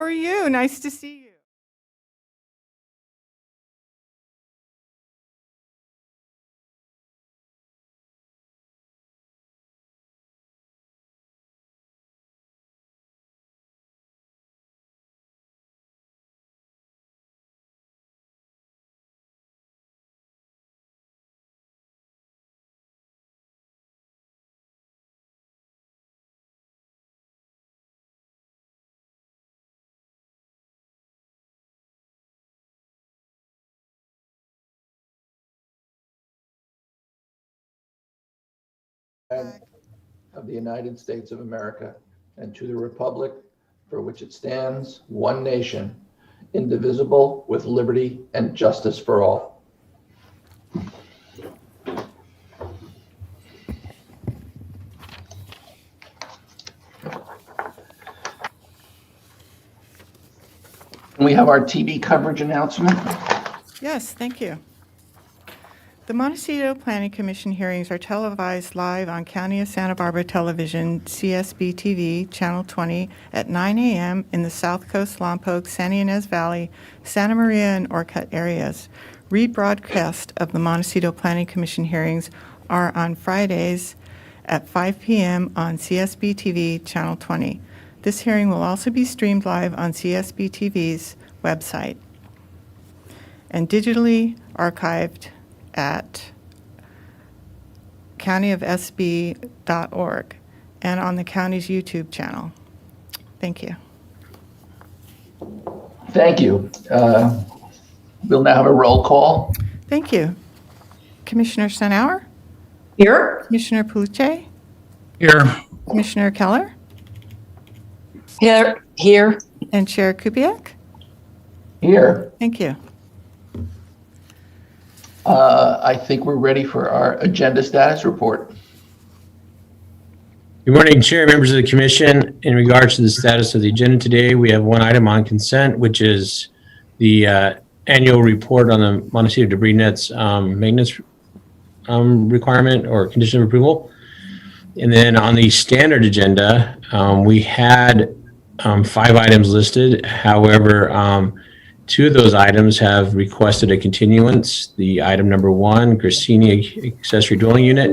How are you? Nice to see you. Of the United States of America and to the republic for which it stands, one nation, indivisible, with liberty and justice for all. We have our TV coverage announcement. Yes, thank you. The Montecito Planning Commission hearings are televised live on County of Santa Barbara Television, CSB TV, Channel 20, at 9 a.m. in the South Coast, Lompoc, Santa Ynez Valley, Santa Maria, and Orcutt areas. Rebroadcast of the Montecito Planning Commission hearings are on Fridays at 5 p.m. on CSB TV, Channel 20. This hearing will also be streamed live on CSB TV's website and digitally archived at countyofsb.org and on the county's YouTube channel. Thank you. Thank you. We'll now have a roll call. Thank you. Commissioner Stenauer? Here. Commissioner Puche? Here. Commissioner Keller? Here. And Chair Kupiec? Here. Thank you. I think we're ready for our agenda status report. Good morning, Chair, members of the Commission. In regards to the status of the agenda today, we have one item on consent, which is the annual report on the Montecito debris nets maintenance requirement or condition of approval. And then on the standard agenda, we had 5 items listed. However, 2 of those items have requested a continuance. The item number 1, Grassini accessory dwelling unit,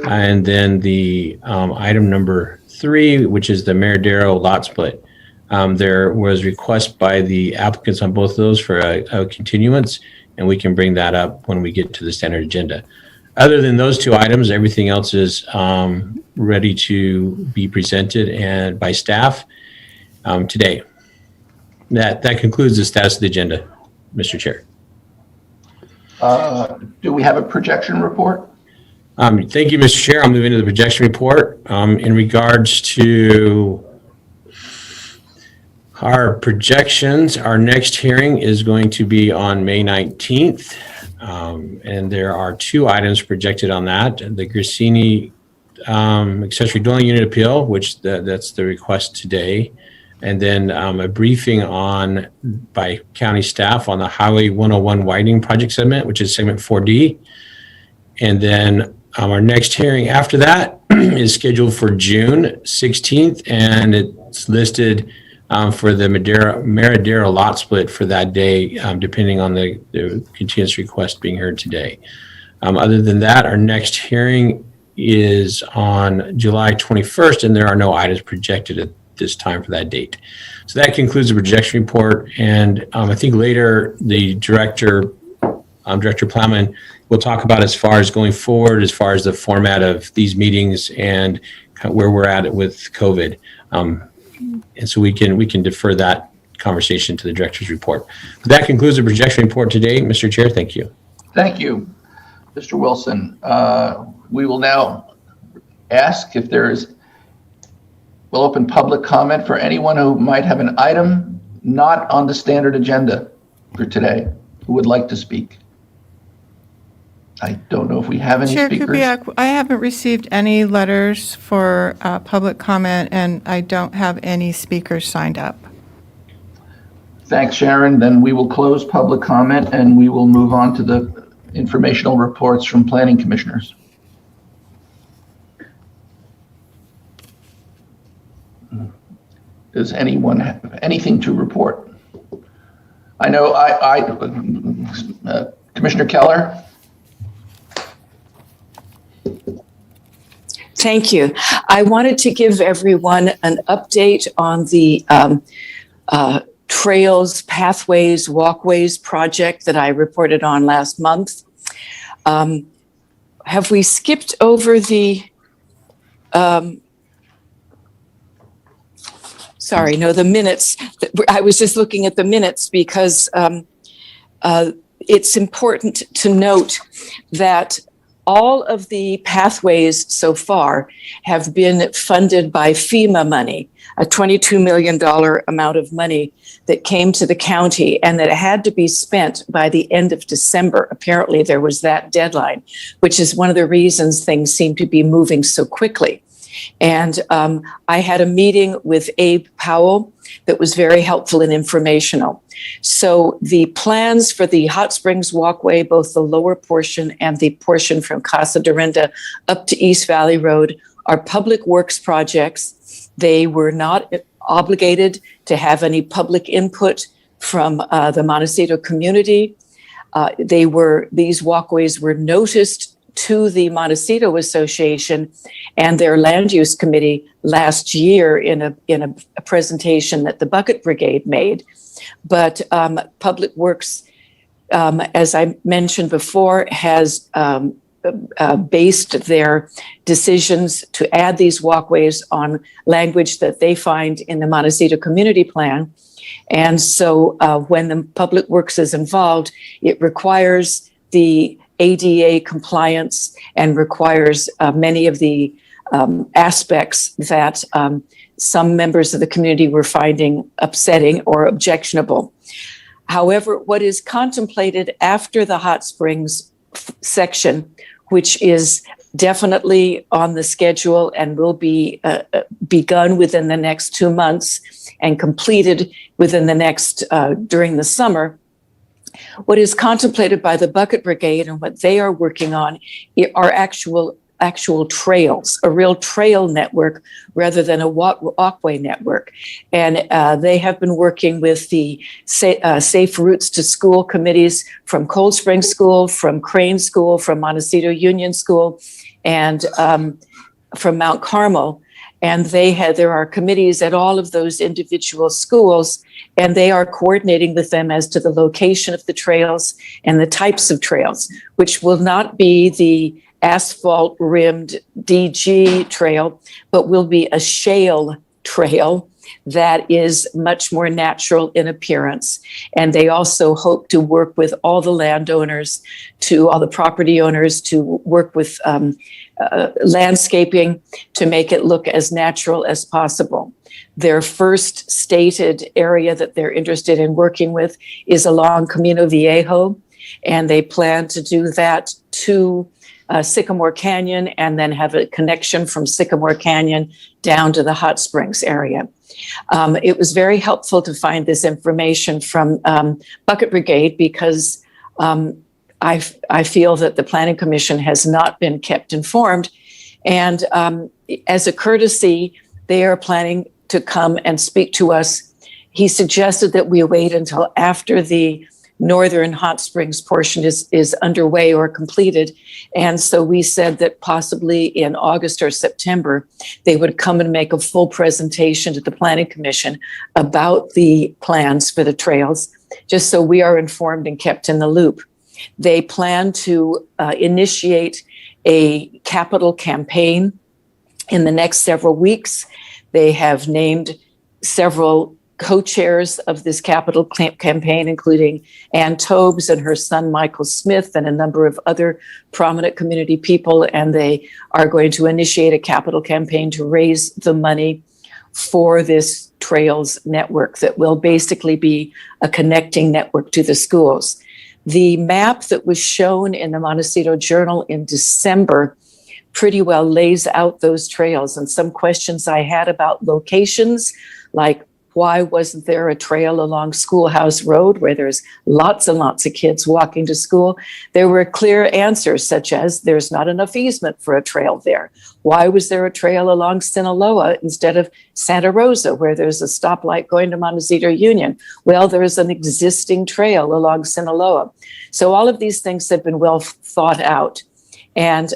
and then the item number 3, which is the Miradero lot split. There was request by the applicants on both of those for a continuance, and we can bring that up when we get to the standard agenda. Other than those 2 items, everything else is ready to be presented and by staff today. That concludes the status of the agenda, Mr. Chair. Do we have a projection report? Thank you, Mr. Chair. I'll move into the projection report. In regards to our projections, our next hearing is going to be on May 19th. And there are 2 items projected on that. The Grassini accessory dwelling unit appeal, which that's the request today. And then a briefing by county staff on the Highway 101 widening project segment, which is segment 4D. And then our next hearing after that is scheduled for June 16th, and it's listed for the Miradero lot split for that day, depending on the continuous request being heard today. Other than that, our next hearing is on July 21st, and there are no items projected at this time for that date. So that concludes the projection report, and I think later the Director Plowman will talk about as far as going forward, as far as the format of these meetings and where we're at with COVID. And so we can defer that conversation to the Director's report. But that concludes the projection report today. Mr. Chair, thank you. Thank you, Mr. Wilson. We will now ask if we'll open public comment for anyone who might have an item not on the standard agenda for today who would like to speak. I don't know if we have any Chair speakers. Kupiec, I haven't received any letters for public comment, and I don't have any speakers signed up. Thanks, Sharon. Then we will close public comment and we will move on to the informational reports from planning commissioners. Does anyone have anything to report? I know Commissioner Keller. Thank you. I wanted to give everyone an update on the trails, pathways, walkways project that I reported on last month. Have we skipped over the, the minutes. I was just looking at the minutes because it's important to note that all of the pathways so far have been funded by FEMA money, a $22 million amount of money that came to the county and that had to be spent by the end of December. Apparently there was that deadline, which is one of the reasons things seem to be moving so quickly. And I had a meeting with Abe Powell that was very helpful and informational. So the plans for the Hot Springs Walkway, both the lower portion and the portion from Casa Dorinda up to East Valley Road, are public works projects. They were not obligated to have any public input from the Montecito community. These walkways were noticed to the Montecito Association and their land use committee last year in a presentation that the Bucket Brigade made. But Public Works, as I mentioned before, has based their decisions to add these walkways on language that they find in the Montecito Community Plan. And so when the Public Works is involved, it requires the ADA compliance and requires many of the aspects that some members of the community were finding upsetting or objectionable. However, what is contemplated after the Hot Springs section, which is definitely on the schedule and will be begun within the next 2 months and completed within the next during the summer, what is contemplated by the Bucket Brigade and what they are working on are actual trails, a real trail network rather than a walkway network. And they have been working with the Safe Routes to School committees from Cold Spring School, from Crane School, from Montecito Union School, and from Mount Carmel. And there are committees at all of those individual schools, and they are coordinating with them as to the location of the trails and the types of trails, which will not be the asphalt rimmed DG trail, but will be a shale trail that is much more natural in appearance. And they also hope to work with all the landowners, all the property owners, to work with landscaping to make it look as natural as possible. Their first stated area that they're interested in working with is along Camino Viejo, and they plan to do that to Sycamore Canyon and then have a connection from Sycamore Canyon down to the Hot Springs area. It was very helpful to find this information from Bucket Brigade because I feel that the Planning Commission has not been kept informed. And as a courtesy, they are planning to come and speak to us. He suggested that we wait until after the northern Hot Springs portion is underway or completed. And so we said that possibly in August or September, they would come and make a full presentation to the Planning Commission about the plans for the trails, just so we are informed and kept in the loop. They plan to initiate a capital campaign in the next several weeks. They have named several co-chairs of this capital campaign, including Ann Tobes and her son, Michael Smith, and a number of other prominent community people. And they are going to initiate a capital campaign to raise the money for this trails network that will basically be a connecting network to the schools. The map that was shown in the Montecito Journal in December pretty well lays out those trails. And some questions I had about locations, like Why wasn't there a trail along Schoolhouse Road where there's lots and lots of kids walking to school? There were clear answers, such as there's not enough easement for a trail there. Why was there a trail along Sinaloa instead of Santa Rosa, where there's a stoplight going to Montecito Union? Well, there is an existing trail along Sinaloa. So all of these things have been well thought out. And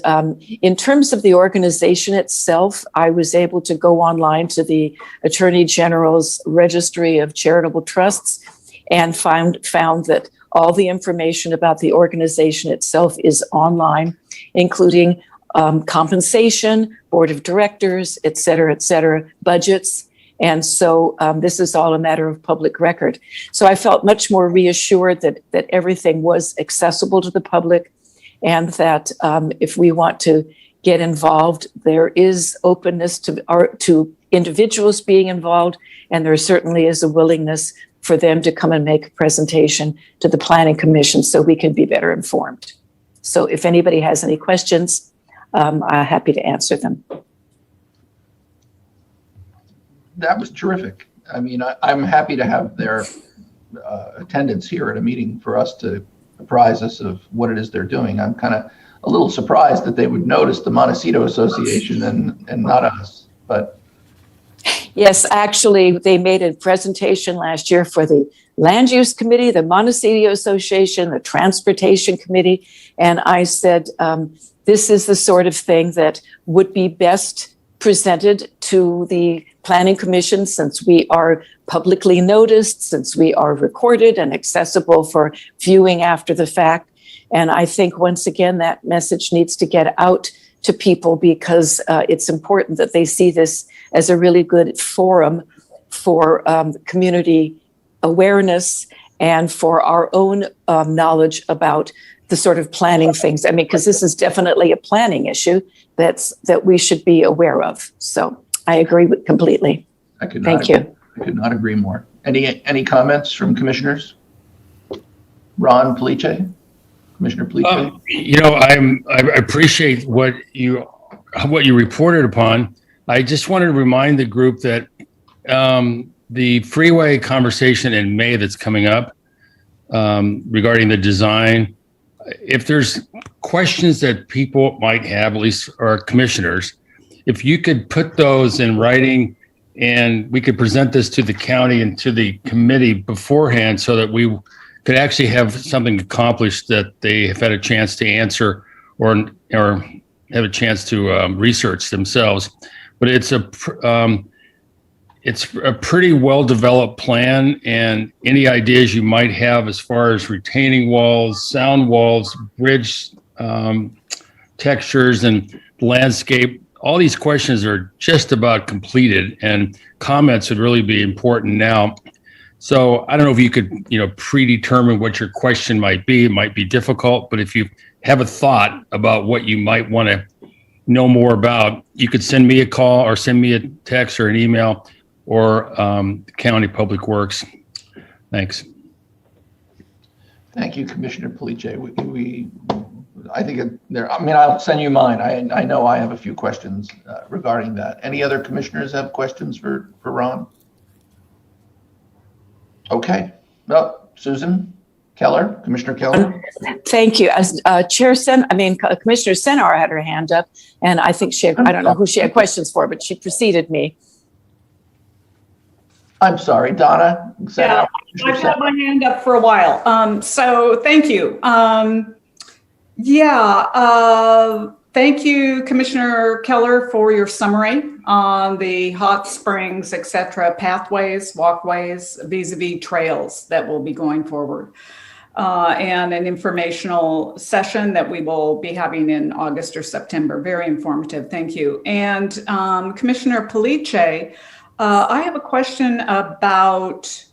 in terms of the organization itself, I was able to go online to the Attorney General's Registry of Charitable Trusts and found that all the information about the organization itself is online, including compensation, board of directors, et cetera, budgets. And so this is all a matter of public record. So I felt much more reassured that everything was accessible to the public, and that if we want to get involved, there is openness to individuals being involved, and there certainly is a willingness for them to come and make a presentation to the Planning Commission so we can be better informed. So if anybody has any questions, I'm happy to answer them. That was terrific. I mean, I'm happy to have their attendance here at a meeting for us to apprise us of what it is they're doing. I'm kind of a little surprised that they would notice the Montecito Association and not us, but. Yes, actually, they made a presentation last year for the Land Use Committee, the Montecito Association, the Transportation Committee, and I said, this is the sort of thing that would be best presented to the Planning Commission, since we are publicly noticed, since we are recorded and accessible for viewing after the fact. And I think, once again, that message needs to get out to people, because it's important that they see this as a really good forum for community awareness and for our own knowledge about the sort of planning things. I mean, because this is definitely a planning issue that we should be aware of. So I agree completely. Thank you. I could not agree more. Any comments from commissioners? Ron Police? Commissioner Police? I appreciate what you reported upon. I just wanted to remind the group that the freeway conversation in May that's coming up regarding the design, if there's questions that people might have, at least our commissioners, if you could put those in writing and we could present this to the county and to the committee beforehand, so that we could actually have something accomplished that they have had a chance to answer or have a chance to research themselves. But it's a pretty well-developed plan, and any ideas you might have as far as retaining walls, sound walls, bridge textures, and landscape, all these questions are just about completed, and comments would really be important now. So I don't know if you could, predetermine what your question might be. It might be difficult, but if you have a thought about what you might want to know more about, you could send me a call or send me a text or an email, or County Public Works. Thanks. Thank you, Commissioner Police. I think I'll send you mine. I know I have a few questions regarding that. Any other commissioners have questions for Ron? Okay. Well, Susan Keller, Commissioner Keller. Thank you. As Commissioner Senar had her hand up, and I think I don't know who she had questions for, but she preceded me. I'm sorry, Donna. Yeah, I've had my hand up for a while. So thank you. Thank you, Commissioner Keller, for your summary on the hot springs, et cetera, pathways, walkways, vis-a-vis trails that will be going forward. And an informational session that we will be having in August or September. Very informative. Thank you. And Commissioner Police, I have a question about,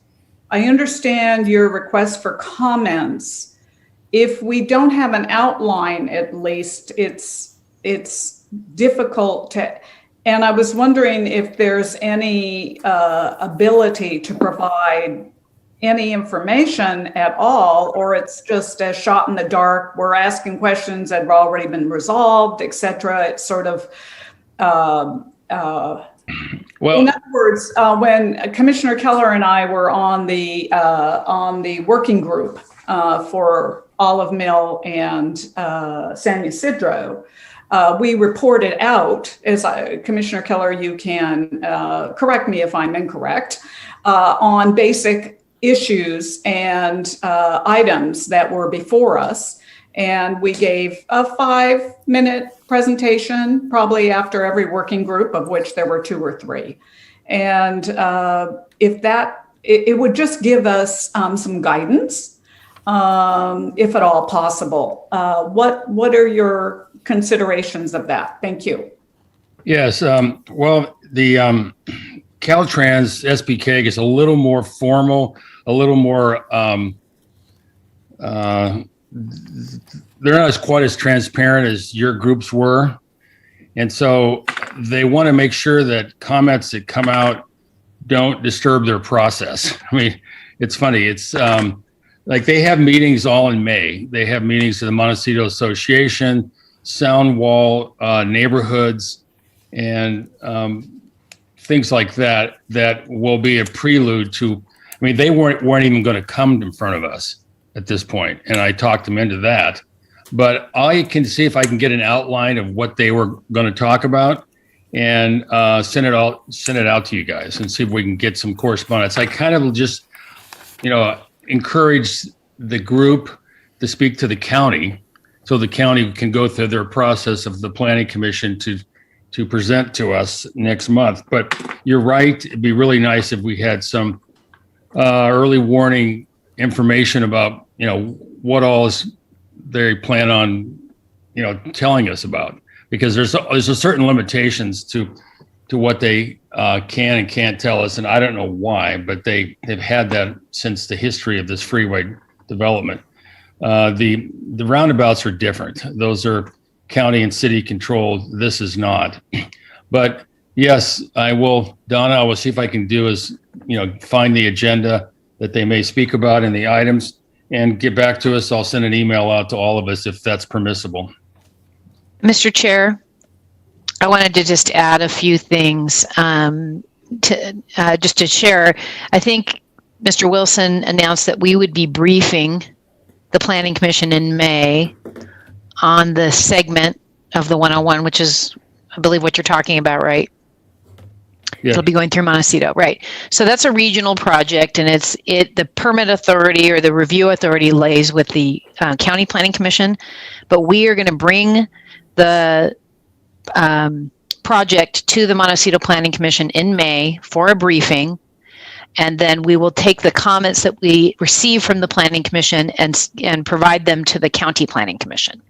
I understand your request for comments. If we don't have an outline, at least, it's difficult to, and I was wondering if there's any ability to provide any information at all, or it's just a shot in the dark. We're asking questions that have already been resolved, et cetera. It's sort of Well, In other words, when Commissioner Keller and I were on the working group for Olive Mill and San Ysidro, we reported out, Commissioner Keller, you can correct me if I'm incorrect, on basic issues and items that were before us. And we gave a 5-minute presentation, probably after every working group, of which there were 2 or 3. And it would just give us some guidance, if at all possible. What are your considerations of that? Thank you. yes. Well, the Caltrans SBK is a little more formal, a little more. They're not quite as transparent as your groups were. And so they want to make sure that comments that come out don't disturb their process. I mean, it's funny. It's like they have meetings all in May. They have meetings of the Montecito Association, Sound Wall, neighborhoods, and things like that, that will be a prelude to, I mean, they weren't even going to come in front of us at this point, and I talked them into that. But I can see if I can get an outline of what they were going to talk about and send it out to you guys and see if we can get some correspondence. I kind of just, encourage the group to speak to the county so the county can go through their process of the planning commission to present to us next month. But you're right. It'd be really nice if we had some early warning information about, what all is they plan on, telling us about, because there's a certain limitations to what they can and can't tell us. And I don't know why, but they've had that since the history of this freeway development. The roundabouts are different. Those are county and city controlled. This is not. But yes, I will, Donna, I will see if I can do is, find the agenda that they may speak about in the items and get back to us. I'll send an email out to all of us if that's permissible. Mr. Chair, I wanted to just add a few things to share. I think Mr. Wilson announced that we would be briefing the Planning Commission in May on the segment of the 101, which is, I believe, what you're talking about, right? Yeah. It'll be going through Montecito, right? So that's a regional project, and the permit authority or the review authority lays with the County Planning Commission, but we are going to bring the project to the Montecito Planning Commission in May for a briefing, and then we will take the comments that we receive from the Planning Commission and provide them to the County Planning Commission.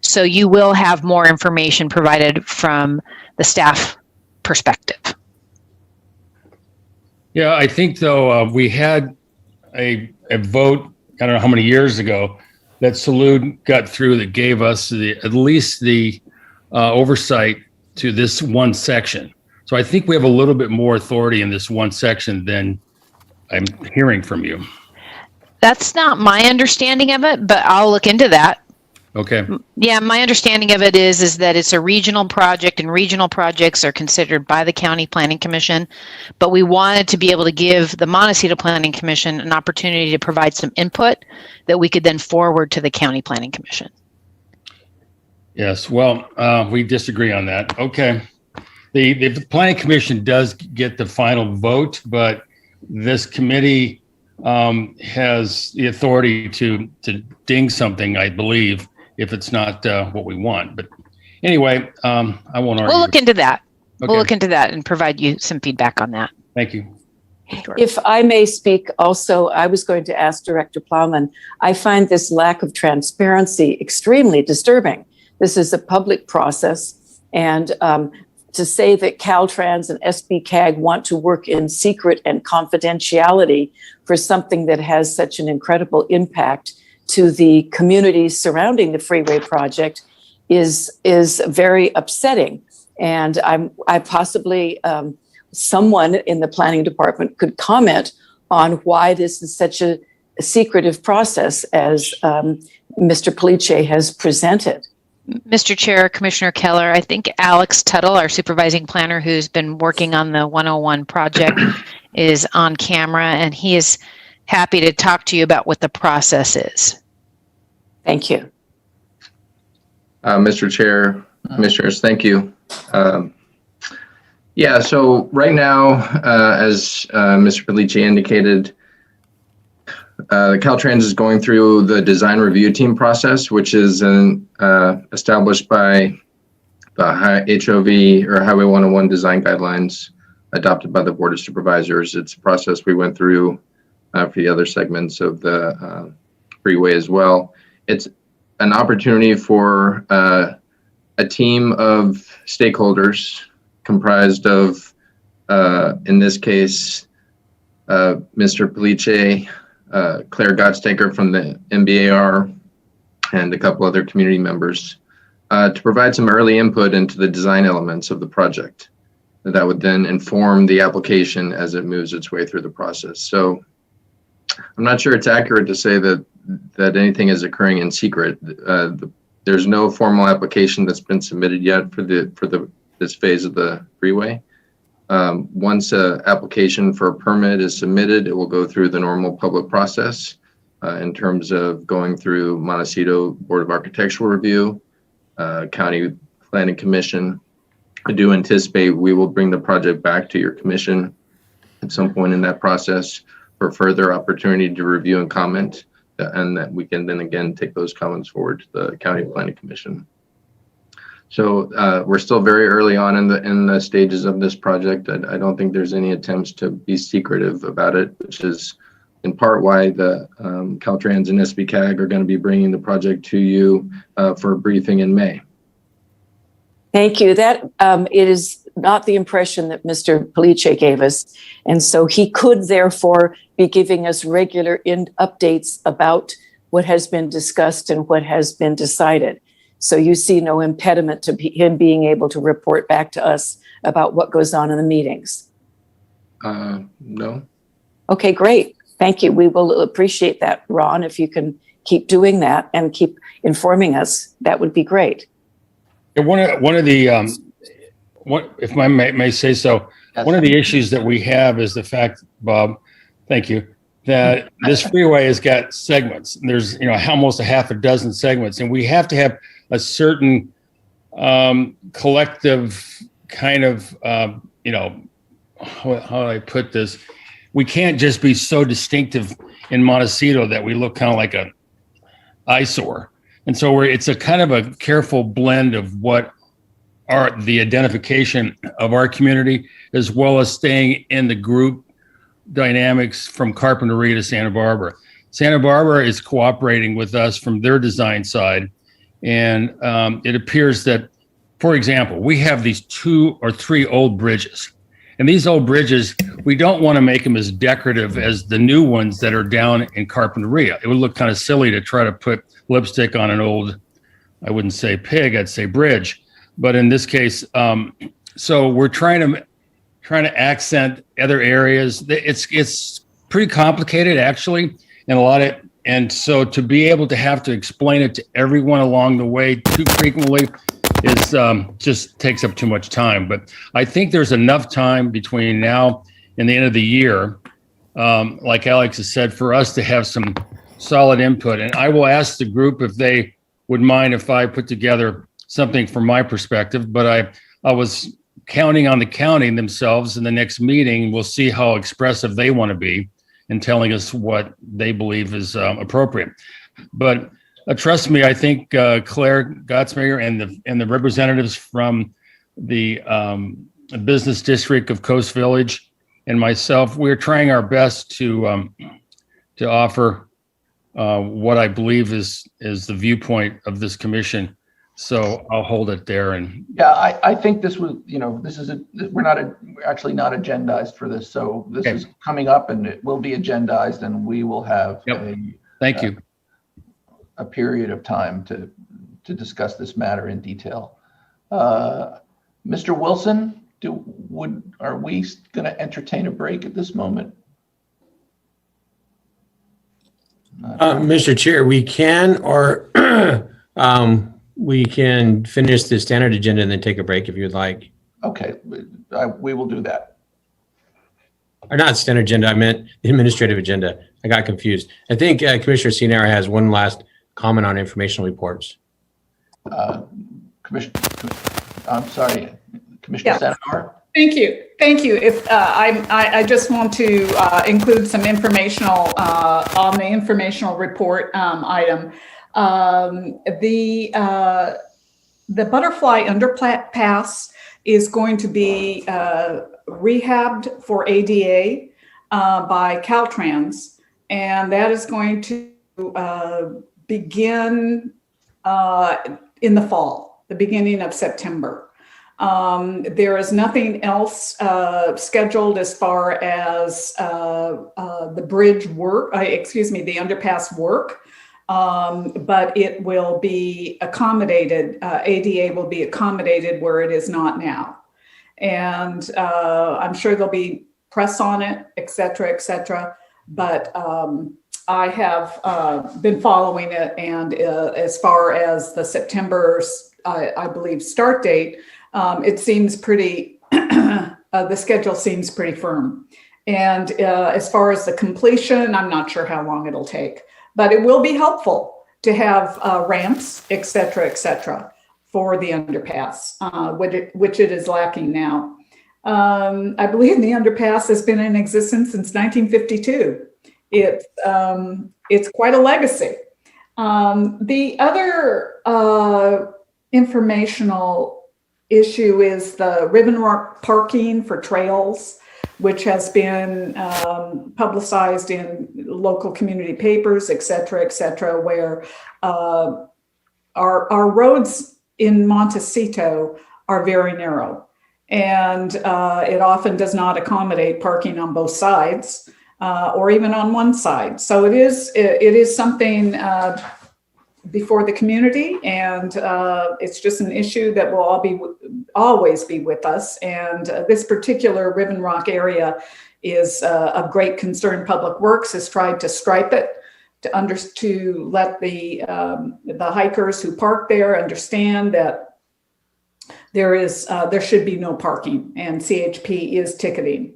So you will have more information provided from the staff perspective. Yeah, I think though we had a vote, I don't know how many years ago, that Salud got through that gave us at least the oversight to this one section. So I think we have a little bit more authority in this one section than I'm hearing from you. That's not my understanding of it, but I'll look into that. Okay. Yeah, my understanding of it is that it's a regional project, and regional projects are considered by the County Planning Commission. But we wanted to be able to give the Montecito Planning Commission an opportunity to provide some input that we could then forward to the County Planning Commission. Yes, well, we disagree on that. Okay. The Planning Commission does get the final vote, but this committee has the authority to ding something, I believe, if it's not what we want. But anyway, I won't argue. We'll look into that. Okay. We'll look into that and provide you some feedback on that. Thank you. Sure. If I may speak also, I was going to ask Director Plowman, I find this lack of transparency extremely disturbing. This is a public process, and to say that Caltrans and SBCAG want to work in secret and confidentiality for something that has such an incredible impact to the communities surrounding the freeway project is very upsetting. And I possibly, someone in the planning department could comment on why this is such a secretive process as Mr. Police has presented. Mr. Chair, Commissioner Keller, I think Alex Tuttle, our supervising planner who's been working on the 101 project, is on camera, and he is happy to talk to you about what the process is. Thank you. Mr. Chair, Commissioners, thank you. Yeah, so right now, as Mr. Felice indicated, the Caltrans is going through the design review team process, which is established by the HOV or Highway 101 design guidelines adopted by the Board of Supervisors. It's a process we went through for the other segments of the freeway as well. It's an opportunity for a team of stakeholders comprised of, in this case, Mr. Felice, Claire Gottstaker from the MBAR, and a couple other community members to provide some early input into the design elements of the project that would then inform the application as it moves its way through the process. So I'm not sure it's accurate to say that anything is occurring in secret. There's no formal application that's been submitted yet for this phase of the freeway. Once an application for a permit is submitted, it will go through the normal public process in terms of going through Montecito Board of Architectural Review, County Planning Commission. I do anticipate we will bring the project back to your commission at some point in that process for further opportunity to review and comment, and that we can then again take those comments forward to the County Planning Commission. So we're still very early on in the stages of this project. I don't think there's any attempts to be secretive about it, which is in part why the Caltrans and SBCAG are going to be bringing the project to you for a briefing in May. Thank you. That it is not the impression that Mr. Felice gave us. And so he could therefore be giving us regular updates about what has been discussed and what has been decided. So you see no impediment to him being able to report back to us about what goes on in the meetings. No. Okay, great. Thank you. We will appreciate that, Ron. If you can keep doing that and keep informing us, that would be great. One of the, if I may say so, one of the issues that we have is the fact, Bob, thank you, that this freeway has got segments. There's, almost a half a dozen segments, and we have to have a certain collective kind of, how do I put this? We can't just be so distinctive in Montecito that we look kind of like a eyesore. And so it's a kind of a careful blend of what are the identification of our community, as well as staying in the group dynamics from Carpinteria to Santa Barbara. Santa Barbara is cooperating with us from their design side. And it appears that, for example, we have these 2 or 3 old bridges. And these old bridges, we don't want to make them as decorative as the new ones that are down in Carpinteria. It would look kind of silly to try to put lipstick on an old, I wouldn't say pig, I'd say bridge. But in this case, so we're trying to accent other areas. It's pretty complicated actually, and so to be able to have to explain it to everyone along the way too frequently is just takes up too much time. But I think there's enough time between now and the end of the year, like Alex has said, for us to have some solid input. And I will ask the group if they would mind if I put together something from my perspective, but I was counting on the county themselves in the next meeting. We'll see how expressive they want to be in telling us what they believe is appropriate. But trust me, I think Claire Gottsmaker and the representatives from the business district of Coast Village and myself, we're trying our best to offer what I believe is the viewpoint of this commission. So I'll hold it there. And yeah, I think this was, we're actually not agendized for this. So this is coming up and it will be agendized, and we will have thank you. A period of time to discuss this matter in detail. Mr. Wilson, are we going to entertain a break at this moment? Mr. Chair, we can, or We can finish the standard agenda and then take a break if you'd like. Okay, we will do that. Or not standard agenda, I meant the administrative agenda. I got confused. I think Commissioner Cianera has one last comment on informational reports. Commissioner, I'm sorry, Commissioner Sanamar? Thank you. Thank you. If I just want to include some informational on the informational report item. The butterfly underpass is going to be rehabbed for ADA by Caltrans, and that is going to begin in the fall, the beginning of September. There is nothing else scheduled as far as the bridge work, the underpass work, but it will be accommodated, ADA will be accommodated where it is not now. And I'm sure there'll be press on it, et cetera, but I have been following it, and as far as the September, I believe, start date, it seems pretty, the schedule seems pretty firm. And as far as the completion, I'm not sure how long it'll take, but it will be helpful to have ramps, et cetera, for the underpass, which it is lacking now. I believe the underpass has been in existence since 1952. It's quite a legacy. The other informational issue is the ribbon rock parking for trails, which has been publicized in local community papers, et cetera, where our roads in Montecito are very narrow, and it often does not accommodate parking on both sides or even on one side. So it is something before the community, and it's just an issue that will always be with us. And this particular Ribbon Rock area is of great concern. Public Works has tried to stripe it to let the hikers who park there understand that there should be no parking, and CHP is ticketing.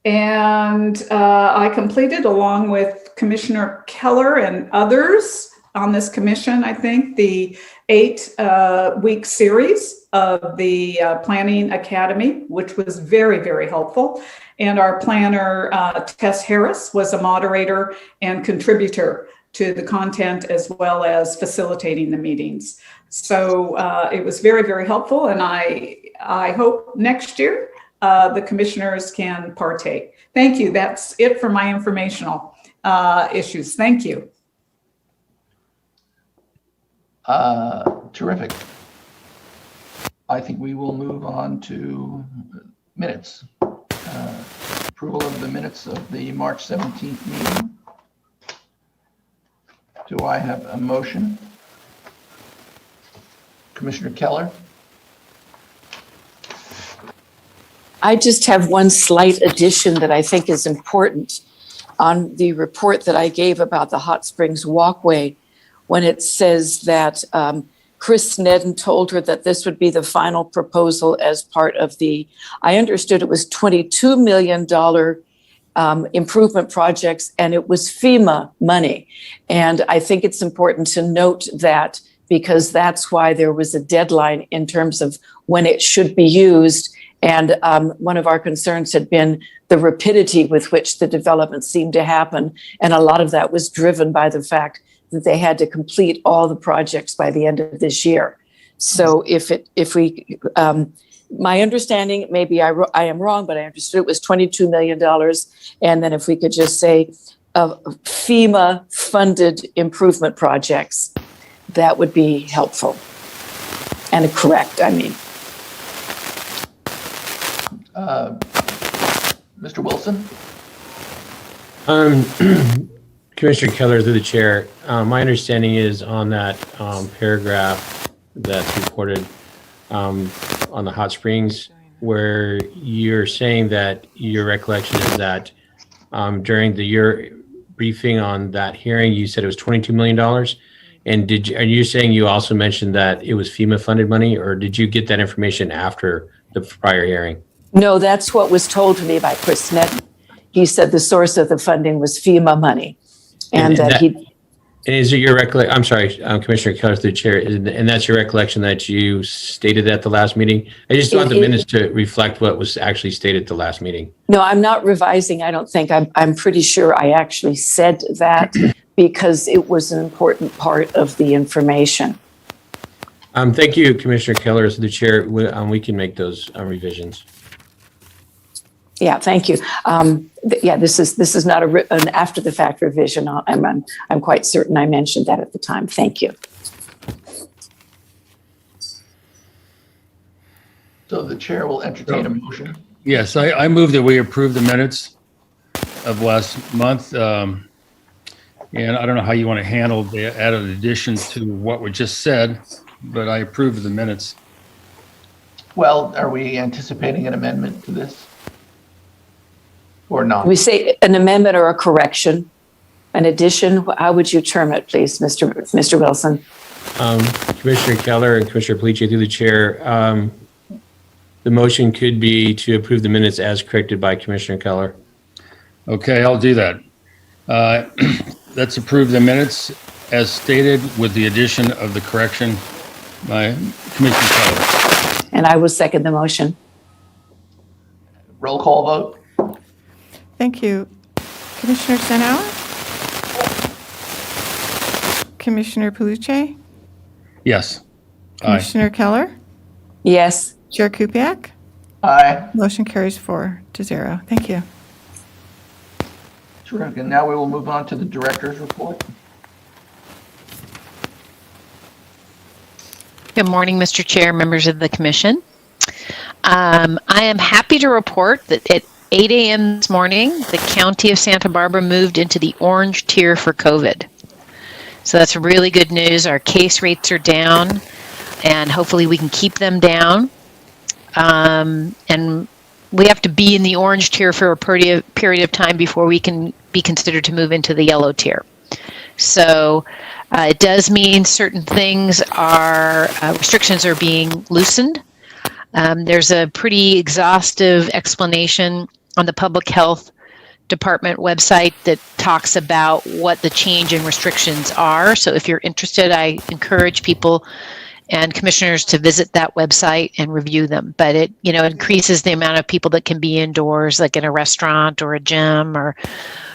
And I completed, along with Commissioner Keller and others on this commission, I think, the 8-week series of the Planning Academy, which was very, very helpful. And our planner, Tess Harris, was a moderator and contributor to the content, as well as facilitating the meetings. So it was very, very helpful. And I hope next year the commissioners can partake. Thank you. That's it for my informational issues. Thank you. Terrific. I think we will move on to minutes. Approval of the minutes of the March 17th meeting. Do I have a motion? Commissioner Keller? I just have one slight addition that I think is important on the report that I gave about the Hot Springs Walkway, when it says that Chris Nedden told her that this would be the final proposal as part of I understood it was $22 million improvement projects, and it was FEMA money. And I think it's important to note that, because that's why there was a deadline in terms of when it should be used. And one of our concerns had been the rapidity with which the development seemed to happen. And a lot of that was driven by the fact that they had to complete all the projects by the end of this year. So my understanding, maybe I am wrong, but I understood it was $22 million. And then if we could just say FEMA funded improvement projects, that would be helpful and correct, I mean. Mr. Wilson? Commissioner Keller, through the chair, my understanding is on that paragraph that's reported on the hot springs, where you're saying that your recollection is that during your briefing on that hearing, you said it was $22 million. And are you saying you also mentioned that it was FEMA funded money, or did you get that information after the prior hearing? No, that's what was told to me by Chris Smith. He said the source of the funding was FEMA money, and that he. And is it your recollection? I'm sorry, Commissioner Keller, through the chair, and that's your recollection that you stated at the last meeting? I just want the minutes to reflect what was actually stated at the last meeting. No, I'm not revising. I don't think. I'm pretty sure I actually said that because it was an important part of the information. Thank you, Commissioner Keller, through the chair. We can make those revisions. Yeah, thank you. Yeah, this is not an after the fact revision. I'm quite certain I mentioned that at the time. Thank you. So the chair will entertain a motion. Yes, I move that we approve the minutes of last month. And I don't know how you want to handle the added additions to what we just said, but I approve of the minutes. Well, are we anticipating an amendment to this? Or not? We say an amendment or a correction, an addition. How would you term it, please, Mr. Wilson? Commissioner Keller and Commissioner Police, through the chair, the motion could be to approve the minutes as corrected by Commissioner Keller. Okay, I'll do that. Let's approve the minutes as stated with the addition of the correction by Commissioner Keller. And I will second the motion. Roll call vote? Thank you. Commissioner Senauer? Commissioner Palucci? Yes. Aye. Commissioner Keller? Yes. Chair Kupiak? Aye. Motion carries 4-0. Thank you. Terrific. And now we will move on to the director's report. Good morning, Mr. Chair, members of the commission. I am happy to report that at 8 a.m. this morning, the County of Santa Barbara moved into the orange tier for COVID. So that's really good news. Our case rates are down, and hopefully we can keep them down. And we have to be in the orange tier for a period of time before we can be considered to move into the yellow tier. So it does mean certain things are, restrictions are being loosened. There's a pretty exhaustive explanation on the Public Health Department website that talks about what the change in restrictions are. So if you're interested, I encourage people and commissioners to visit that website and review them. But it, increases the amount of people that can be indoors, like in a restaurant or a gym or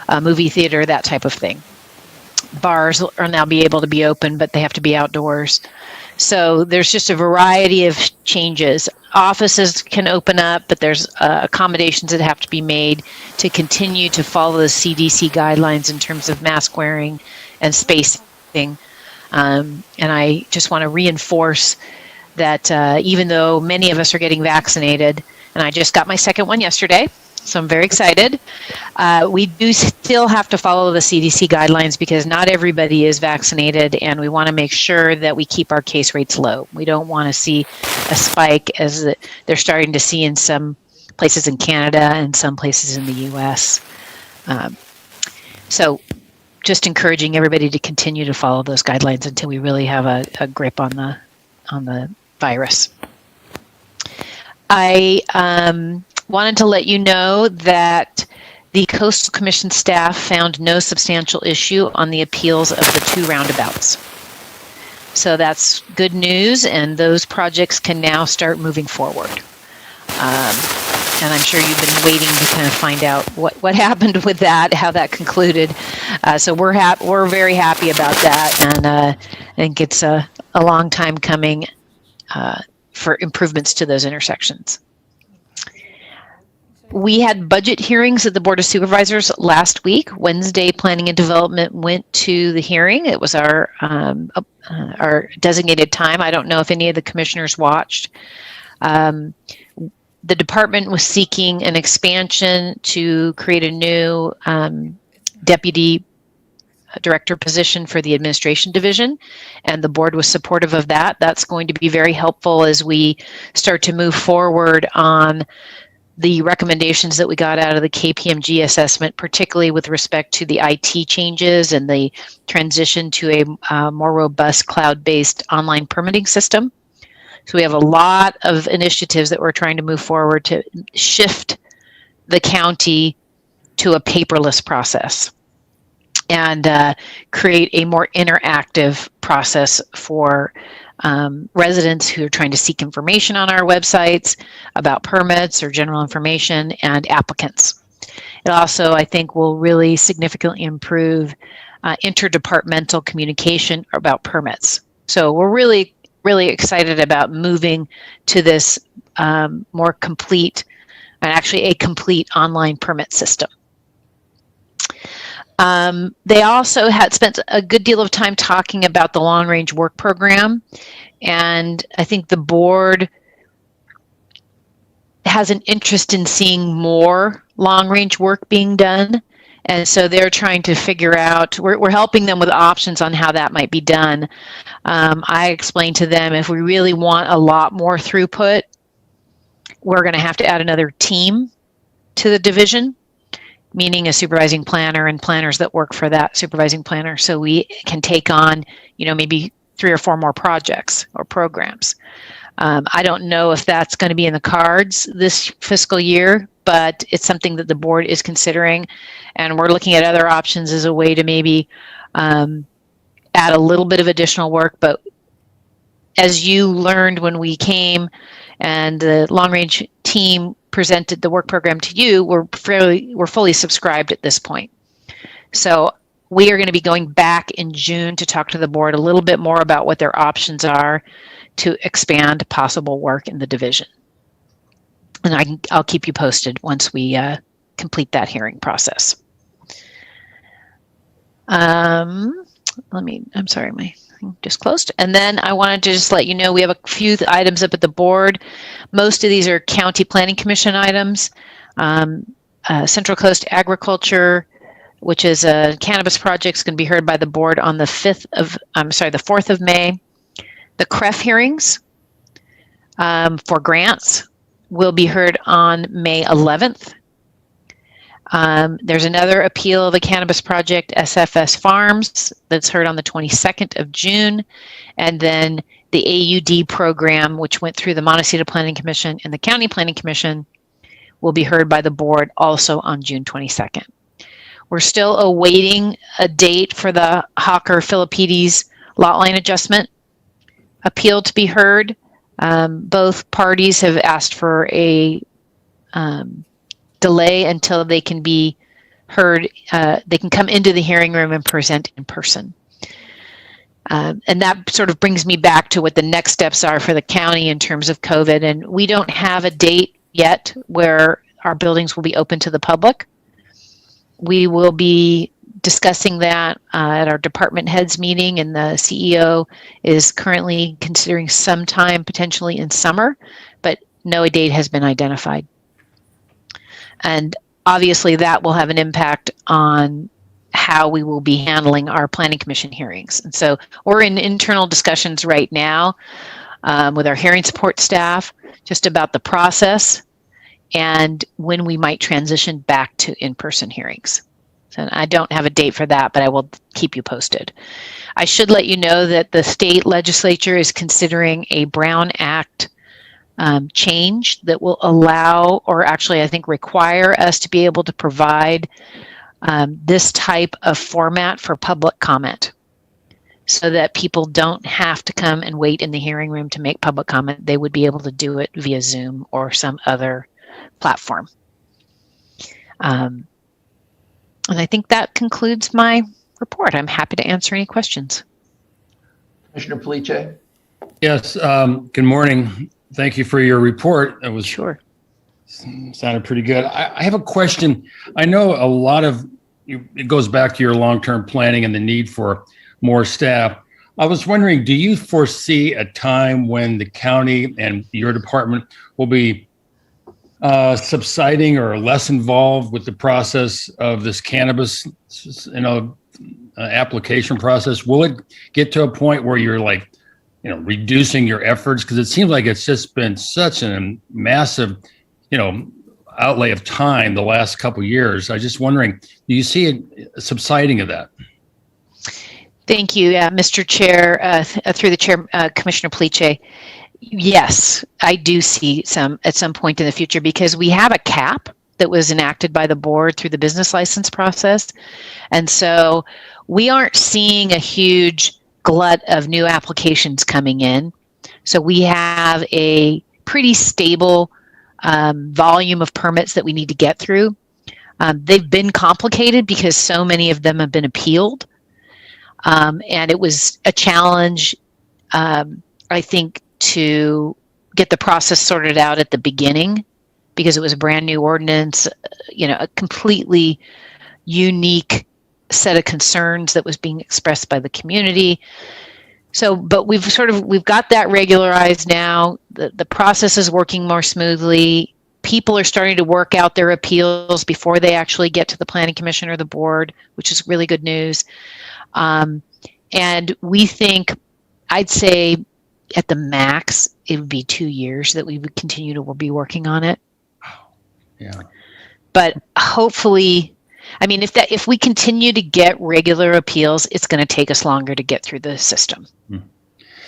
a movie theater, that type of thing. Bars are now be able to be open, but they have to be outdoors. So there's just a variety of changes. Offices can open up, but there's accommodations that have to be made to continue to follow the CDC guidelines in terms of mask wearing and spacing. And I just want to reinforce that even though many of us are getting vaccinated, and I just got my second one yesterday, so I'm very excited, we do still have to follow the CDC guidelines because not everybody is vaccinated, and we want to make sure that we keep our case rates low. We don't want to see a spike as they're starting to see in some places in Canada and some places in the US. So just encouraging everybody to continue to follow those guidelines until we really have a grip on the virus. I wanted to let you know that the Coastal Commission staff found no substantial issue on the appeals of the 2 roundabouts. So that's good news, and those projects can now start moving forward. And I'm sure you've been waiting to kind of find out what happened with that, how that concluded. So we're very happy about that, and I think it's a long time coming for improvements to those intersections. We had budget hearings at the Board of Supervisors last week. Wednesday, Planning and Development went to the hearing. It was our designated time. I don't know if any of the commissioners watched. The department was seeking an expansion to create a new deputy director position for the administration division, and the board was supportive of that. That's going to be very helpful as we start to move forward on the recommendations that we got out of the KPMG assessment, particularly with respect to the IT changes and the transition to a more robust cloud-based online permitting system. So we have a lot of initiatives that we're trying to move forward to shift the county to a paperless process and create a more interactive process for residents who are trying to seek information on our websites about permits or general information, and applicants. It also, I think, will really significantly improve interdepartmental communication about permits. So we're really, really excited about moving to this more complete, and actually a complete online permit system. They also had spent a good deal of time talking about the long-range work program, and I think the board has an interest in seeing more long-range work being done, and so they're trying to figure out, we're helping them with options on how that might be done. I explained to them, if we really want a lot more throughput, we're going to have to add another team to the division, meaning a supervising planner and planners that work for that supervising planner, so we can take on, maybe 3 or 4 more projects or programs. I don't know if that's going to be in the cards this fiscal year, but it's something that the board is considering, and we're looking at other options as a way to maybe add a little bit of additional work. But as you learned when we came and the long-range team presented the work program to you, we're fully subscribed at this point. So we are going to be going back in June to talk to the board a little bit more about what their options are to expand possible work in the division. And I'll keep you posted once we complete that hearing process. I'm sorry, my thing just closed. And then I wanted to just let you know, we have a few items up at the board. Most of these are County Planning Commission items. Central Coast Agriculture, which is a cannabis project, is going to be heard by the board on the 4th of May. The CREF hearings for grants will be heard on May 11th. There's another appeal of the cannabis project, SFS Farms, that's heard on the 22nd of June. And then the AUD program, which went through the Montecito Planning Commission and the County Planning Commission, will be heard by the board also on June 22nd. We're still awaiting a date for the Hawker Philippides lot line adjustment appeal to be heard. Both parties have asked for a delay until they can be heard. They can come into the hearing room and present in person. And that sort of brings me back to what the next steps are for the county in terms of COVID. And we don't have a date yet where our buildings will be open to the public. We will be discussing that at our department heads meeting, and the CEO is currently considering some time potentially in summer, but no date has been identified. And obviously that will have an impact on how we will be handling our planning commission hearings. And so we're in internal discussions right now with our hearing support staff just about the process and when we might transition back to in-person hearings. So I don't have a date for that, but I will keep you posted. I should let you know that the state legislature is considering a Brown Act change that will allow, or actually I think require, us to be able to provide this type of format for public comment, so that people don't have to come and wait in the hearing room to make public comment. They would be able to do it via Zoom or some other platform. And I think that concludes my report. I'm happy to answer any questions. Commissioner Felice? Yes, good morning. Thank you for your report. It was Sure. Sounded pretty good. I have a question. I know a lot of it goes back to your long-term planning and the need for more staff. I was wondering, do you foresee a time when the county and your department will be subsiding or less involved with the process of this cannabis, application process? Will it get to a point where you're like, reducing your efforts? Because it seems like it's just been such a massive, outlay of time the last couple of years. I was just wondering, do you see a subsiding of that? Thank you, Mr. Chair, through the chair, Commissioner Pliche. Yes, I do see some at some point in the future, because we have a cap that was enacted by the board through the business license process. And so we aren't seeing a huge glut of new applications coming in. So we have a pretty stable volume of permits that we need to get through. They've been complicated because so many of them have been appealed. And it was a challenge, I think, to get the process sorted out at the beginning, because it was a brand new ordinance, a completely unique set of concerns that was being expressed by the community. So, but we've got that regularized now. The process is working more smoothly. People are starting to work out their appeals before they actually get to the Planning Commission or the board, which is really good news. And we think, I'd say at the max, it would be 2 years that we would continue to be working on it. Yeah. But hopefully, I mean, if we continue to get regular appeals, it's going to take us longer to get through the system.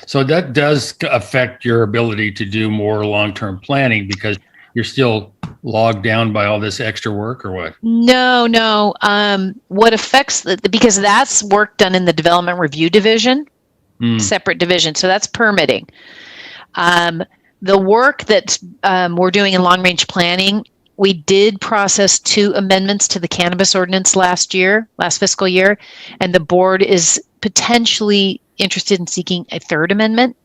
So that does affect your ability to do more long-term planning, because you're still logged down by all this extra work, or what? No. What affects because that's work done in the development review division, separate division. So that's permitting. The work that we're doing in long-range planning, we did process 2 amendments to the cannabis ordinance last fiscal year, and the board is potentially interested in seeking a 3rd amendment,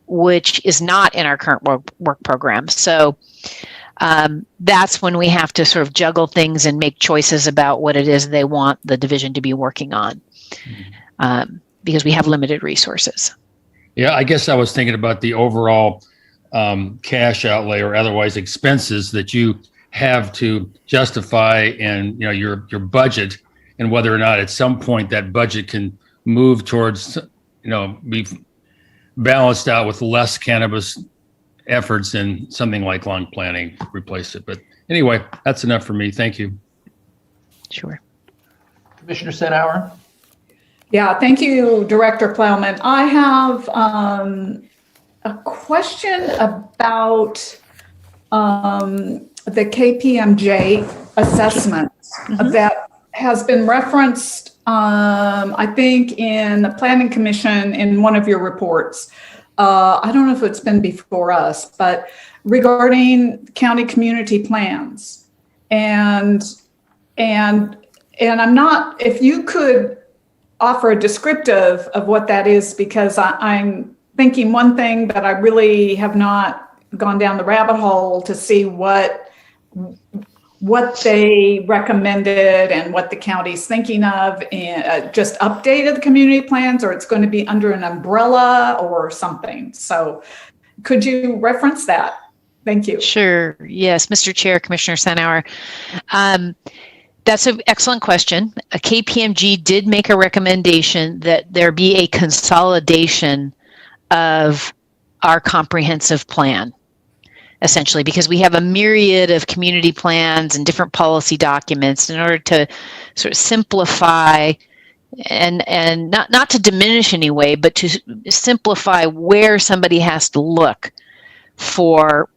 which is not in our current work program. So that's when we have to sort of juggle things and make choices about what it is they want the division to be working on, because we have limited resources. Yeah, I guess I was thinking about the overall cash outlay or otherwise expenses that you have to justify in your budget, and whether or not at some point that budget can move towards be balanced out with less cannabis efforts and something like long planning replace it. But anyway, that's enough for me. Thank you. Sure. Commissioner Senauer? Yeah, thank you, Director Plowman. I have a question about the KPMG assessment that has been referenced, I think, in the Planning Commission in one of your reports. I don't know if it's been before us, but regarding county community plans. And I'm not, if you could offer a descriptive of what that is, because I'm thinking one thing, but I really have not gone down the rabbit hole to see what they recommended and what the county's thinking of, and just updated the community plans, or it's going to be under an umbrella or something. So could you reference that? Thank you. Sure. Yes, Mr. Chair, Commissioner Senauer. That's an excellent question. KPMG did make a recommendation that there be a consolidation of our comprehensive plan, essentially, because we have a myriad of community plans and different policy documents in order to sort of simplify and not to diminish any way, but to simplify where somebody has to look for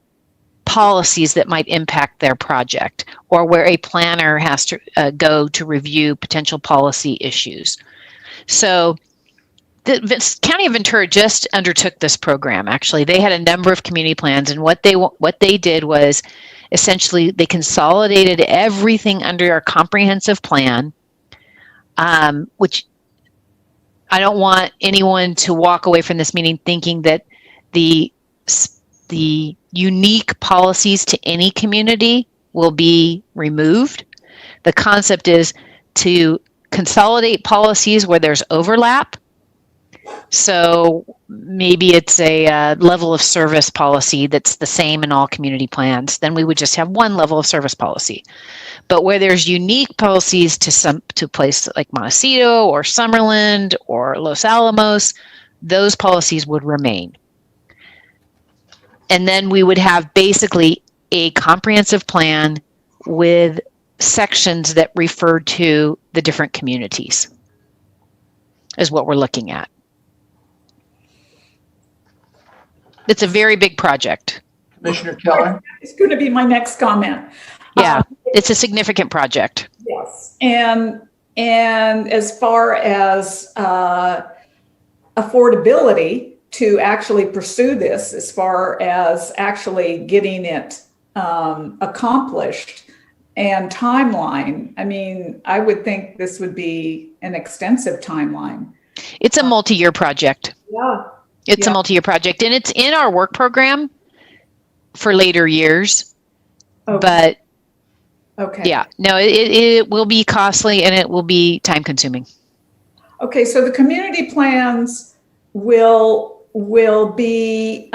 policies that might impact their project, or where a planner has to go to review potential policy issues. So the County of Ventura just undertook this program. Actually, they had a number of community plans, and what they did was essentially they consolidated everything under our comprehensive plan, which I don't want anyone to walk away from this meeting thinking that the unique policies to any community will be removed. The concept is to consolidate policies where there's overlap. So maybe it's a level of service policy that's the same in all community plans. Then we would just have one level of service policy. But where there's unique policies to places like Montecito or Summerlin or Los Alamos, those policies would remain. And then we would have basically a comprehensive plan with sections that refer to the different communities is what we're looking at. It's a very big project. Commissioner Keller? It's going to be my next comment. Yeah, it's a significant project. Yes, and as far as affordability to actually pursue this, as far as actually getting it accomplished and timeline, I mean, I would think this would be an extensive timeline. It's a multi-year project. Yeah. It's a multi-year project, and it's in our work program for later years. Okay. But Okay. yeah, no, it will be costly and it will be time consuming. Okay, so the community plans will be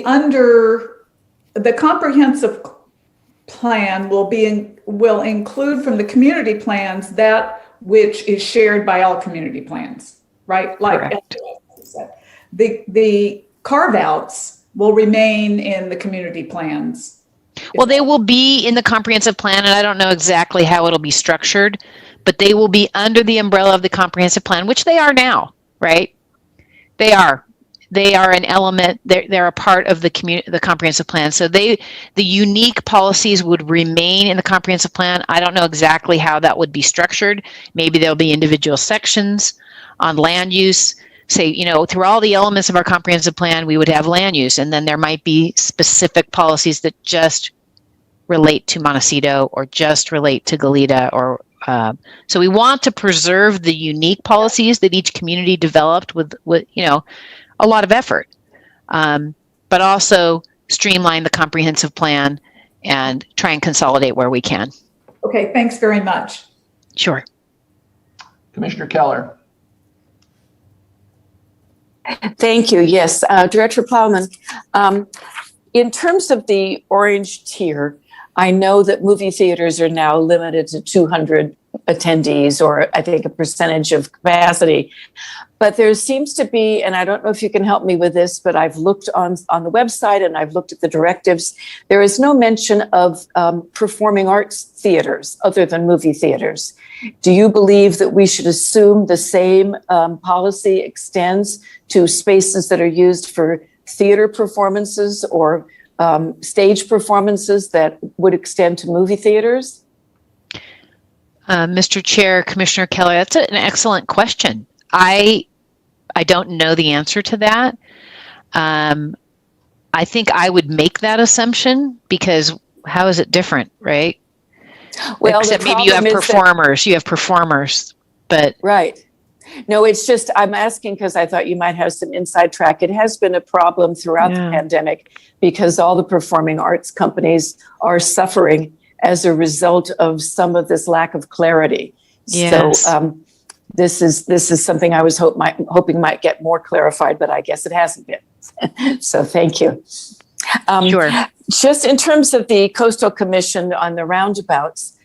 under the comprehensive plan will include from the community plans that which is shared by all community plans, right? Like Correct. the carve-outs will remain in the community plans. Well, they will be in the comprehensive plan, and I don't know exactly how it'll be structured, but they will be under the umbrella of the comprehensive plan, which they are now, right? They are an element. They're a part of the comprehensive plan. So the unique policies would remain in the comprehensive plan. I don't know exactly how that would be structured. Maybe there'll be individual sections on land use. Say, through all the elements of our comprehensive plan, we would have land use, and then there might be specific policies that just relate to Montecito or just relate to Goleta. So we want to preserve the unique policies that each community developed with a lot of effort, but also streamline the comprehensive plan and try and consolidate where we can. Okay, thanks very much. Sure. Commissioner Keller? Thank you. Yes, Director Plowman. In terms of the orange tier, I know that movie theaters are now limited to 200 attendees, or I think a percentage of capacity. But there seems to be, and I don't know if you can help me with this, but I've looked on the website and I've looked at the directives. There is no mention of performing arts theaters other than movie theaters. Do you believe that we should assume the same policy extends to spaces that are used for theater performances or stage performances that would extend to movie theaters? Mr. Chair, Commissioner Keller, that's an excellent question. I don't know the answer to that. I think I would make that assumption because how is it different, right? Well, except maybe you have performers, but right. No, it's just, I'm asking because I thought you might have some inside track. It has been a problem throughout the pandemic because all the performing arts companies are suffering as a result of some of this lack of clarity. Yes. So this is something I was hoping might get more clarified, but I guess it hasn't been. So thank you. Sure. Just in terms of the Coastal Commission on the roundabouts,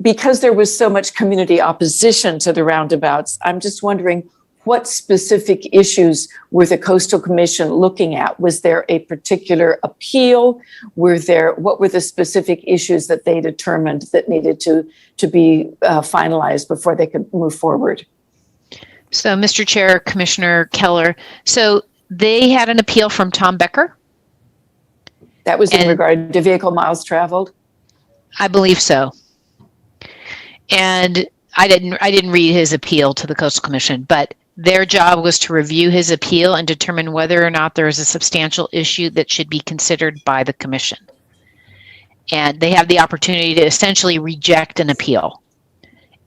because there was so much community opposition to the roundabouts, I'm just wondering what specific issues were the Coastal Commission looking at? Was there a particular appeal? What were the specific issues that they determined that needed to be finalized before they could move forward? So, Mr. Chair, Commissioner Keller, so they had an appeal from Tom Becker. That was in regard to vehicle miles traveled? I believe so. And I didn't read his appeal to the Coastal Commission, but their job was to review his appeal and determine whether or not there is a substantial issue that should be considered by the commission. And they have the opportunity to essentially reject an appeal.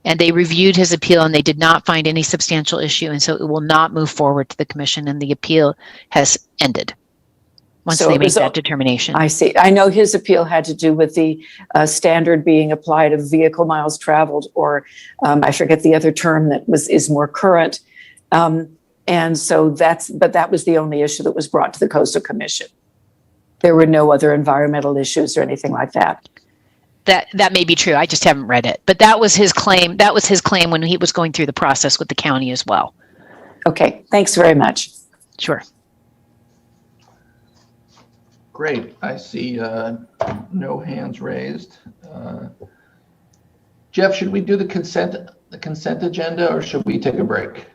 And they reviewed his appeal and they did not find any substantial issue. And so it will not move forward to the commission and the appeal has ended once they make that determination. I see. I know his appeal had to do with the standard being applied of vehicle miles traveled, or I forget the other term that is more current. And so that was the only issue that was brought to the Coastal Commission. There were no other environmental issues or anything like that. That may be true. I just haven't read it. But that was his claim. That was his claim when he was going through the process with the county as well. Okay. Thanks very much. Sure. Great. I see no hands raised. Jeff, should we do the consent agenda, or should we take a break?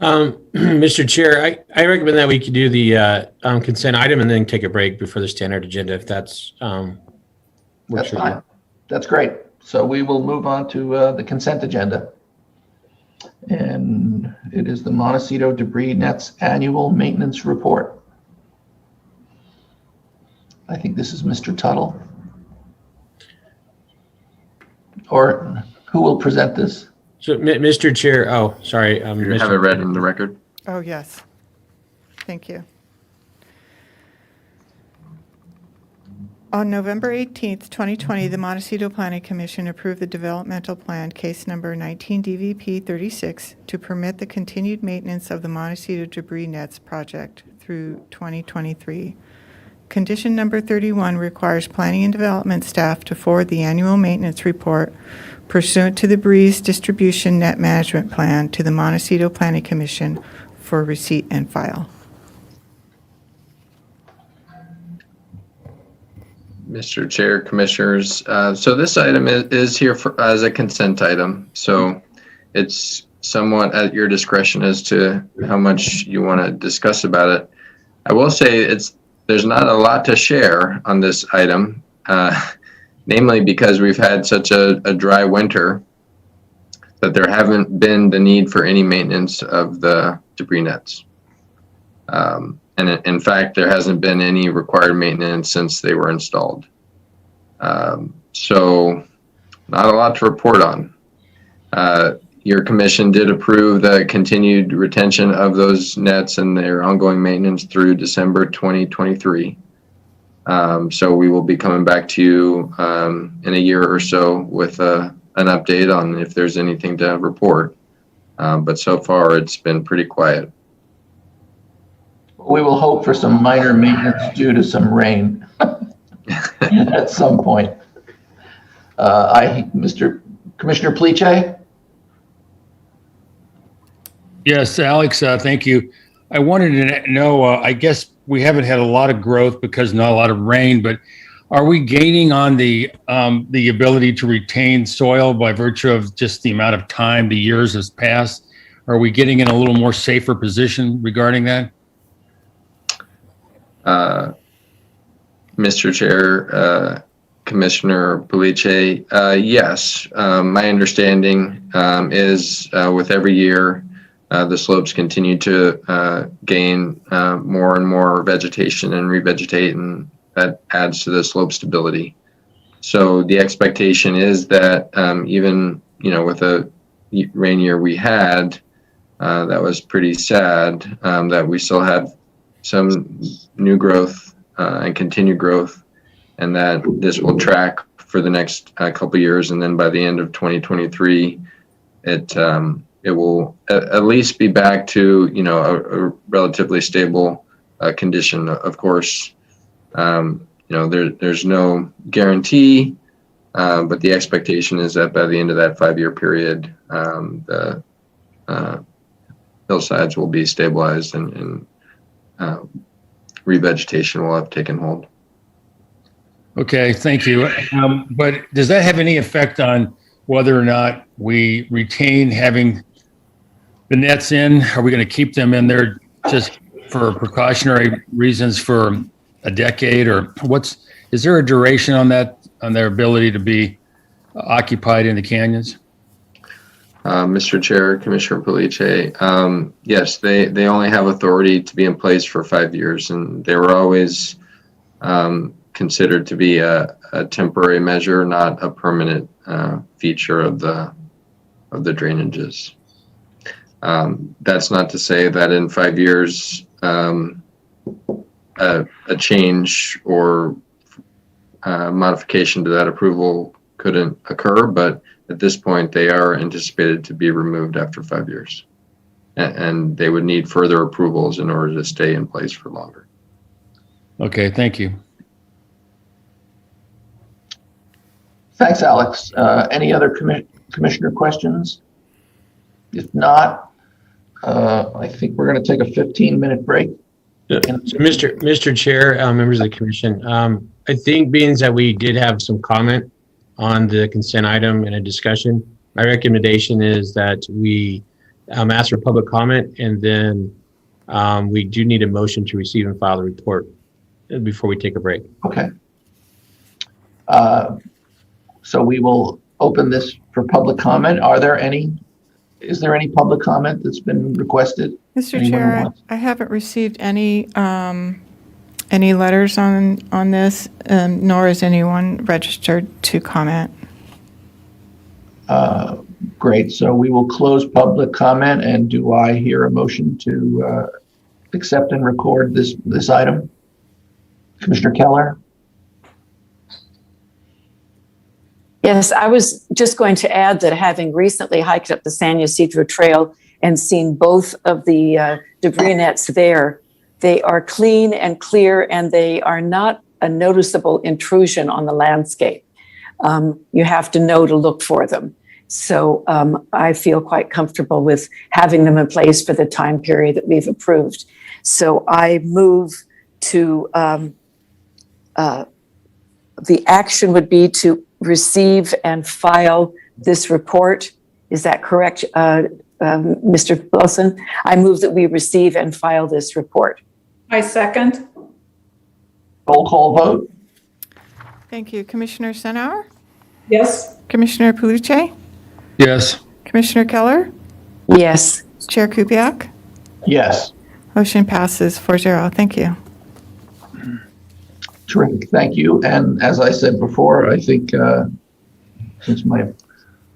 Mr. Chair, I recommend that we could do the consent item and then take a break before the standard agenda, if that's works That's for you. fine. That's great. So we will move on to the consent agenda. And it is the Montecito Debris Nets Annual Maintenance Report. I think this is Mr. Tuttle. Or who will present this? So, Mr. Chair, oh, sorry. You have it read in the record. Oh, yes. Thank you. On November 18th, 2020, the Montecito Planning Commission approved the developmental plan, case number 19 DVP 36, to permit the continued maintenance of the Montecito Debris Nets project through 2023. Condition number 31 requires planning and development staff to forward the annual maintenance report pursuant to the Breeze Distribution Net Management Plan to the Montecito Planning Commission for receipt and file. Mr. Chair, Commissioners, so this item is here as a consent item. So it's somewhat at your discretion as to how much you want to discuss about it. I will say there's not a lot to share on this item, namely because we've had such a dry winter that there haven't been the need for any maintenance of the debris nets. And in fact, there hasn't been any required maintenance since they were installed. So not a lot to report on. Your commission did approve the continued retention of those nets and their ongoing maintenance through December 2023. So we will be coming back to you in a year or so with an update on if there's anything to report. But so far, it's been pretty quiet. We will hope for some minor maintenance due to some rain at some point. Mr. Commissioner Pliche? Yes, Alex, thank you. I wanted to know, I guess we haven't had a lot of growth because not a lot of rain, but are we gaining on the ability to retain soil by virtue of just the amount of time, the years has passed? Are we getting in a little more safer position regarding that? Mr. Chair, Commissioner Pliche, yes. My understanding is with every year, the slopes continue to gain more and more vegetation and revegetate, and that adds to the slope stability. So the expectation is that even with a rain year we had, that was pretty sad, that we still have some new growth and continued growth, and that this will track for the next couple years, and then by the end of 2023, it will at least be back to a relatively stable condition. Of course, there's no guarantee, but the expectation is that by the end of that 5-year period, the hillsides will be stabilized and revegetation will have taken hold. Okay, thank you. But does that have any effect on whether or not we retain having the nets in? Are we going to keep them in there just for precautionary reasons for a decade, or is there a duration on that, on their ability to be occupied in the canyons? Mr. Chair, Commissioner Pliche, yes, they only have authority to be in place for 5 years, and they were always considered to be a temporary measure, not a permanent feature of the drainages. That's not to say that in 5 years a change or modification to that approval couldn't occur, but at this point they are anticipated to be removed after 5 years, and they would need further approvals in order to stay in place for longer. Okay, thank you. Thanks, Alex. Any other commissioner questions? If not, I think we're going to take a 15-minute break. So, Mr. Chair, members of the commission, I think being that we did have some comment on the consent item and a discussion, my recommendation is that we ask for public comment, and then we do need a motion to receive and file the report before we take a break. Okay. So we will open this for public comment. Is there any public comment that's been requested? Mr. Anyone who Chair, wants? I haven't received any letters on this, nor is anyone registered to comment. Great. So we will close public comment. And do I hear a motion to accept and record this item? Commissioner Keller? Yes, I was just going to add that having recently hiked up the San Ysidro Trail and seen both of the debris nets there, they are clean and clear, and they are not a noticeable intrusion on the landscape. You have to know to look for them. So I feel quite comfortable with having them in place for the time period that we've approved. So I move to, the action would be to receive and file this report. Is that correct, Mr. Wilson? I move that we receive and file this report. I second. Roll call vote? Thank you. Commissioner Senauer? Yes. Commissioner Pulice? Yes. Commissioner Keller? Yes. Chair Kupiak? Yes. Motion passes 4-0. Thank you. Terrific. Thank you. And as I said before, I think since my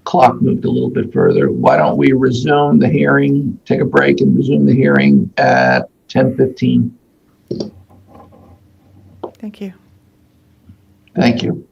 clock moved a little bit further, why don't we resume the hearing, take a break and resume the hearing at 10:15. Thank you. Thank you.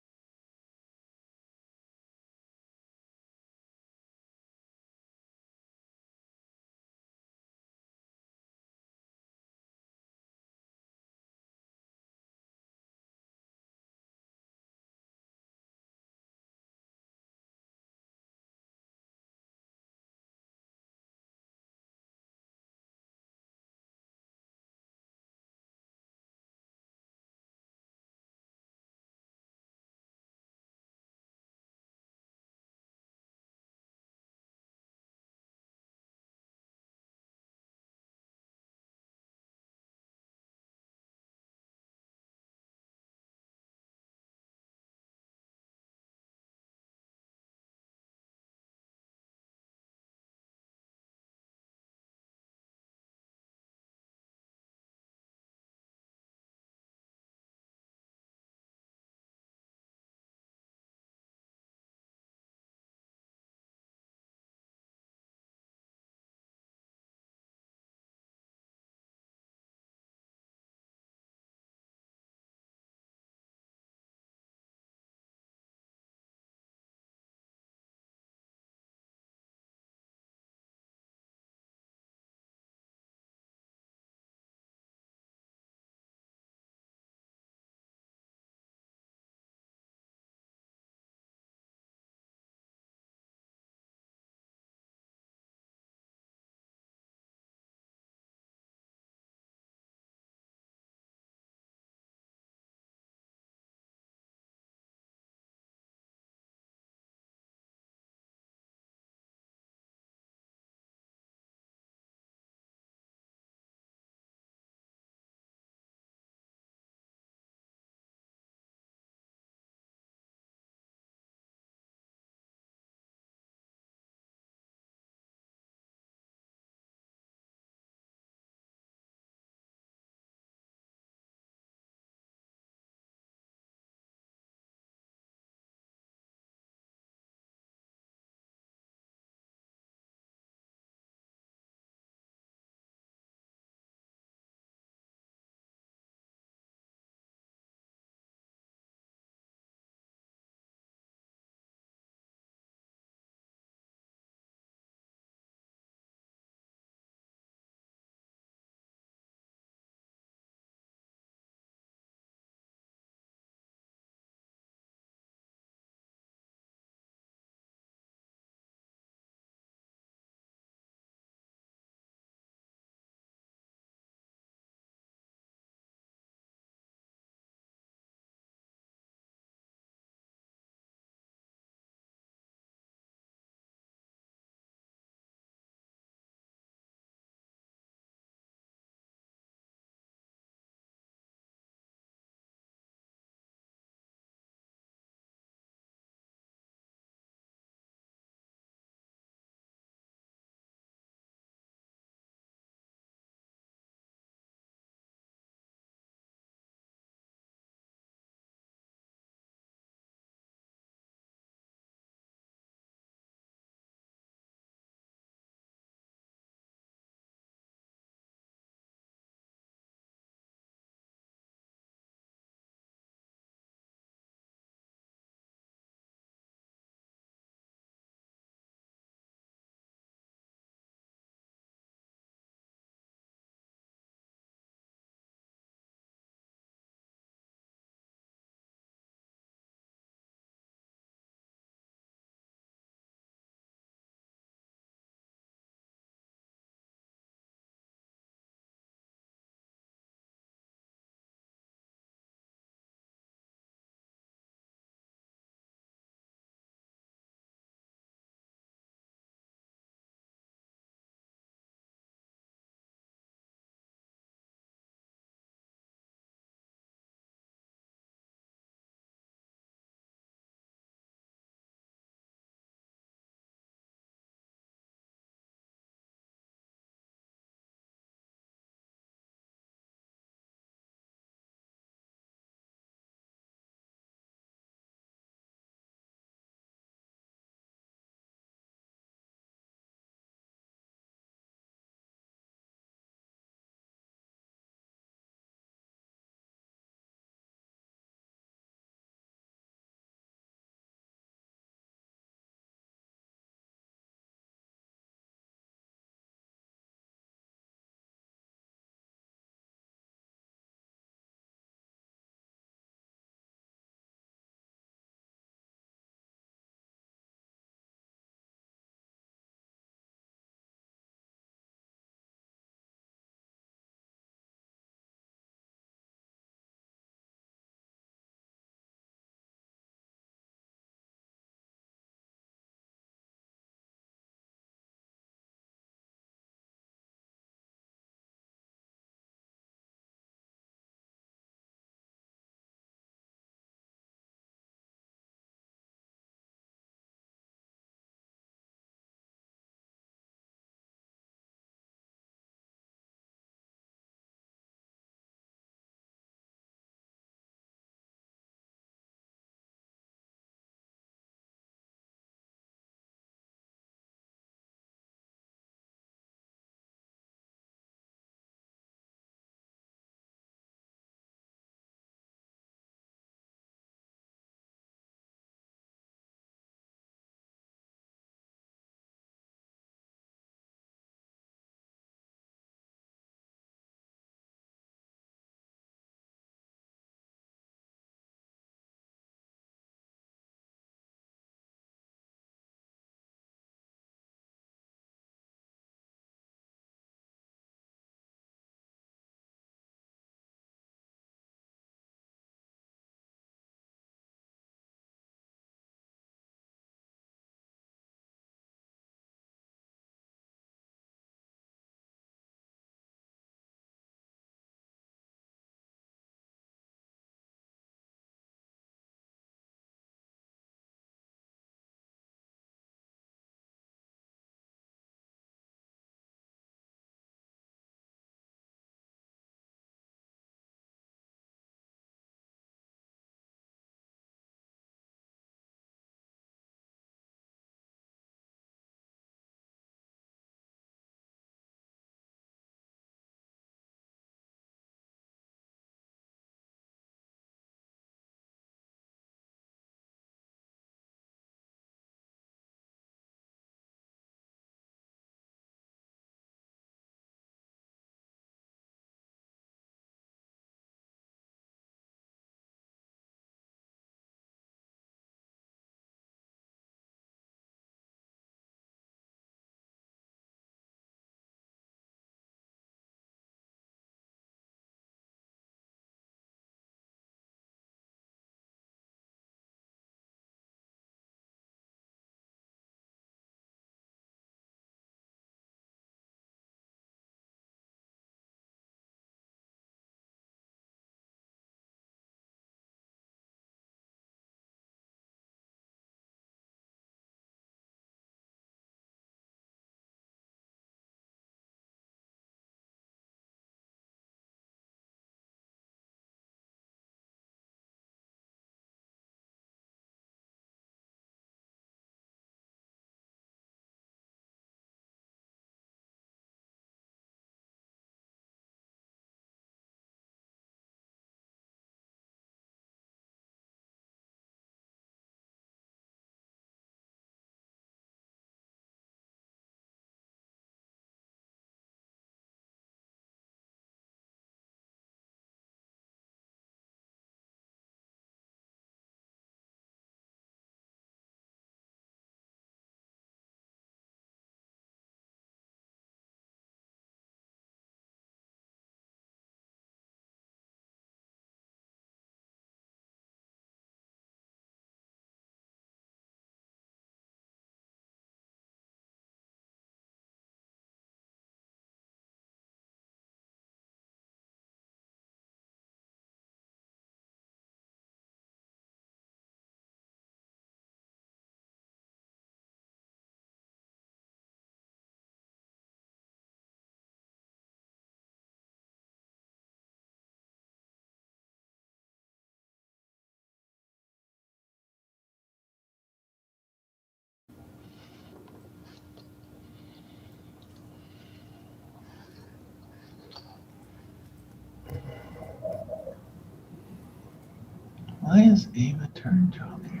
is Ava Turnjob here?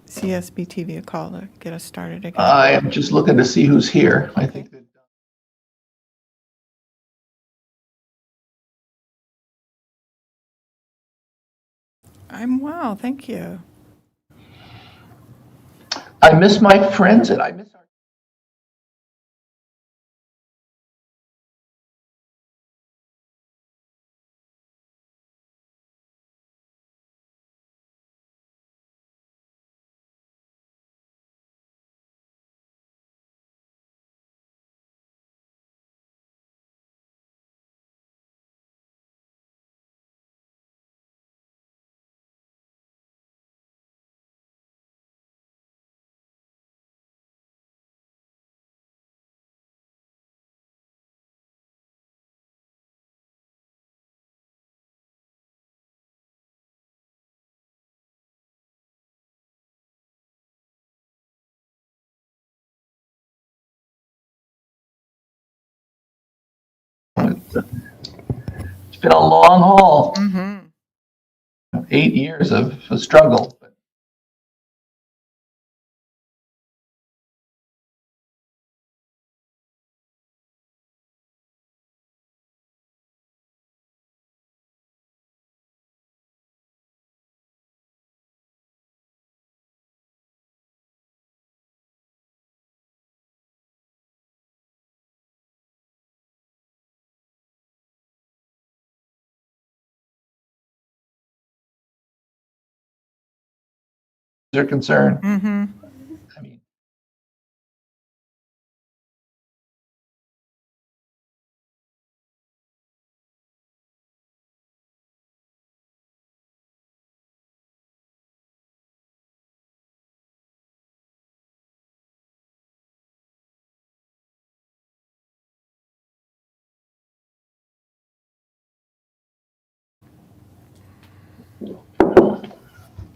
CSB TV a call to get us started again. I am just looking to see who's here. I think that I'm well, thank you. I miss my friends and I miss our. It's been a long haul. 8 years of struggle. Are concerned. I mean,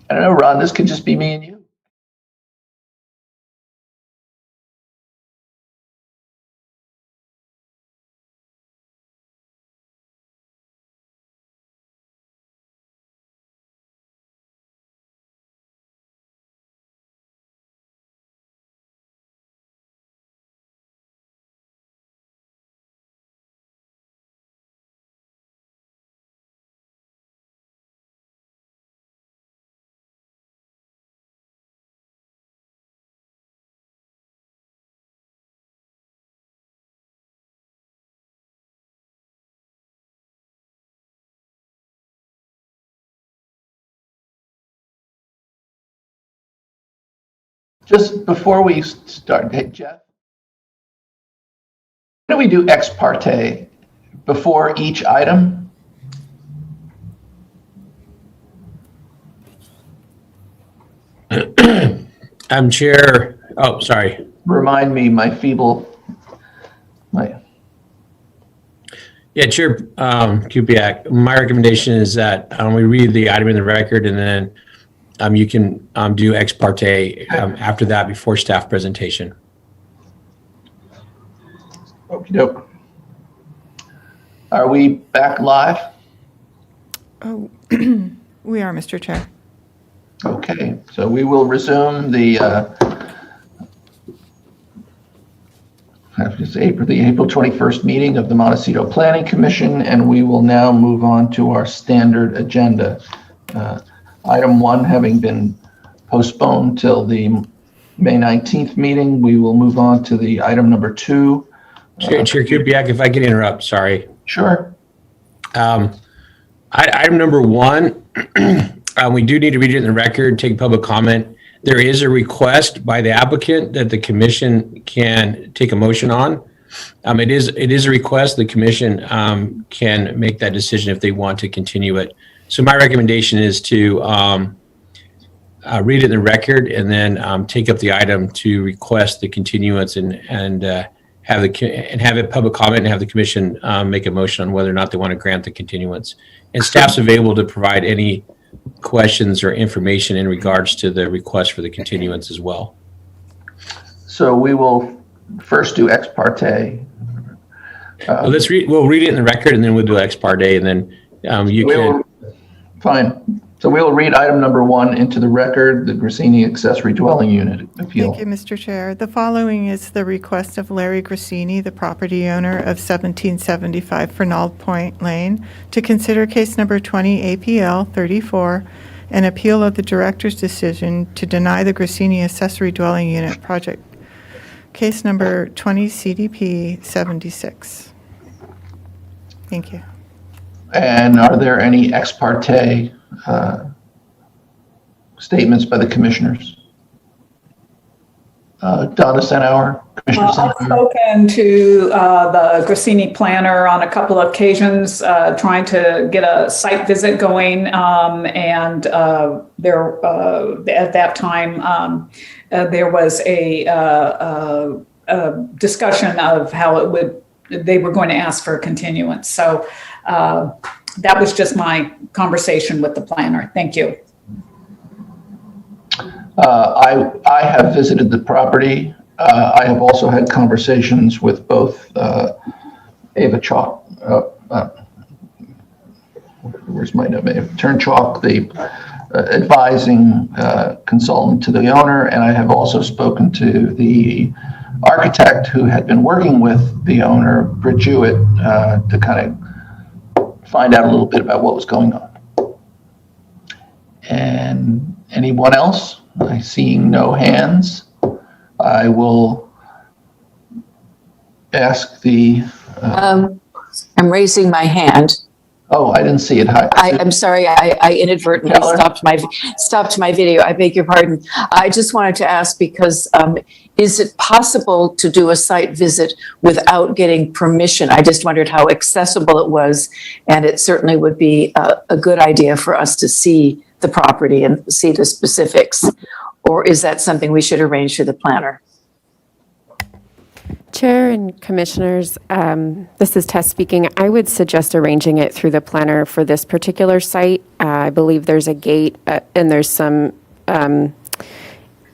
I don't know, Ron, this could just be me and you. Just before we start, hey, Jeff, why don't we do ex parte before each item? Chair. Oh, sorry. Remind me, my Yeah, Chair Kupiak, my recommendation is that we read the item in the record and then you can do ex parte after that before staff presentation. Okey doke. Are we back live? Oh, we are, Mr. Chair. Okay, so we will resume the April 21st meeting of the Montecito Planning Commission, and we will now move on to our standard agenda. Item 1 having been postponed till the May 19th meeting, we will move on to the item number 2. Chair Kupiak, if I can interrupt, sorry. Sure. Item number 1, we do need to read it in the record, take public comment. There is a request by the applicant that the commission can take a motion on. It is a request. The commission can make that decision if they want to continue it. So my recommendation is to read it in the record and then take up the item to request the continuance and have it public comment and have the commission make a motion on whether or not they want to grant the continuance. And staff's available to provide any questions or information in regards to the request for the continuance as well. So we will first do ex parte. We'll read it in the record, and then we'll do ex parte, and then you can. Fine. So we'll read item number 1 into the record, the Grassini accessory dwelling unit appeal. Thank you, Mr. Chair. The following is the request of Larry Grassini, the property owner of 1775 Fernald Point Lane, to consider case number 20 APL 34, an appeal of the director's decision to deny the Grassini accessory dwelling unit project, case number 20 CDP 76. Thank you. And are there any ex parte statements by the commissioners? Donna Senauer, Commissioner I've Senauer. spoken to the Grassini planner on a couple of occasions, trying to get a site visit going. And there, at that time, there was a discussion of how they were going to ask for a continuance. So that was just my conversation with the planner. Thank you. I have visited the property. I have also had conversations with both Ava Chalk, where's my name? Turn Chalk, the advising consultant to the owner, and I have also spoken to the architect who had been working with the owner, Britt Jewett, to kind of find out a little bit about what was going on. And anyone else? I seeing no hands. I will ask the. I'm raising my hand. Oh, I didn't see it. Hi. I'm sorry, I inadvertently Keller? stopped my video. I beg your pardon. I just wanted to ask because is it possible to do a site visit without getting permission? I just wondered how accessible it was, and it certainly would be a good idea for us to see the property and see the specifics. Or is that something we should arrange through the planner? Chair and Commissioners, this is Tess speaking. I would suggest arranging it through the planner for this particular site. I believe there's a gate and there's some,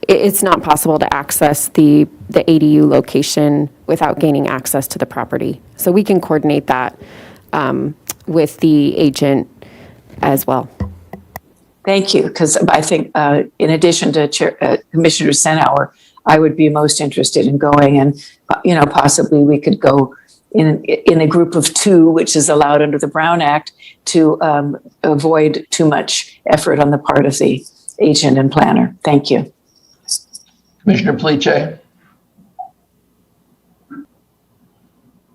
it's not possible to access the ADU location without gaining access to the property. So we can coordinate that with the agent as well. Thank you, because I think in addition to Commissioner Senauer, I would be most interested in going, and possibly we could go in a group of 2, which is allowed under the Brown Act, to avoid too much effort on the part of the agent and planner. Thank you. Commissioner Pliche.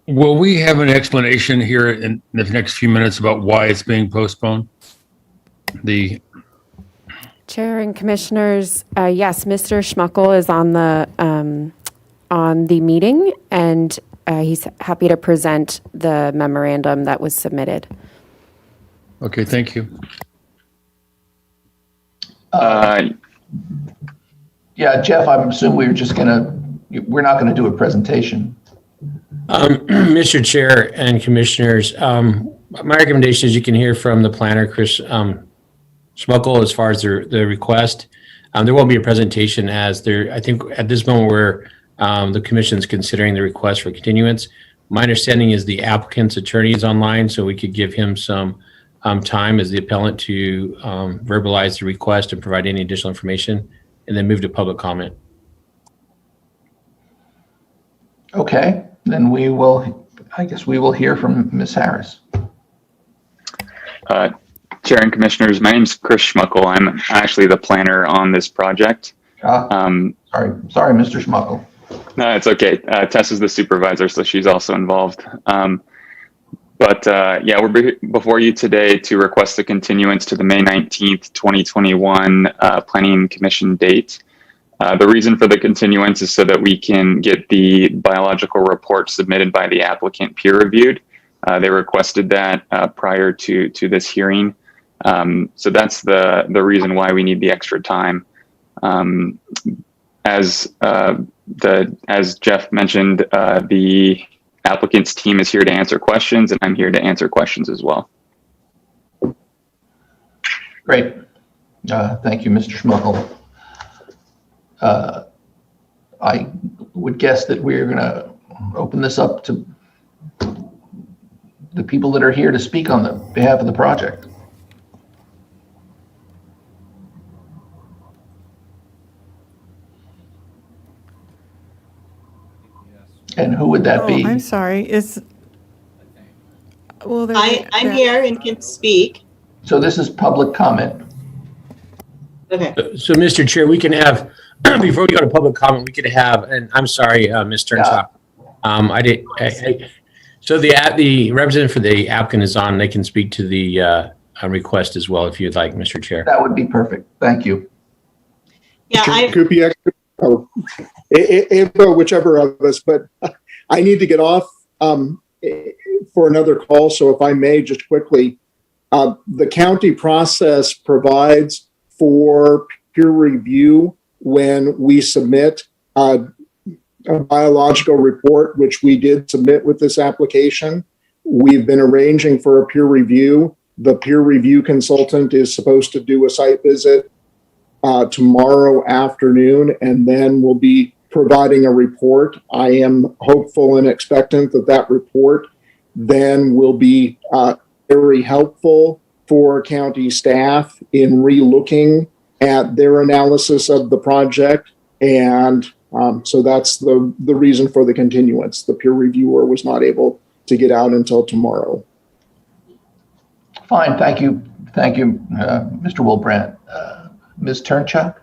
Will we have an explanation here in the next few minutes about why it's being postponed? Chair and Commissioners, yes, Mr. Schmuckel is on the meeting, and he's happy to present the memorandum that was submitted. Okay, thank you. Yeah, Jeff, I'm assuming we're not gonna do a presentation. Mr. Chair and Commissioners, my recommendation is you can hear from the planner, Chris Schmuckel, as far as the request. There won't be a presentation as I think at this moment where the commission is considering the request for continuance. My understanding is the applicant's attorney is online, so we could give him some time as the appellant to verbalize the request and provide any additional information, and then move to public comment. Okay, then I guess we will hear from Ms. Harris. Chair and Commissioners, my name is Chris Schmuckel. I'm actually the planner on this project. Sorry, Mr. Schmuckel. No, it's okay. Tess is the supervisor, so she's also involved. Yeah, we're before you today to request a continuance to the May 19th, 2021 Planning Commission date. The reason for the continuance is so that we can get the biological report submitted by the applicant peer reviewed. They requested that prior to this hearing. So that's the reason why we need the extra time. As Jeff mentioned, the applicant's team is here to answer questions, and I'm here to answer questions as well. Great. Thank you, Mr. Schmuckel. I would guess that we're going to open this up to the people that are here to speak on the behalf of the project. And who would that be? I'm sorry. Well, I'm here and can speak. So this is public comment. Okay. So, Mr. Chair, we can have, before we go to public comment, we could have, and I'm sorry, Ms. Turnshaw. So the representative for the applicant is on. They can speak to the request as well if you'd like, Mr. Chair. That would be perfect. Thank you. Yeah, Kupiec, whichever of us, but I need to get off for another call. So if I may just quickly, the county process provides for peer review when we submit a biological report, which we did submit with this application. We've been arranging for a peer review. The peer review consultant is supposed to do a site visit tomorrow afternoon, and then we'll be providing a report. I am hopeful and expectant that that report then will be very helpful for county staff in re-looking at their analysis of the project. And so that's the reason for the continuance. The peer reviewer was not able to get out until tomorrow. Fine. Thank you. Thank you, Mr. Wilbrandt. Ms. Turnshaw?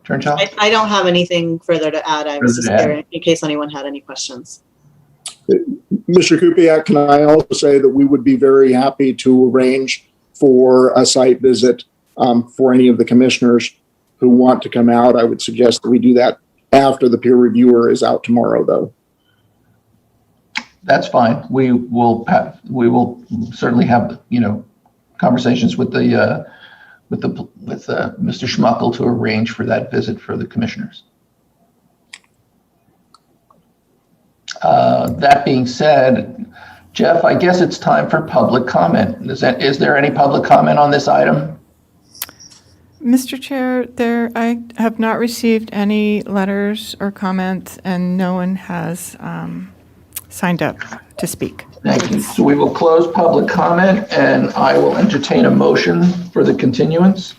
I don't have anything further to add. I was just there in case anyone had any questions. Mr. Kupiec, can I also say that we would be very happy to arrange for a site visit for any of the commissioners who want to come out. I would suggest that we do that after the peer reviewer is out tomorrow, though. That's fine. We will certainly have, conversations with Mr. Schmuckel to arrange for that visit for the commissioners. That being said, Jeff, I guess it's time for public comment. Is there any public comment on this item? Mr. Chair, I have not received any letters or comments, and no one has signed up to speak. Thank you. So we will close public comment, and I will entertain a motion for the continuance.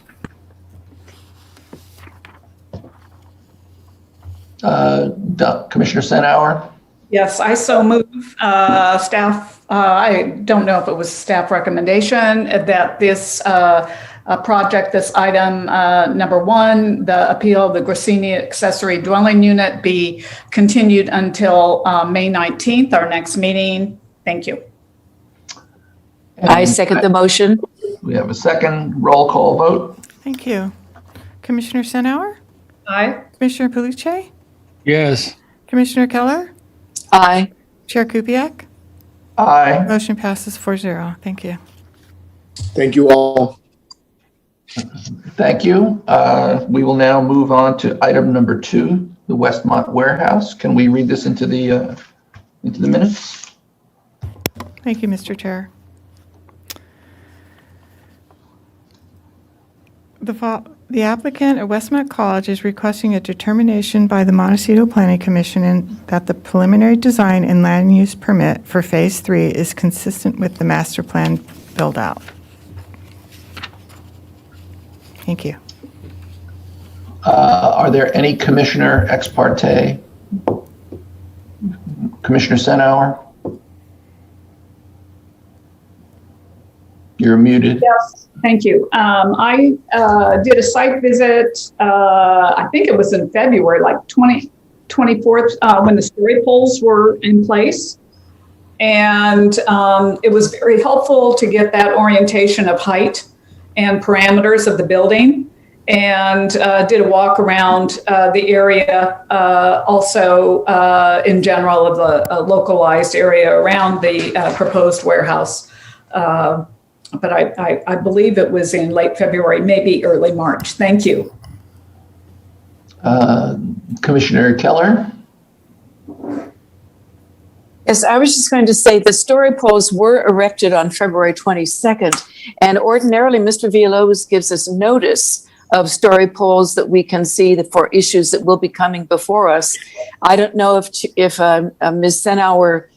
Commissioner Senauer? Yes, I so move. Staff, I don't know if it was staff recommendation that this project, this item number 1, the appeal of the Grassini accessory dwelling unit, be continued until May 19th, our next meeting. Thank you. I second the motion. We have a second roll call vote. Thank you. Commissioner Senauer? Aye. Commissioner Pulice? Yes. Commissioner Keller? Aye. Chair Kupiec? Aye. Motion passes 4-0. Thank you. Thank you all. Thank you. We will now move on to item number 2, the Westmont Warehouse. Can we read this into the minutes? Thank you, Mr. Chair. The applicant at Westmont College is requesting a determination by the Montecito Planning Commission that the preliminary design and land use permit for Phase 3 is consistent with the master plan build-out. Thank you. Are there any commissioner ex parte? Commissioner Senauer? You're muted. Yes, thank you. I did a site visit, I think it was in February, like 24th, when the story poles were in place. And it was very helpful to get that orientation of height and parameters of the building, and did a walk around the area, also in general of the localized area around the proposed warehouse. But I believe it was in late February, maybe early March. Thank you. Commissioner Keller? Yes, I was just going to say the story poles were erected on February 22nd, and ordinarily Mr. Villalobos gives us notice of story polls that we can see that for issues that will be coming before us. I don't know if Ms. Senauer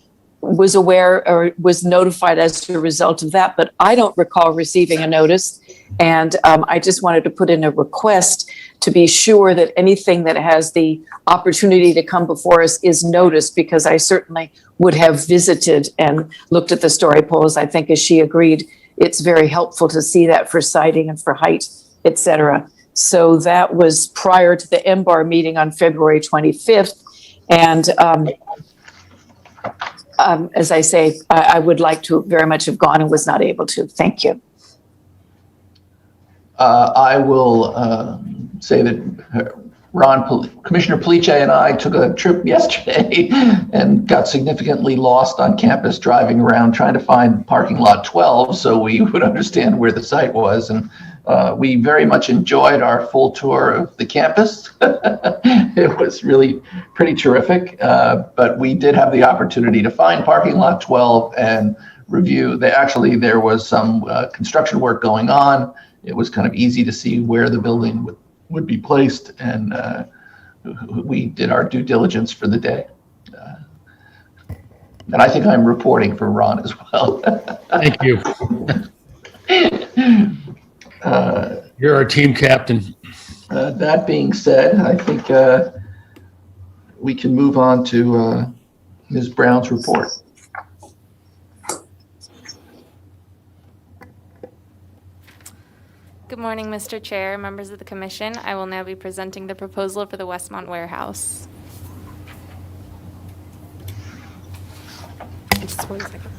was aware or was notified as a result of that, but I don't recall receiving a notice. And I just wanted to put in a request to be sure that anything that has the opportunity to come before us is noticed, because I certainly would have visited and looked at the story polls. I think, as she agreed, it's very helpful to see that for sighting and for height, et cetera. So that was prior to the MBAR meeting on February 25th. And as I say, I would like to very much have gone and was not able to. Thank you. I will say that Commissioner Police and I took a trip yesterday and got significantly lost on campus driving around trying to find parking lot 12 so we would understand where the site was. And we very much enjoyed our full tour of the campus. It was really pretty terrific, but we did have the opportunity to find parking lot 12 and review. There was some construction work going on. It was kind of easy to see where the building would be placed, and we did our due diligence for the day. And I think I'm reporting for Ron as well. Thank you. You're our team captain. That being said, I think we can move on to Ms. Brown's report. Good morning, Mr. Chair, members of the Commission. I will now be presenting the proposal for the Westmont Warehouse. Just 1 second.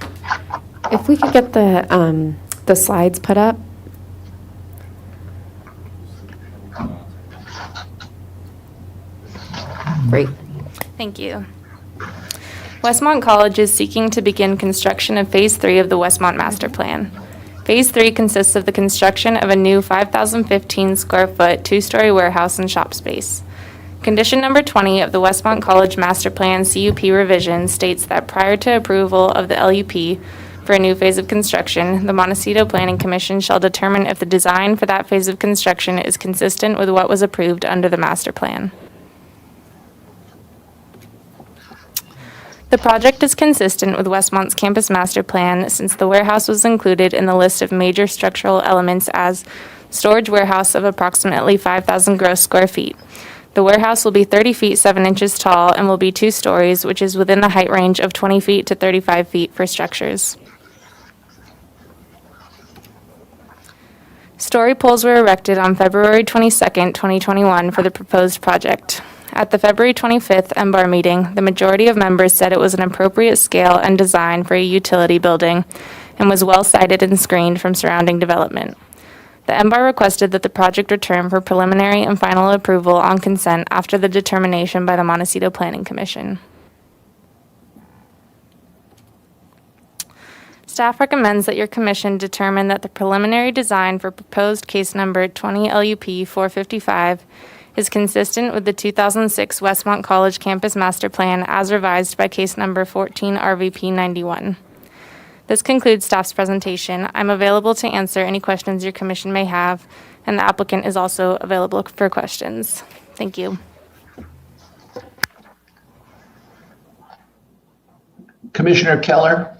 If we could get the slides put up. Great. Thank you. Westmont College is seeking to begin construction of Phase 3 of the Westmont Master Plan. Phase 3 consists of the construction of a new 5,015 square foot, 2-story warehouse and shop space. Condition number 20 of the Westmont College Master Plan CUP revision states that prior to approval of the LUP for a new phase of construction, the Montecito Planning Commission shall determine if the design for that phase of construction is consistent with what was approved under the master plan. The project is consistent with Westmont's campus master plan since the warehouse was included in the list of major structural elements as storage warehouse of approximately 5,000 gross square feet. The warehouse will be 30 feet 7 inches tall and will be 2 stories, which is within the height range of 20 feet to 35 feet for structures. Story poles were erected on February 22nd, 2021 for the proposed project. At the February 25th MBAR meeting, the majority of members said it was an appropriate scale and design for a utility building and was well sited and screened from surrounding development. The MBAR requested that the project return for preliminary and final approval on consent after the determination by the Montecito Planning Commission. Staff recommends that your commission determine that the preliminary design for proposed case number 20 LUP 455 is consistent with the 2006 Westmont College Campus Master Plan as revised by case number 14 RVP 91. This concludes staff's presentation. I'm available to answer any questions your commission may have, and the applicant is also available for questions. Thank you. Commissioner Keller.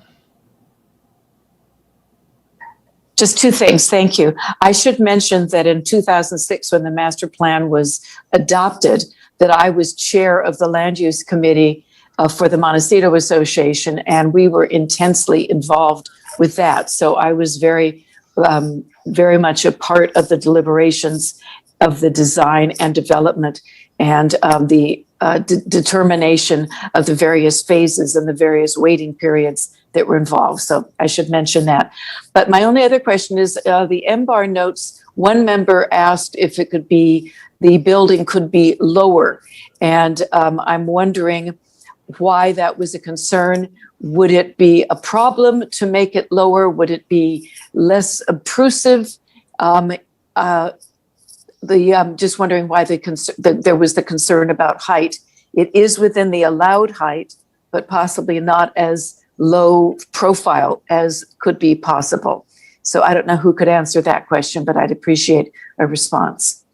Just 2 things, thank you. I should mention that in 2006, when the master plan was adopted, that I was chair of the land use committee for the Montecito Association, and we were intensely involved with that. So I was very much a part of the deliberations of the design and development and the determination of the various phases and the various waiting periods that were involved. So I should mention that. But my only other question is the MBAR notes, one member asked if it could be, the building could be lower. And I'm wondering why that was a concern. Would it be a problem to make it lower? Would it be less obtrusive? Just wondering why there was the concern about height. It is within the allowed height, but possibly not as low profile as could be possible. So I don't know who could answer that question, but I'd appreciate a response.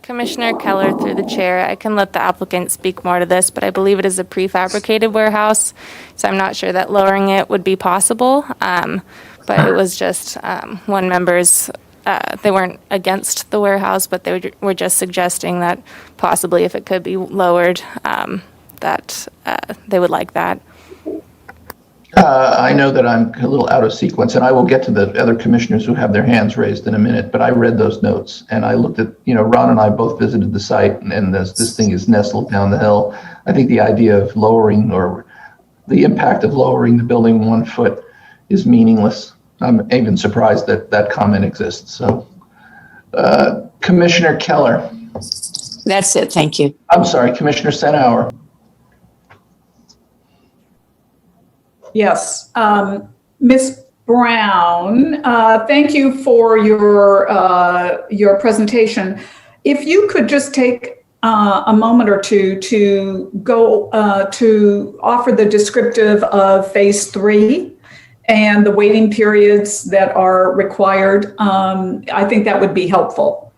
Commissioner Keller, through the chair, I can let the applicant speak more to this, but I believe it is a prefabricated warehouse, so I'm not sure that lowering it would be possible. But it was just one member's, they weren't against the warehouse, but they were just suggesting that possibly if it could be lowered, that they would like that. I know that I'm a little out of sequence, and I will get to the other commissioners who have their hands raised in a minute, but I read those notes, and I looked at, Ron and I both visited the site, and this thing is nestled down the hill. I think the idea of lowering, or the impact of lowering the building 1 foot is meaningless. I'm even surprised that that comment exists. So, Commissioner Keller. That's it. Thank you. I'm sorry, Commissioner Senauer. Yes. Ms. Brown, thank you for your presentation. If you could just take a moment or two to go to offer the descriptive of phase 3 and the waiting periods that are required, I think that would be helpful.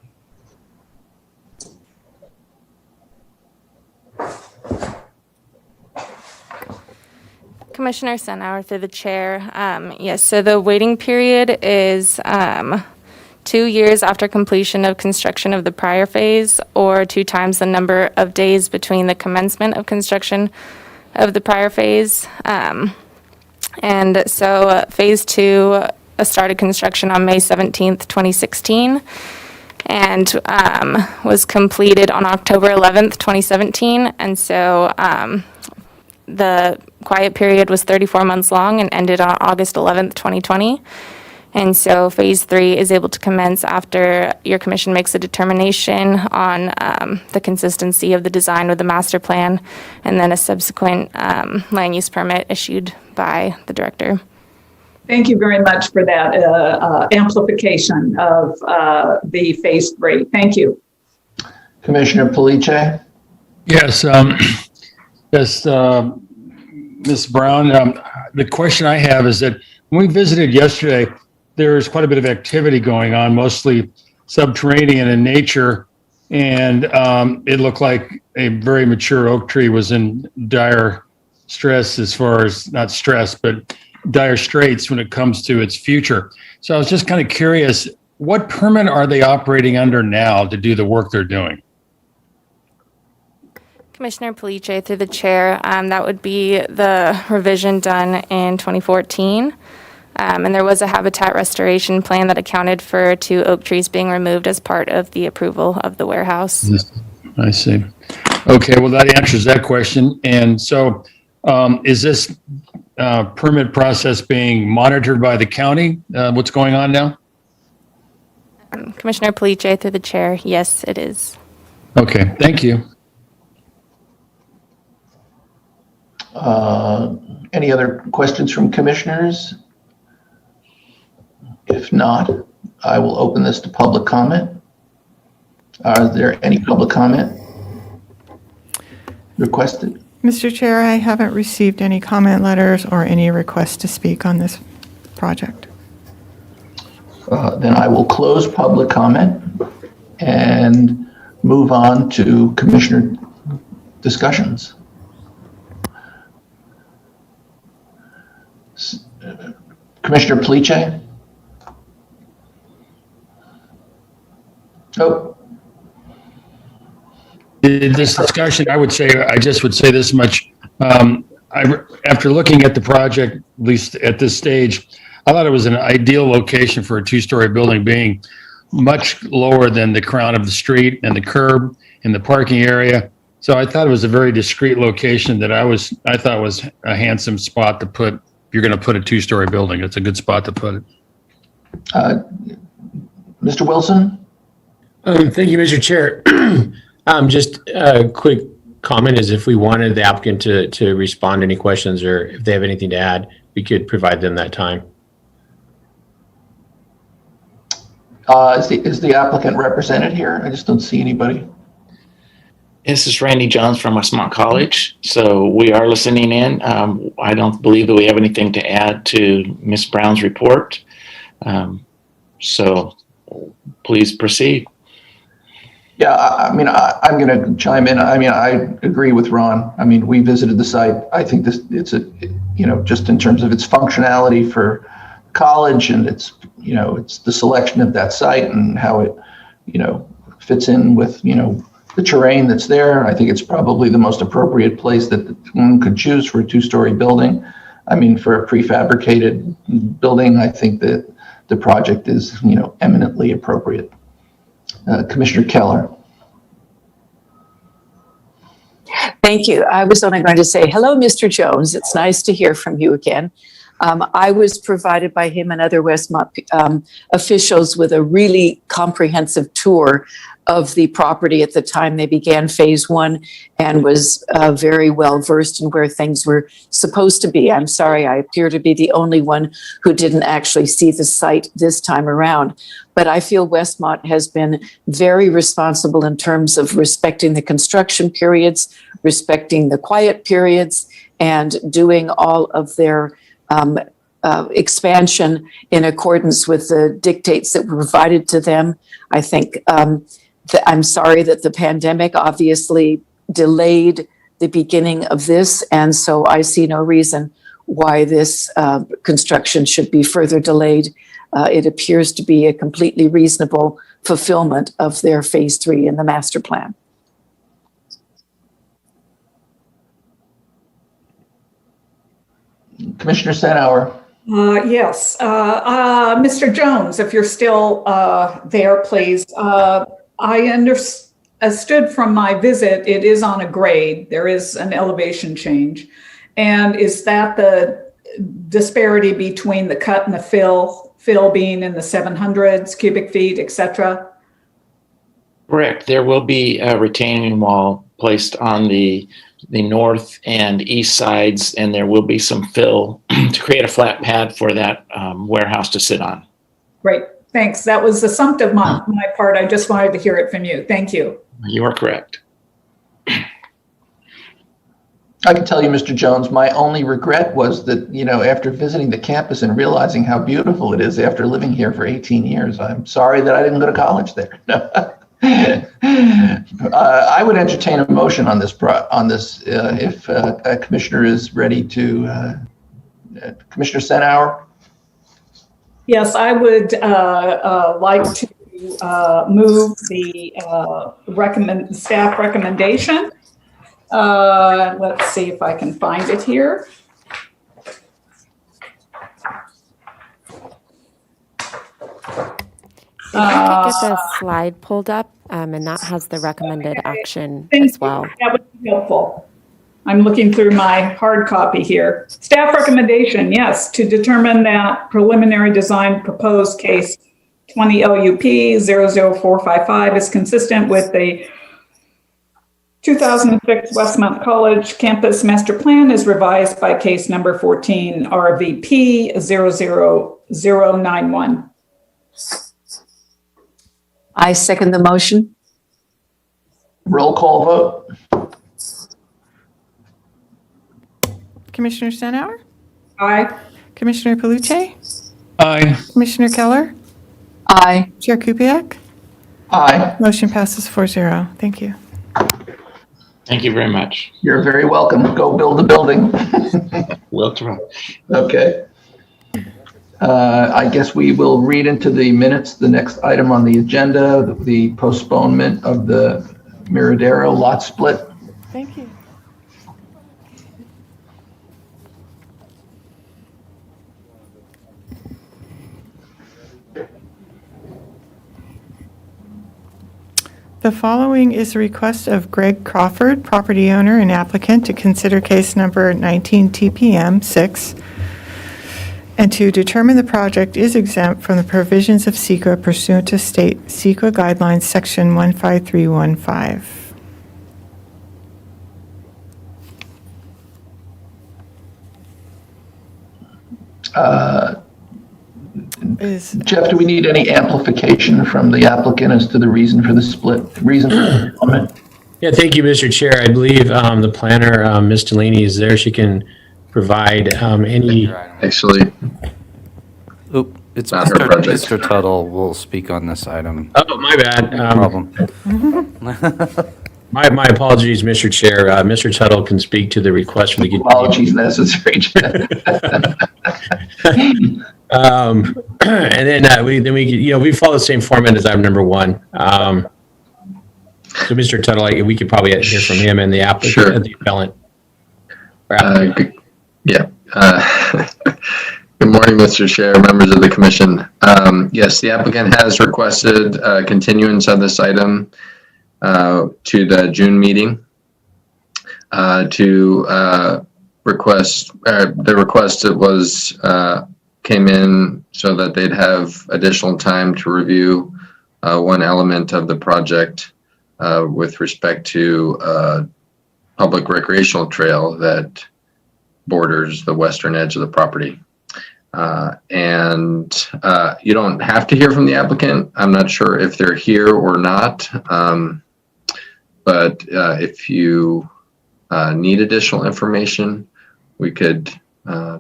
Commissioner Senauer, through the chair. Yes, so the waiting period is 2 years after completion of construction of the prior phase, or 2 times the number of days between the commencement of construction of the prior phase. And so phase 2 started construction on May 17th, 2016, and was completed on October 11th, 2017. And so the quiet period was 34 months long and ended on August 11th, 2020. And so phase 3 is able to commence after your commission makes a determination on the consistency of the design with the master plan, and then a subsequent land use permit issued by the director. Thank you very much for that amplification of the phase 3. Thank you. Commissioner Police? Yes. Yes, Ms. Brown, the question I have is that when we visited yesterday, there's quite a bit of activity going on, mostly subterranean in nature, and it looked like a very mature oak tree was in dire stress, as far as, not stress, but dire straits when it comes to its future. So I was just kind of curious, what permit are they operating under now to do the work they're doing? Commissioner Police, through the chair, that would be the revision done in 2014. And there was a habitat restoration plan that accounted for 2 oak trees being removed as part of the approval of the warehouse. I see. Okay, well, that answers that question. And so is this permit process being monitored by the county? What's going on now? Commissioner Police, through the chair, yes, it is. Okay, thank you. Any other questions from commissioners? If not, I will open this to public comment. Are there any public comment requested? Mr. Chair, I haven't received any comment letters or any requests to speak on this project. Then I will close public comment and move on to commissioner discussions. Commissioner Police? Oh. This discussion, I just would say this much. After looking at the project, at least at this stage, I thought it was an ideal location for a 2-story building, being much lower than the crown of the street and the curb and the parking area. So I thought it was a very discreet location that I thought was a handsome spot to put. If you're going to put a 2-story building, it's a good spot to put it. Mr. Wilson? Thank you, Mr. Chair. Just a quick comment is if we wanted the applicant to respond to any questions, or if they have anything to add, we could provide them that time. Is the applicant represented here? I just don't see anybody. This is Randy Jones from Westmont College. So we are listening in. I don't believe that we have anything to add to Ms. Brown's report. So please proceed. Yeah, I'm going to chime in. I agree with Ron. We visited the site. I think it's just in terms of its functionality for college, and it's the selection of that site and how it, fits in with, the terrain that's there. I think it's probably the most appropriate place that one could choose for a 2-story building. For a prefabricated building, I think that the project is, eminently appropriate. Commissioner Keller. Thank you. I was only going to say, hello, Mr. Jones. It's nice to hear from you again. I was provided by him and other Westmont officials with a really comprehensive tour of the property at the time they began phase 1 and was very well versed in where things were supposed to be. I'm sorry, I appear to be the only one who didn't actually see the site this time around. But I feel Westmont has been very responsible in terms of respecting the construction periods, respecting the quiet periods, and doing all of their expansion in accordance with the dictates that were provided to them. I think I'm sorry that the pandemic obviously delayed the beginning of this, and so I see no reason why this construction should be further delayed. It appears to be a completely reasonable fulfillment of their phase 3 in the master plan. Commissioner Sanauer. Yes. Mr. Jones, if you're still there, please. I understood from my visit, it is on a grade. There is an elevation change. And is that the disparity between the cut and the fill being in the 700s, cubic feet, et cetera? Correct. There will be a retaining wall placed on the north and east sides, and there will be some fill to create a flat pad for that warehouse to sit on. Great. Thanks. That was assumptive my part. I just wanted to hear it from you. Thank you. You are correct. I can tell you, Mr. Jones, my only regret was that, after visiting the campus and realizing how beautiful it is after living here for 18 years, I'm sorry that I didn't go to college there. I would entertain a motion on this if a commissioner is ready to. Commissioner Sanauer? Yes, I would like to move the staff recommendation. Let's see if I can find it here. If I could get the slide pulled up, and that has the recommended action as well. That would be helpful. I'm looking through my hard copy here. Staff recommendation, yes, to determine that preliminary design proposed case 20 LUP 00455 is consistent with the 2006 Westmont College Campus Master Plan as revised by case number 14 RVP 00091. I second the motion. Roll call vote. Commissioner Sanauer? Aye. Commissioner Palucci? Aye. Commissioner Keller? Aye. Chair Kupiak? Aye. Motion passes 4-0. Thank you. Thank you very much. You're very welcome. Go build a building. Will try. Okay. I guess we will read into the minutes the next item on the agenda, the postponement of the Miradero lot split. Thank you. The following is a request of Greg Crawford, property owner and applicant, to consider case number 19 TPM 6 and to determine the project is exempt from the provisions of SEQA pursuant to state SEQA guidelines section 15315. Jeff, do we need any amplification from the applicant as to the reason for the split, reason for the comment? Yeah, thank you, Mr. Chair. I believe the planner, Ms. Delaney, is there. She can provide any. Actually, It's not her project. Mr. Tuttle will speak on this item. Oh, my bad. No problem. My apologies, Mr. Chair. Mr. Tuttle can speak to the request for the. Apologies necessary. And then we follow the same format as item number 1. So Mr. Tuttle, we could probably hear from him and the applicant, Sure. the appellant. Yeah. Good morning, Mr. Chair, members of the commission. Yes, the applicant has requested continuance of this item to the June meeting to request, the request that was came in so that they'd have additional time to review one element of the project with respect to public recreational trail that borders the western edge of the property. And you don't have to hear from the applicant. I'm not sure if they're here or not. But if you need additional information, we could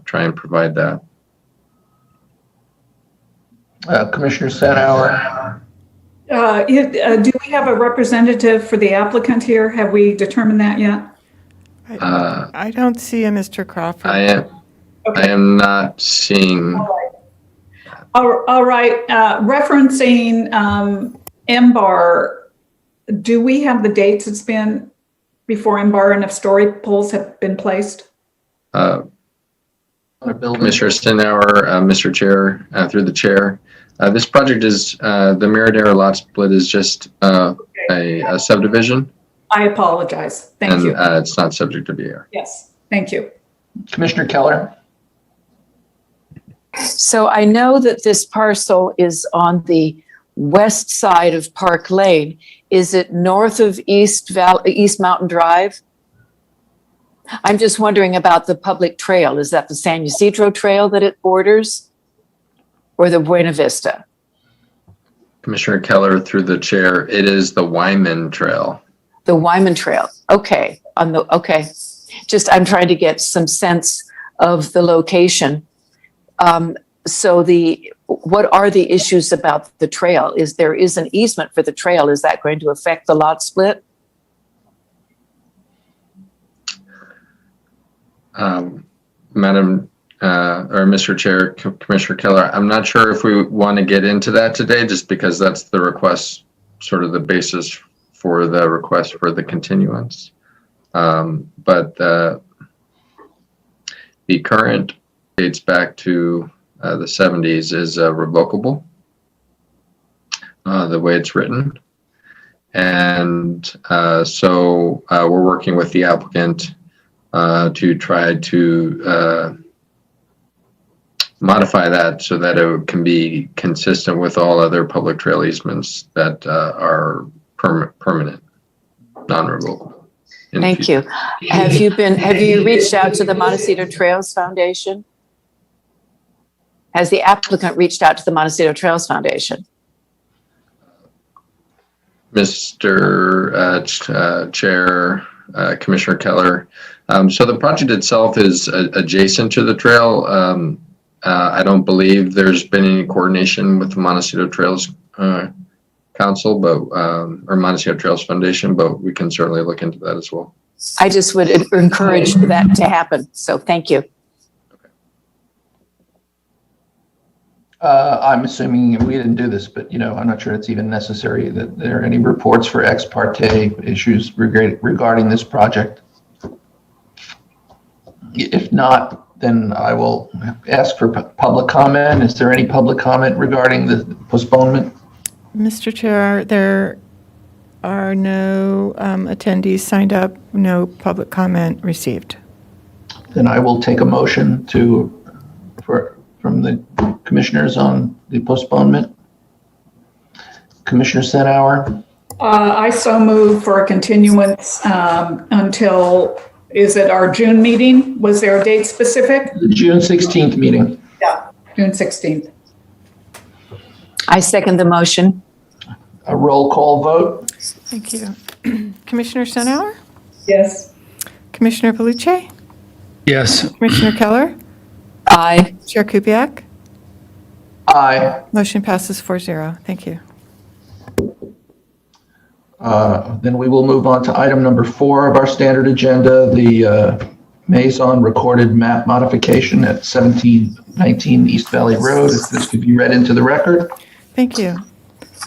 try and provide that. Commissioner Sanauer. Do we have a representative for the applicant here? Have we determined that yet? I don't see a Mr. Crawford. I am not seeing. All right. Referencing MBAR, do we have the dates it's been before MBAR and if story poles have been placed? Commissioner Stenauer, Mr. Chair, through the chair. This project is, the Miradero lot split is just a subdivision. I apologize. Thank you. And it's not subject to BR. Yes, thank you. Commissioner Keller. So I know that this parcel is on the west side of Park Lane. Is it north of East Mountain Drive? I'm just wondering about the public trail. Is that the San Ysidro Trail that it borders or the Buena Vista? Commissioner Keller, through the chair, it is the Wyman Trail. The Wyman Trail. Okay. Okay. Just I'm trying to get some sense of the location. So what are the issues about the trail? There is an easement for the trail. Is that going to affect the lot split? Madam or Mr. Chair, Commissioner Keller, I'm not sure if we want to get into that today, just because that's the request, sort of the basis for the request for the continuance. But the current dates back to the 70s is revocable, the way it's written. And so we're working with the applicant to try to modify that so that it can be consistent with all other public trail easements that are permanent, non-revocable. Thank you. Have you reached out to the Montecito Trails Foundation? Has the applicant reached out to the Montecito Trails Foundation? Mr. Chair, Commissioner Keller. So the project itself is adjacent to the trail. I don't believe there's been any coordination with the Montecito Trails Council, but or Montecito Trails Foundation, but we can certainly look into that as well. I just would encourage that to happen. So thank you. I'm assuming we didn't do this, but I'm not sure it's even necessary that there are any reports for ex parte issues regarding this project. If not, then I will ask for public comment. Is there any public comment regarding the postponement? Mr. Chair, there are no attendees signed up, no public comment received. Then I will take a motion from the commissioners on the postponement. Commissioner Sanauer. I so move for a continuance until, is it our June meeting? Was there a date specific? The June 16th meeting. Yeah, June 16th. I second the motion. A roll call vote. Thank you. Commissioner Sanauer? Yes. Commissioner Palucci? Yes. Commissioner Keller? Aye. Chair Kupiak? Aye. Motion passes 4-0. Thank you. Then we will move on to item number 4 of our standard agenda, the Meson recorded map modification at 1719 East Valley Road. If this could be read into the record. Thank you.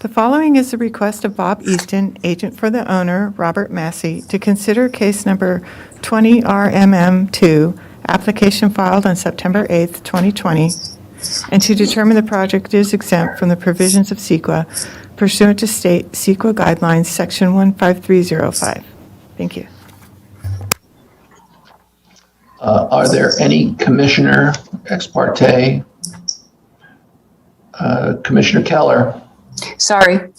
The following is the request of Bob Easton, agent for the owner, Robert Massey, to consider case number 20RMM2, application filed on September 8th, 2020, and to determine the project is exempt from the provisions of CEQA pursuant to state CEQA guidelines, section 15305. Thank you. Are there any commissioner ex parte? Commissioner Keller, Sorry.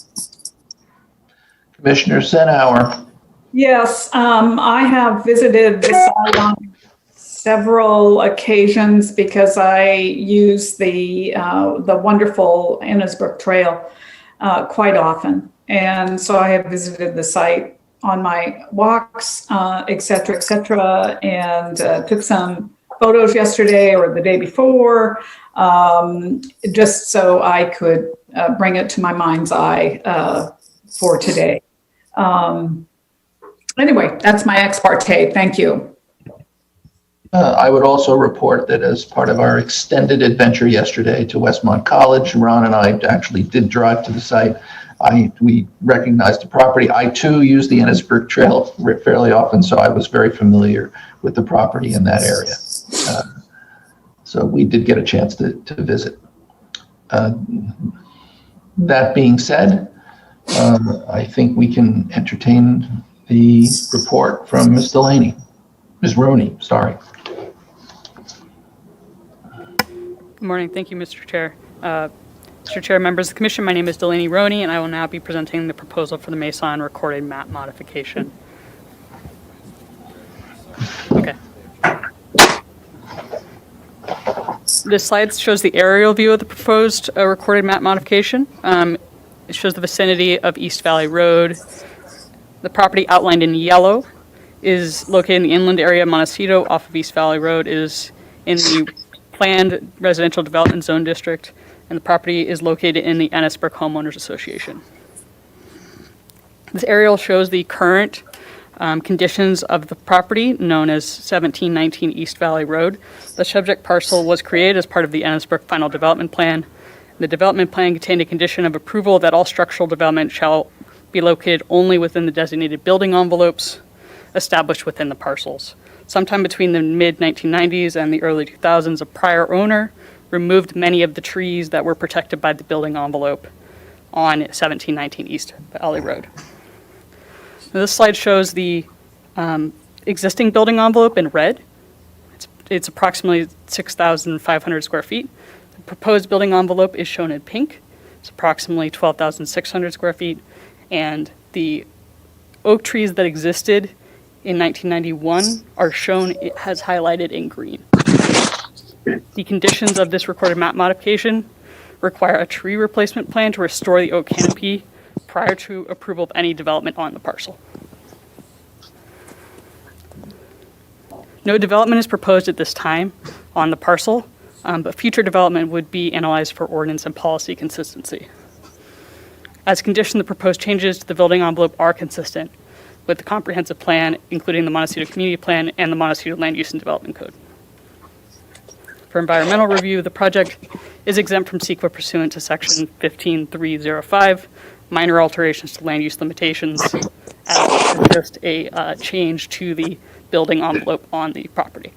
Commissioner Senauer. Yes, I have visited this site on several occasions because I use the wonderful Innisbrook Trail quite often. And so I have visited the site on my walks, et cetera, and took some photos yesterday or the day before, just so I could bring it to my mind's eye for today. Anyway, that's my ex parte. Thank you. I would also report that as part of our extended adventure yesterday to Westmont College, Ron and I actually did drive to the site. We recognized the property. I too use the Innisbrook Trail fairly often, so I was very familiar with the property in that area. So we did get a chance to visit. That being said, I think we can entertain the report from Ms. Delaney. Ms. Roney, sorry. Good morning. Thank you, Mr. Chair. Mr. Chair, members of the Commission, my name is Delaney Roney, and I will now be presenting the proposal for the Meson recorded map modification. Okay. This slide shows the aerial view of the proposed recorded map modification. It shows the vicinity of East Valley Road. The property outlined in yellow is located in the inland area of Montecito off of East Valley Road. It is in the planned residential development zone district, and the property is located in the Innisbrook Homeowners Association. This aerial shows the current conditions of the property known as 1719 East Valley Road. The subject parcel was created as part of the Innisbrook Final Development Plan. The development plan contained a condition of approval that all structural development shall be located only within the designated building envelopes established within the parcels. Sometime between the mid-1990s and the early 2000s, a prior owner removed many of the trees that were protected by the building envelope on 1719 East Valley Road. Now, this slide shows the existing building envelope in red. It's approximately 6,500 square feet. The proposed building envelope is shown in pink. It's approximately 12,600 square feet. And the oak trees that existed in 1991 are shown as highlighted in green. The conditions of this recorded map modification require a tree replacement plan to restore the oak canopy prior to approval of any development on the parcel. No development is proposed at this time on the parcel, but future development would be analyzed for ordinance and policy consistency. As a condition, the proposed changes to the building envelope are consistent with the comprehensive plan, including the Montecito Community Plan and the Montecito Land Use and Development Code. For environmental review, the project is exempt from CEQA pursuant to section 15305, minor alterations to land use limitations, as just a change to the building envelope on the property.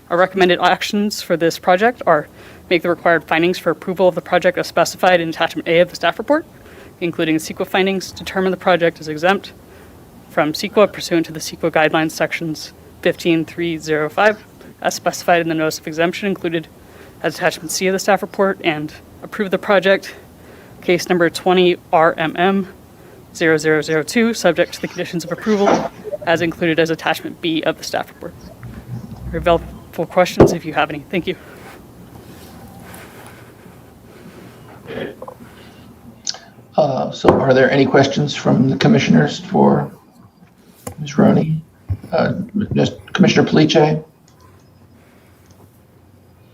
Our recommended actions for this project are make the required findings for approval of the project as specified in attachment A of the staff report, including the CEQA findings, determine the project is exempt from CEQA pursuant to the CEQA guidelines sections 15305 as specified in the notice of exemption included as attachment C of the staff report, and approve the project case number 20RMM0002 subject to the conditions of approval as included as attachment B of the staff report. We're available for questions if you have any. Thank you. So are there any questions from the commissioners for Ms. Roney? Commissioner Palice?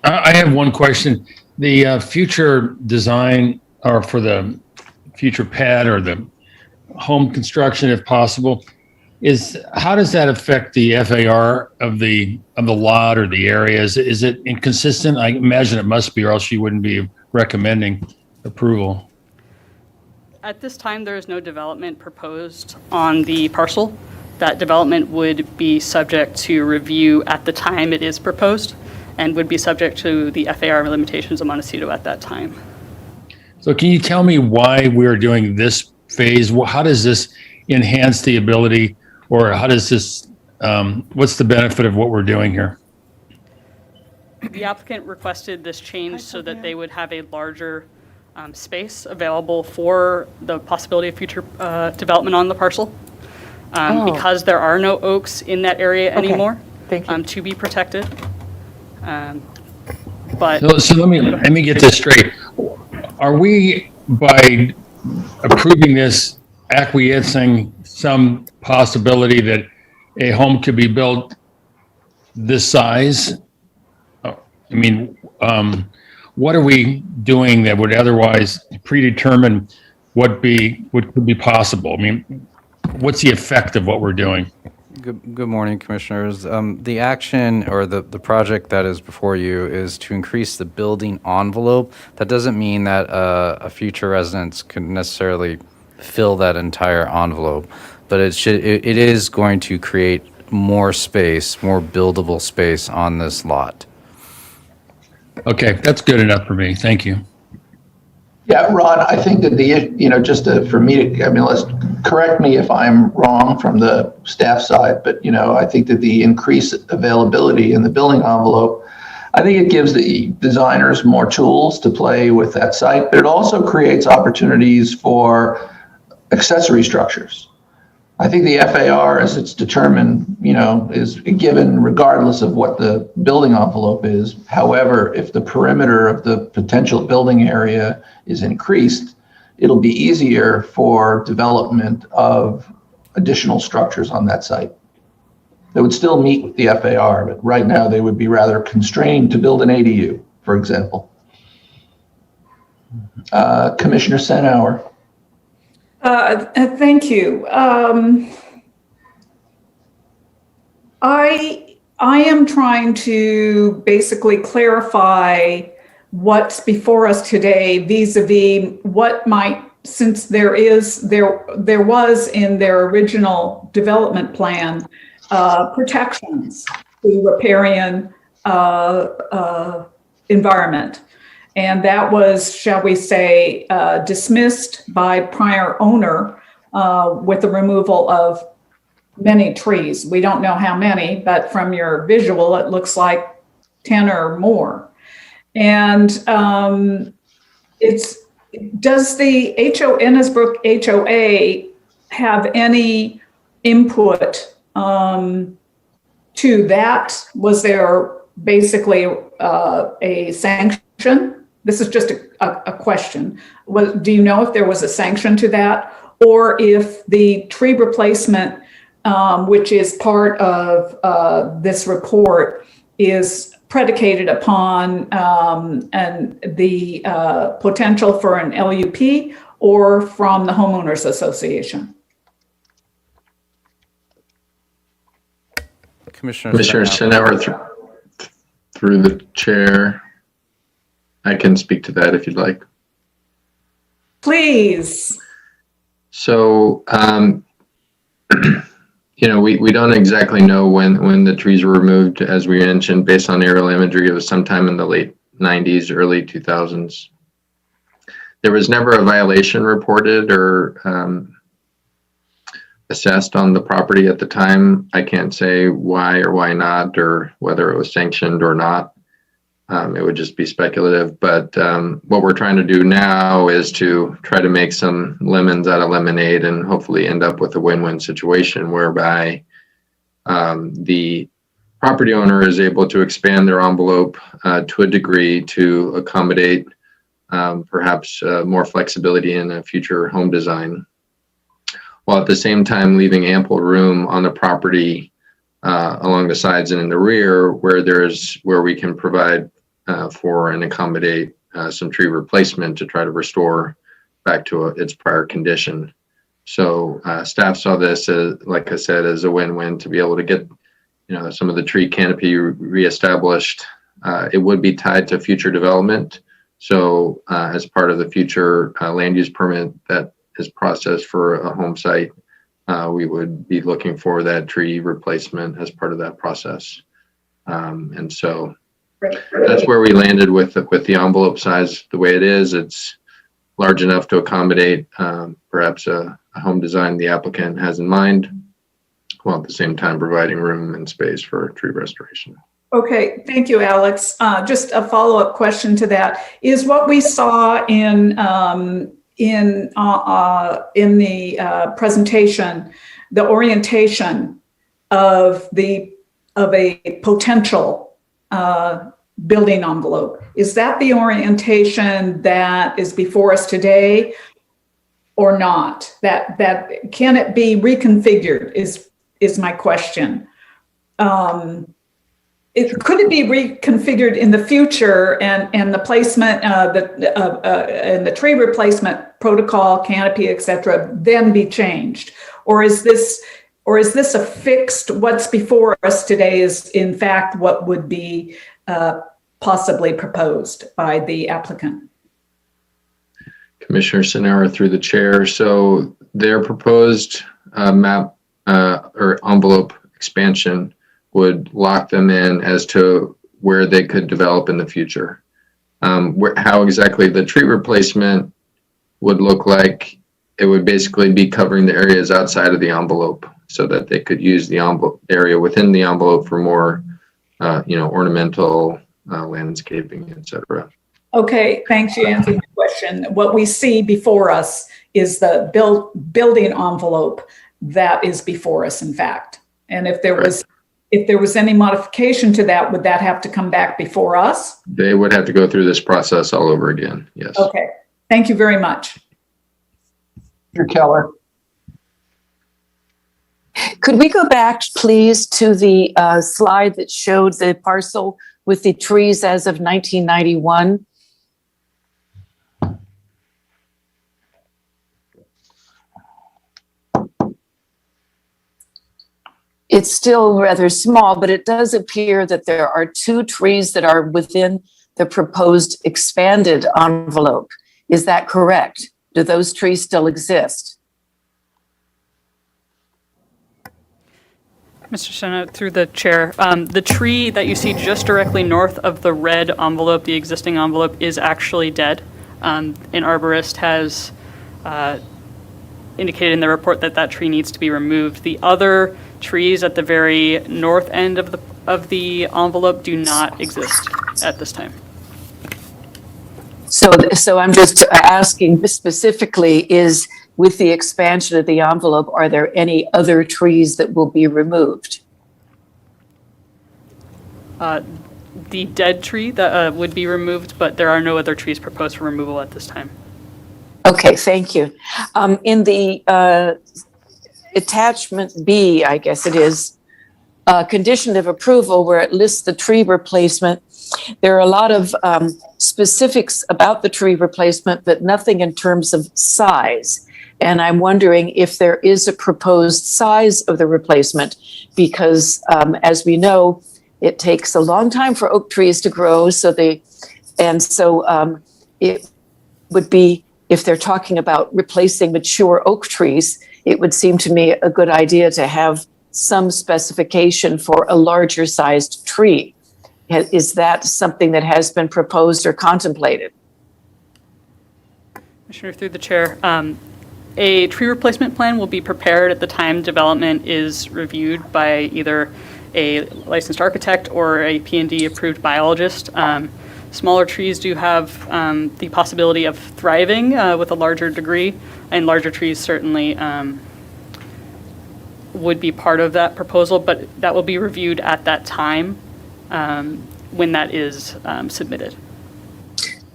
I have have one question. The future design, or for the future pad or the home construction, if possible, how does that affect the FAR of the lot or the areas? Is it inconsistent? I imagine it must be, or else you wouldn't be recommending approval. At this time, there is no development proposed on the parcel. That development would be subject to review at the time it is proposed and would be subject to the FAR limitations of Montecito at that time. So can you tell me why we're doing this phase? How does this enhance the ability, or how does this, what's the benefit of what we're doing here? The applicant requested this change so that they would have a larger space available for the possibility of future development on the parcel. Because there are no oaks in that area anymore. Thank you. To be protected. But So let me get this straight. Are we, by approving this, acquiescing some possibility that a home could be built this size? I mean, what are we doing that would otherwise predetermine what could be possible? I mean, what's the effect of what we're doing? Good morning, Commissioners. The action or the project that is before you is to increase the building envelope. That doesn't mean that a future residence could necessarily fill that entire envelope, but it is going to create more space, more buildable space on this lot. Okay, that's good enough for me. Thank you. Yeah, Ron, I think that for me to, let's correct me if I'm wrong from the staff side, but, I think that the increased availability in the building envelope, I think it gives the designers more tools to play with that site, but it also creates opportunities for accessory structures. I think the FAR, as it's determined, is given regardless of what the building envelope is. However, if the perimeter of the potential building area is increased, it'll be easier for development of additional structures on that site. They would still meet with the FAR, but right now they would be rather constrained to build an ADU, for example. Commissioner Senauer. Thank you. I am trying to basically clarify what's before us today vis-a-vis what might, since there was in their original development plan protections to riparian environment. And that was, shall we say, dismissed by prior owner with the removal of many trees. We don't know how many, but from your visual, it looks like 10 or more. And does the Innisbrook HOA have any input to that? Was there basically a sanction? This is just a question. Do you know if there was a sanction to that, or if the tree replacement, which is part of this report, is predicated upon the potential for an LUP or from the homeowners association? Commissioner Senauer, through the chair. I can speak to that if you'd like. Please. So, we don't exactly know when the trees were removed. As we mentioned, based on aerial imagery, it was sometime in the late 90s, early 2000s. There was never a violation reported or assessed on the property at the time. I can't say why or why not, or whether it was sanctioned or not. It would just be speculative, but what we're trying to do now is to try to make some lemons out of lemonade and hopefully end up with a win-win situation whereby the property owner is able to expand their envelope to a degree to accommodate perhaps more flexibility in a future home design, while at the same time leaving ample room on the property along the sides and in the rear where we can provide for and accommodate some tree replacement to try to restore back to its prior condition. So staff saw this, like I said, as a win-win to be able to get, some of the tree canopy reestablished. It would be tied to future development. So as part of the future land use permit that is processed for a home site, we would be looking for that tree replacement as part of that process. And so that's where we landed with the envelope size the way it is. It's large enough to accommodate perhaps a home design the applicant has in mind, while at the same time providing room and space for tree restoration. Okay, thank you, Alex. Just a follow-up question to that. Is what we saw in the presentation, the orientation of a potential building envelope, is that the orientation that is before us today or not? That can it be reconfigured is my question. Could it be reconfigured in the future and the placement and the tree replacement protocol, canopy, etc., then be changed? Or is this a fixed, what's before us today is in fact what would be possibly proposed by the applicant? Commissioner Sanara through the chair. So their proposed map or envelope expansion would lock them in as to where they could develop in the future. How exactly the tree replacement would look like, it would basically be covering the areas outside of the envelope so that they could use the envelope area within the envelope for more, ornamental landscaping, etc. Okay, thanks. You answered my question. What we see before us is the building envelope that is before us, in fact. And if there was any modification to that, would that have to come back before us? They would have to go through this process all over again. Yes. Okay. Thank you very much. Mr. Keller. Could we go back, please, to the slide that showed the parcel with the trees as of 1991? It's still rather small, but it does appear that there are 2 trees that are within the proposed expanded envelope. Is that correct? Do those trees still exist? Mr. Senna, through the chair, the tree that you see just directly north of the red envelope, the existing envelope, is actually dead. An arborist has indicated in the report that tree needs to be removed. The other trees at the very north end of the envelope do not exist at this time. So I'm just asking specifically, is with the expansion of the envelope, are there any other trees that will be removed? The dead tree that would be removed, but there are no other trees proposed for removal at this time. Okay, thank you. In the attachment B, I guess it is, condition of approval where it lists the tree replacement, there are a lot of specifics about the tree replacement, but nothing in terms of size. And I'm wondering if there is a proposed size of the replacement, because as we know, it takes a long time for oak trees to grow. It would be, if they're talking about replacing mature oak trees, it would seem to me a good idea to have some specification for a larger sized tree. Is that something that has been proposed or contemplated? Commissioner, through the chair, a tree replacement plan will be prepared at the time development is reviewed by either a licensed architect or a P&D approved biologist. Smaller trees do have the possibility of thriving with a larger degree, and larger trees certainly would be part of that proposal, but that will be reviewed at that time when that is submitted.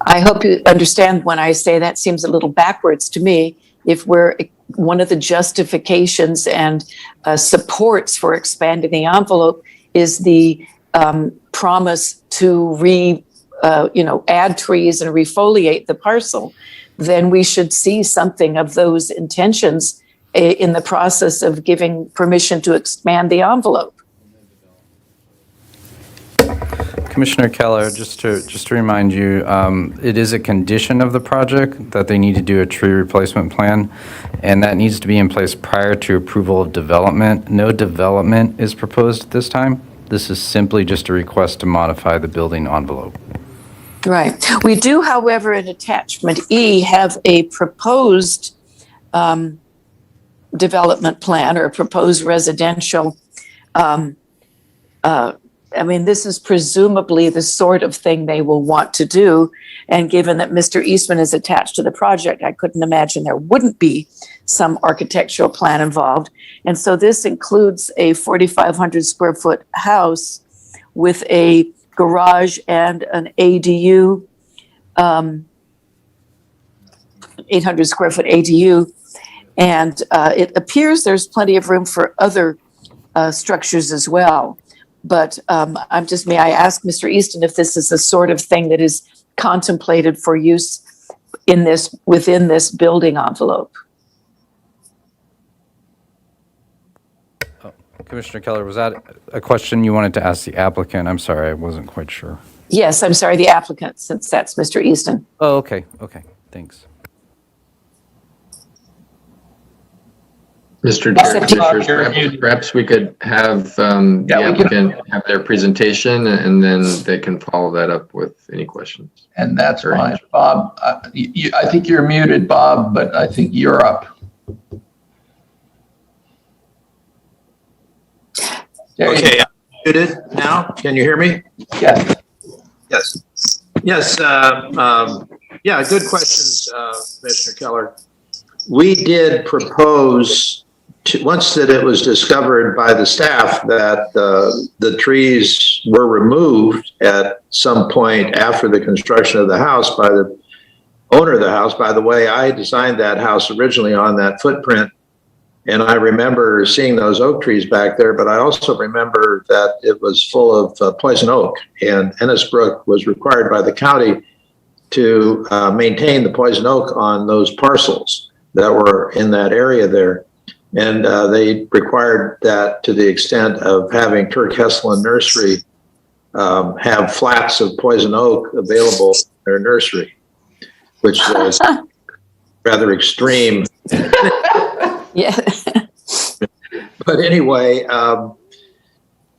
I hope you understand when I say that seems a little backwards to me. If one of the justifications and supports for expanding the envelope is the promise to add trees and refoliate the parcel, then we should see something of those intentions in the process of giving permission to expand the envelope. Commissioner Keller, just to remind you, it is a condition of the project that they need to do a tree replacement plan, and that needs to be in place prior to approval of development. No development is proposed at this time. This is simply just a request to modify the building envelope. Right. We do, however, in attachment E, have a proposed development plan or a proposed residential. This is presumably the sort of thing they will want to do. And given that Mr. Eastman is attached to the project, I couldn't imagine there wouldn't be some architectural plan involved. And so this includes a 4,500 square foot house with a garage and an ADU, 800 square foot ADU. And it appears there's plenty of room for other structures as well. But may I ask Mr. Easton if this is the sort of thing that is contemplated for use within this building envelope? Commissioner Keller, was that a question you wanted to ask the applicant? I'm sorry, I wasn't quite sure. Yes, I'm sorry, the applicant, since that's Mr. Easton. Oh, okay, thanks. Mr. Chair, perhaps we could have the applicant have their presentation, and then they can follow that up with any questions. And that's fine. Bob, I think you're muted, Bob, but I think you're up. Okay, I'm muted now. Can you hear me? Yes. Yes. Yeah, good questions, Commissioner Keller. We did propose, once that it was discovered by the staff that the trees were removed at some point after the construction of the house by the owner of the house. By the way, I designed that house originally on that footprint, and I remember seeing those oak trees back there, but I also remember that it was full of poison oak, and Ennisbrook was required by the county to maintain the poison oak on those parcels that were in that area there. And they required that to the extent of having Turk Hesselin Nursery have flats of poison oak available in their nursery, which was rather extreme. Yeah. But anyway,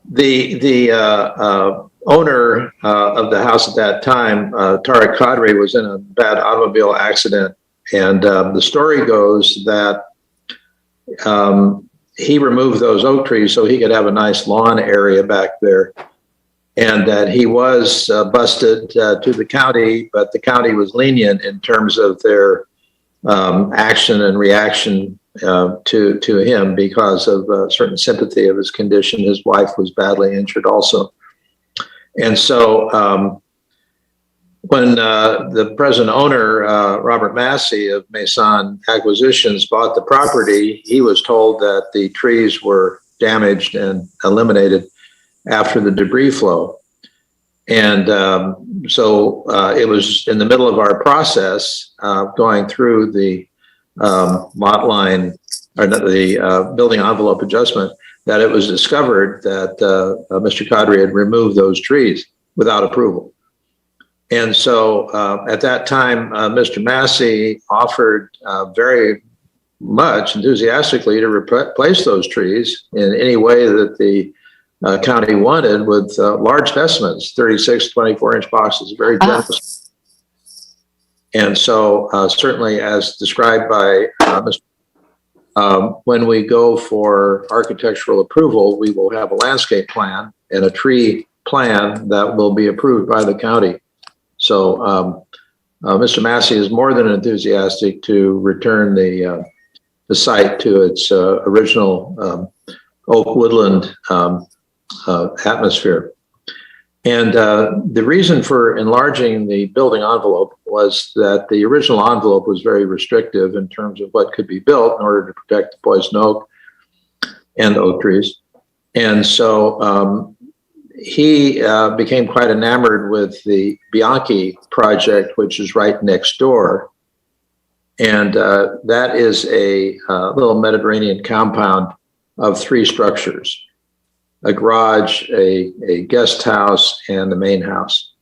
the owner of the house at that time, Tariq Qadri, was in a bad automobile accident. And the story goes that he removed those oak trees so he could have a nice lawn area back there. And that he was busted to the county, but the county was lenient in terms of their action and reaction to him because of certain sympathy of his condition. His wife was badly injured also. And so when the present owner, Robert Massey of Meson Acquisitions, bought the property, he was told that the trees were damaged and eliminated after the debris flow. And so it was in the middle of our process going through the lot line, or the building envelope adjustment, that it was discovered that Mr. Qadri had removed those trees without approval. And so at that time, Mr. Massey offered very much enthusiastically to replace those trees in any way that the county wanted with large specimens, 36, 24-inch boxes, very generous. And so certainly as described by Mr. When we go for architectural approval, we will have a landscape plan and a tree plan that will be approved by the county. So Mr. Massey is more than enthusiastic to return the site to its original oak woodland atmosphere. And the reason for enlarging the building envelope was that the original envelope was very restrictive in terms of what could be built in order to protect the poison oak and the oak trees. And so he became quite enamored with the Bianchi project, which is right next door. And that is a little Mediterranean compound of 3 structures: a garage, a guest house, and the main house.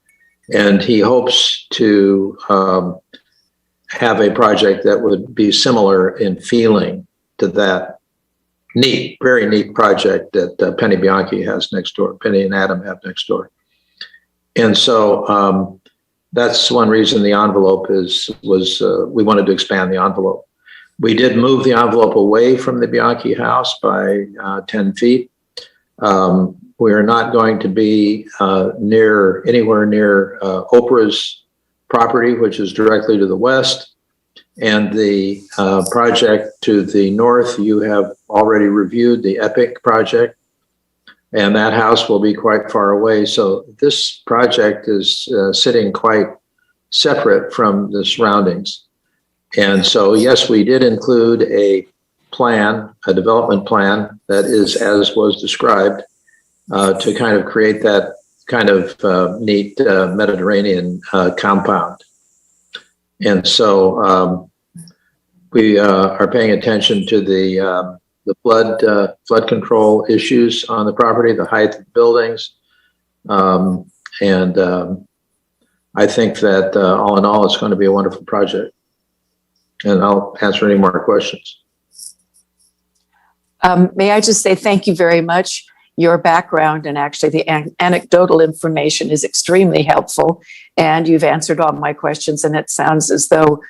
And he hopes to have a project that would be similar in feeling to that neat, very neat project that Penny Bianchi has next door, Penny and Adam have next door. And so that's one reason the envelope was we wanted to expand the envelope. We did move the envelope away from the Bianchi house by 10 feet. We are not going to be anywhere near Oprah's property, which is directly to the west. And the project to the north, you have already reviewed the Epic project, and that house will be quite far away. So this project is sitting quite separate from the surroundings. And so, yes, we did include a plan, a development plan that is as was described to kind of create that kind of neat Mediterranean compound. And so we are paying attention to the flood control issues on the property, the height of buildings. And I think that all in all, it's going to be a wonderful project. And I'll answer any more questions. May I just say thank you very much. Your background and actually the anecdotal information is extremely helpful, and you've answered all my questions, and it sounds as though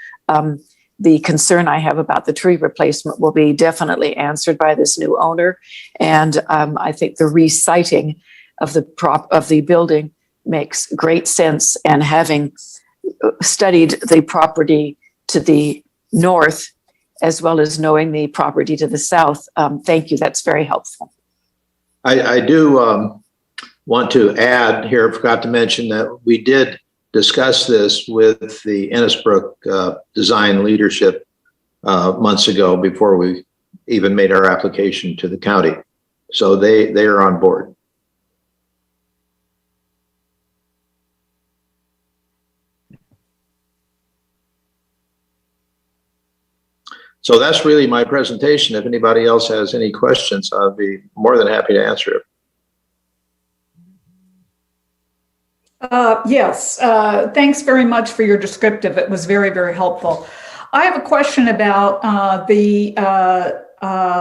the concern I have about the tree replacement will be definitely answered by this new owner. And I think the reciting of the building makes great sense, and having studied the property to the north as well as knowing the property to the south, thank you. That's very helpful. I do want to add here, I forgot to mention that we did discuss this with the Innisbrook design leadership months ago before we even made our application to the county. So they are on board. So that's really my presentation. If anybody else has any questions, I'll be more than happy to answer it. Yes, thanks very much for your descriptive. It was very, very helpful. I have a question about the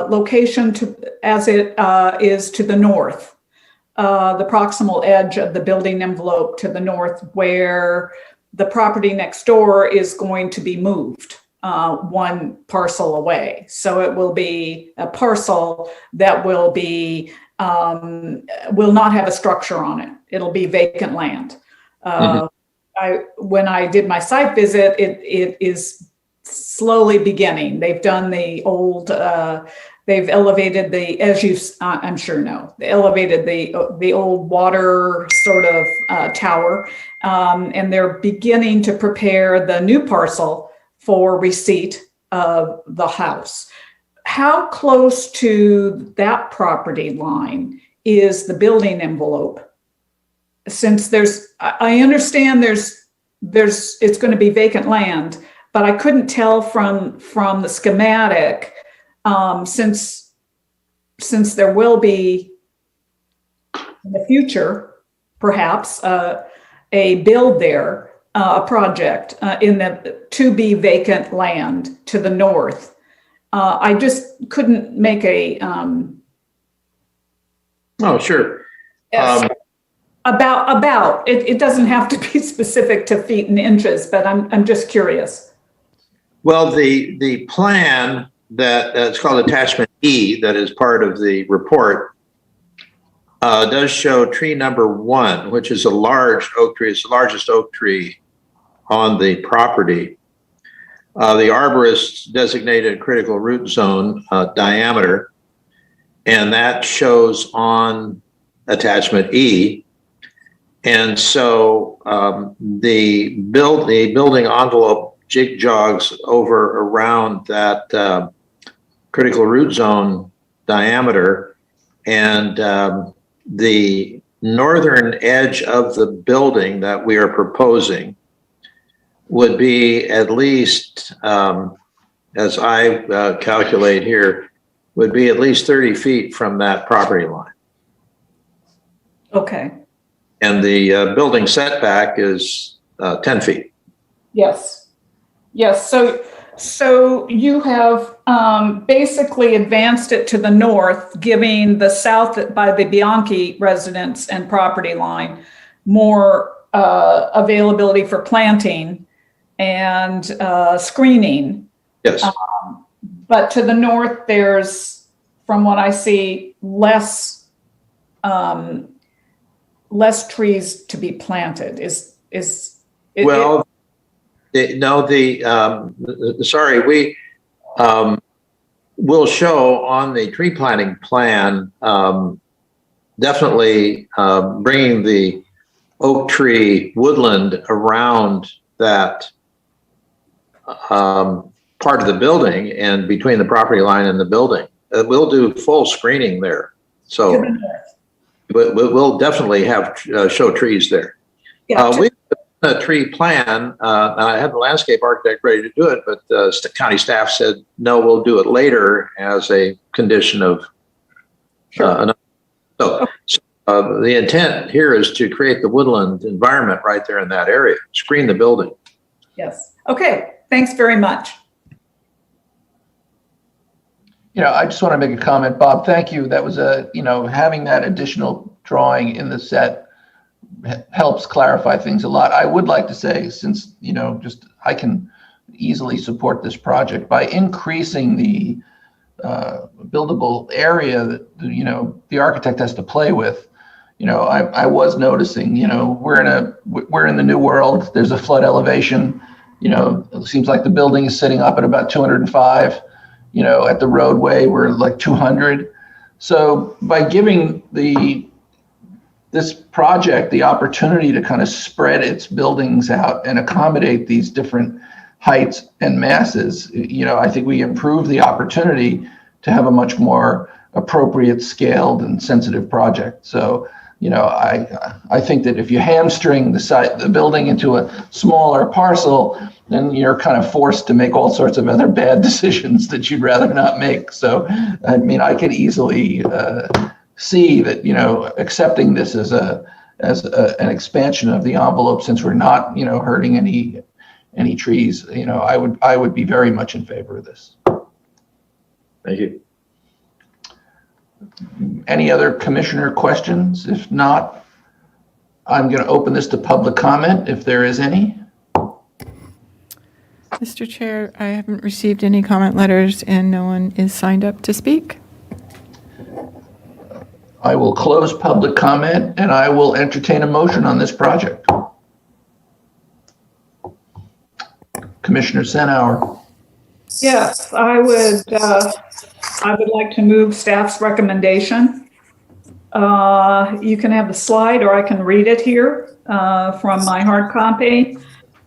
location as it is to the north, the proximal edge of the building envelope to the north, where the property next door is going to be moved one parcel away. So it will be a parcel that will be will not have a structure on it. It'll be vacant land. When I did my site visit, it is slowly beginning. They've done the old, they've elevated the, as you, I'm sure know, they elevated the old water sort of tower, and they're beginning to prepare the new parcel for receipt of the house. How close to that property line is the building envelope? Since I understand it's going to be vacant land, but I couldn't tell from the schematic, since there will be in the future, perhaps, a build there, a project in the to be vacant land to the north. I just couldn't make a. Oh, sure. About it doesn't have to be specific to feet and inches, but I'm just curious. Well, the plan that it's called attachment E, that is part of the report, does show tree number 1, which is a large oak tree. It's the largest oak tree on the property. The arborist designated critical root zone diameter, and that shows on attachment E. And so the building envelope jig jogs over around that critical root zone diameter, and the northern edge of the building that we are proposing would be at least, as I calculate here, would be at least 30 feet from that property line. Okay. And the building setback is 10 feet. Yes. Yes. So you have basically advanced it to the north, giving the south by the Bianchi residence and property line more availability for planting and screening. Yes. But to the north, there's, from what I see, less trees to be planted. Well, sorry, we will show on the tree planting plan, definitely bringing the oak tree woodland around that part of the building and between the property line and the building. We'll do full screening there. So we'll definitely have show trees there. Yeah, we have a tree plan. I had the landscape architect ready to do it, but the county staff said, no, we'll do it later as a condition of another. So the intent here is to create the woodland environment right there in that area, screen the building. Yes. Okay. Thanks very much. I just want to make a comment, Bob. Thank you. That was having that additional drawing in the set helps clarify things a lot. I would like to say, since, I can easily support this project by increasing the buildable area that, the architect has to play with. I was noticing, we're in the new world. There's a flood elevation. It seems like the building is sitting up at about 205. At the roadway, we're like 200. So by giving this project the opportunity to kind of spread its buildings out and accommodate these different heights and masses, I think we improve the opportunity to have a much more appropriate, scaled, and sensitive project. So, I think that if you hamstring the building into a smaller parcel, then you're kind of forced to make all sorts of other bad decisions that you'd rather not make. So, I could easily see that, accepting this as an expansion of the envelope, since we're not, hurting any trees, I would be very much in favor of this. Thank you. Any other commissioner questions? If not, I'm going to open this to public comment if there is any. Mr. Chair, I haven't received any comment letters and no one is signed up to speak. I will close public comment and I will entertain a motion on this project. Commissioner Senauer. Yes, I would like to move staff's recommendation. You can have the slide or I can read it here from my hard copy.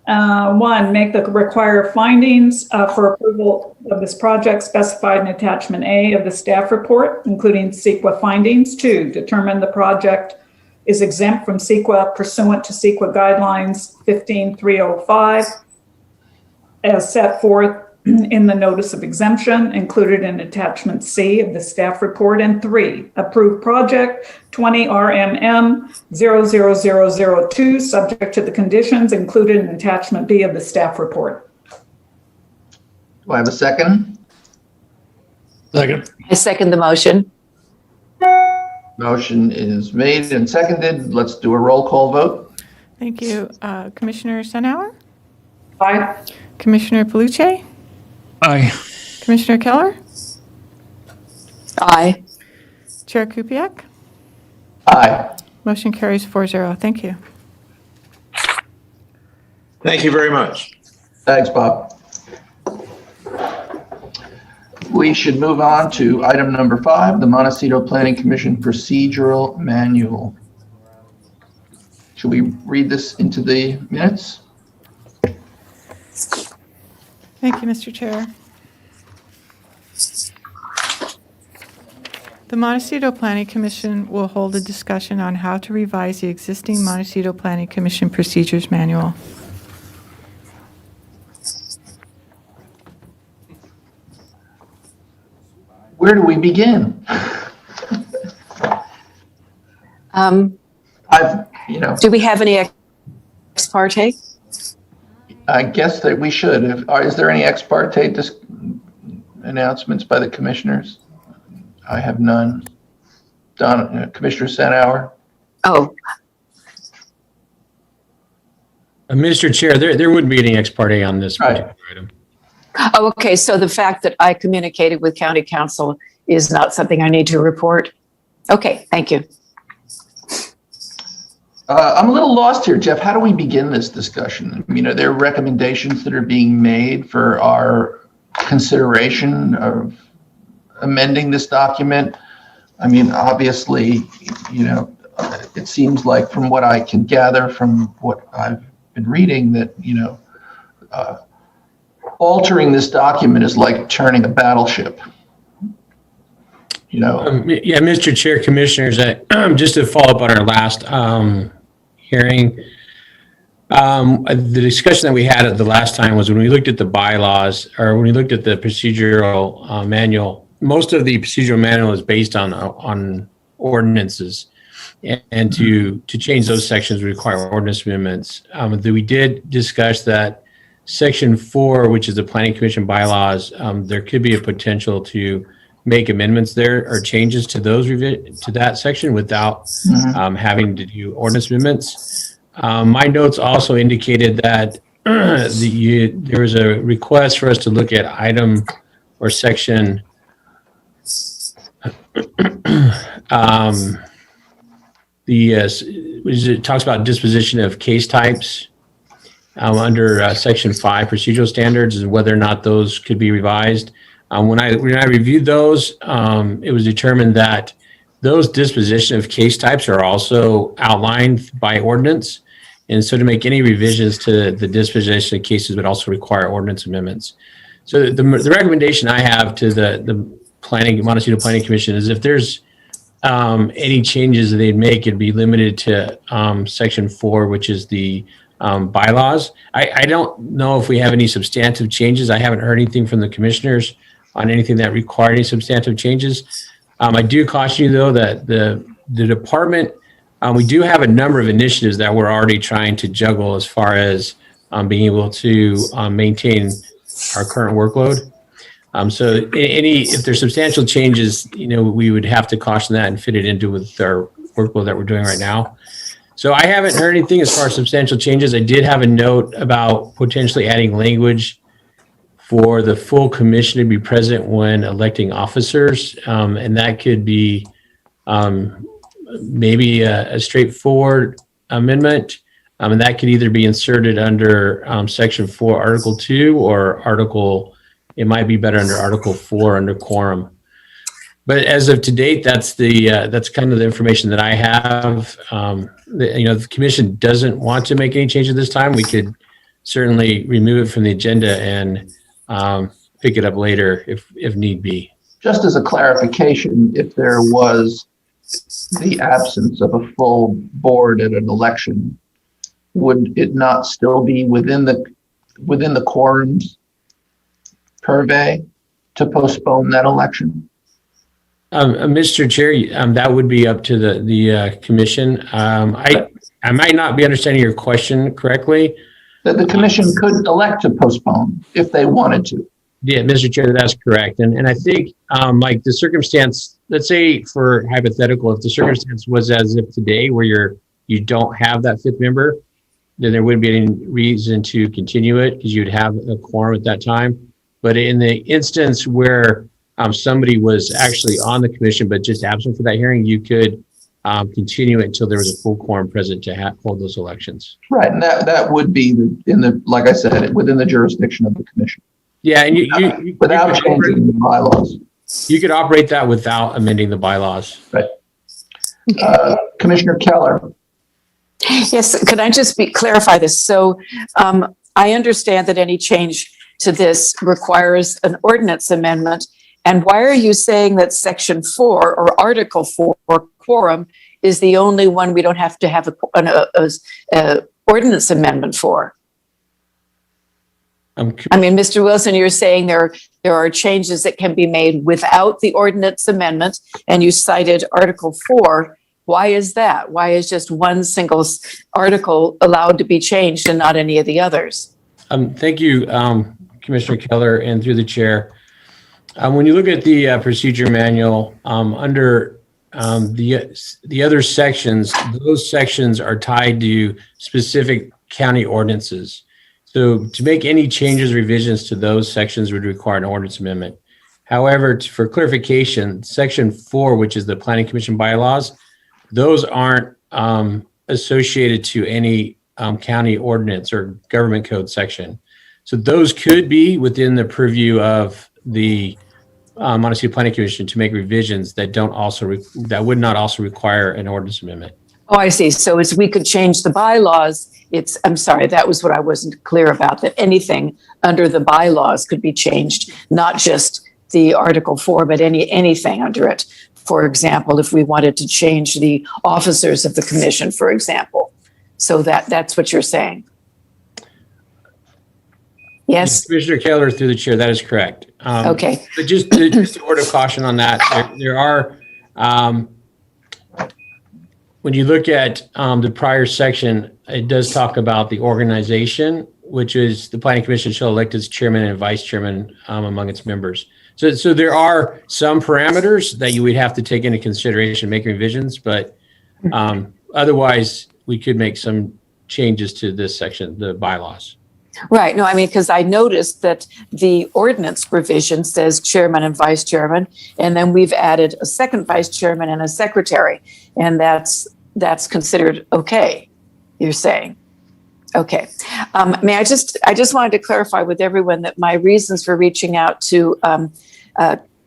1, make the required findings for approval of this project specified in attachment A of the staff report, including CEQA findings. 2, determine the project is exempt from CEQA pursuant to CEQA guidelines 15305 as set forth in the notice of exemption included in attachment C of the staff report. And 3, approve project 20 RMM 00002 subject to the conditions included in attachment B of the staff report. Do I have a second? Second. I second the motion. Motion is made and seconded. Let's do a roll call vote. Thank you. Commissioner Senauer? Aye. Commissioner Palucci? Aye. Commissioner Keller? Aye. Chair Kupiec? Aye. Motion carries 4-0. Thank you. Thank you very much. Thanks, Bob. We should move on to item number 5, the Montecito Planning Commission Procedural Manual. Should we read this into the minutes? Thank you, Mr. Chair. The Montecito Planning Commission will hold a discussion on how to revise the existing Montecito Planning Commission Procedures Manual. Where do we begin? Do we have any ex parte? I guess that we should. Is there any ex parte announcements by the commissioners? I have none. Commissioner Sanauer? Oh. Mr. Chair, there wouldn't be any ex parte on this particular item. Oh, okay. So the fact that I communicated with county council is not something I need to report? Okay, thank you. I'm a little lost here, Jeff. How do we begin this discussion? I mean, are there recommendations that are being made for our consideration of amending this document? I mean, obviously, it seems like from what I can gather from what I've been reading that, altering this document is like turning a battleship. Yeah, Mr. Chair, Commissioners, just to follow up on our last hearing, the discussion that we had at the last time was when we looked at the bylaws, or when we looked at the procedural manual. Most of the procedural manual is based on ordinances, and to change those sections require ordinance amendments. We did discuss that Section 4, which is the Planning Commission bylaws, there could be a potential to make amendments there or changes to those to that section without having to do ordinance amendments. My notes also indicated that there was a request for us to look at item or section it talks about disposition of case types under Section 5 procedural standards and whether or not those could be revised. When I reviewed those, it was determined that those disposition of case types are also outlined by ordinance. And so to make any revisions to the disposition of cases would also require ordinance amendments. So the recommendation I have to the Montecito Planning Commission is if there's any changes that they'd make, it'd be limited to Section 4, which is the bylaws. I don't know if we have any substantive changes. I haven't heard anything from the commissioners on anything that required any substantive changes. I do caution you, though, that the department, we do have a number of initiatives that we're already trying to juggle as far as being able to maintain our current workload. So if there's substantial changes, we would have to caution that and fit it into with our workload that we're doing right now. So I haven't heard anything as far as substantial changes. I did have a note about potentially adding language for the full commission to be present when electing officers. And that could be maybe a straightforward amendment. And that could either be inserted under Section 4, Article 2, or it might be better under Article 4 under quorum. But as of to date, that's kind of the information that I have. The commission doesn't want to make any changes this time. We could certainly remove it from the agenda and pick it up later if need be. Just as a clarification, if there was the absence of a full board at an election, would it not still be within the quorum's purvey to postpone that election? Mr. Chair, that would be up to the commission. I might not be understanding your question correctly. That the commission could elect to postpone if they wanted to. Yeah, Mr. Chair, that's correct. And I think like the circumstance, let's say for hypothetical, if the circumstance was as if today where you don't have that fifth member, then there wouldn't be any reason to continue it because you'd have a quorum at that time. But in the instance where somebody was actually on the commission but just absent for that hearing, you could continue it until there was a full quorum present to hold those elections. Right, and that would be like I said, within the jurisdiction of the commission. Yeah, and without changing the bylaws. You could operate that without amending the bylaws. Right. Commissioner Keller. Yes, could I just clarify this? So I understand that any change to this requires an ordinance amendment, And why are you saying that Section 4 or Article 4 quorum is the only one we don't have to have a ordinance amendment for? I mean, Mr. Wilson, you're saying there are changes that can be made without the ordinance amendment, and you cited Article 4. Why is that? Why is just one single article allowed to be changed and not any of the others? Thank you, Commissioner Keller, and through the chair. When you look at the procedure manual, under the other sections, those sections are tied to specific county ordinances. So to make any changes, revisions to those sections would require an ordinance amendment. However, for clarification, Section 4, which is the Planning Commission bylaws, those aren't associated to any county ordinance or government code section. So those could be within the purview of the Montecito Planning Commission to make revisions that that would not also require an ordinance amendment. Oh, I see. So as we could change the bylaws, I'm sorry, that was what I wasn't clear about, that anything under the bylaws could be changed, not just the Article 4, but anything under it. For example, if we wanted to change the officers of the commission, for example. So that's what you're saying. Yes. Commissioner Keller, through the chair, that is correct. Okay. But just a word of caution on that. There are, when you look at the prior section, it does talk about the organization, which is the Planning Commission shall elect its chairman and vice chairman among its members. So there are some parameters that you would have to take into consideration making revisions, but otherwise we could make some changes to this section, the bylaws. Right. No, I mean, because I noticed that the ordinance provision says chairman and vice chairman, and then we've added a second vice chairman and a secretary, and that's considered okay, you're saying. Okay. I just wanted to clarify with everyone that my reasons for reaching out to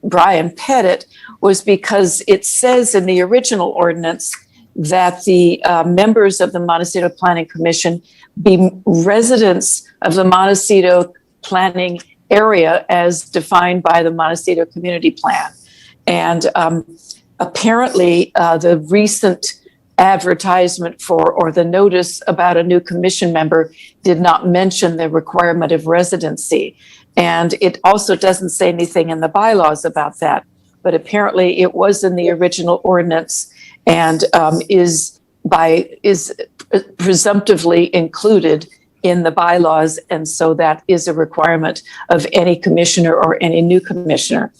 Brian Pettit was because it says in the original ordinance that the members of the Montecito Planning Commission be residents of the Montecito planning area as defined by the Montecito Community Plan. And apparently the recent advertisement or the notice about a new commission member did not mention the requirement of residency. And it also doesn't say anything in the bylaws about that, but apparently it was in the original ordinance and is presumptively included in the bylaws. And so that is a requirement of any commissioner or any new commissioner.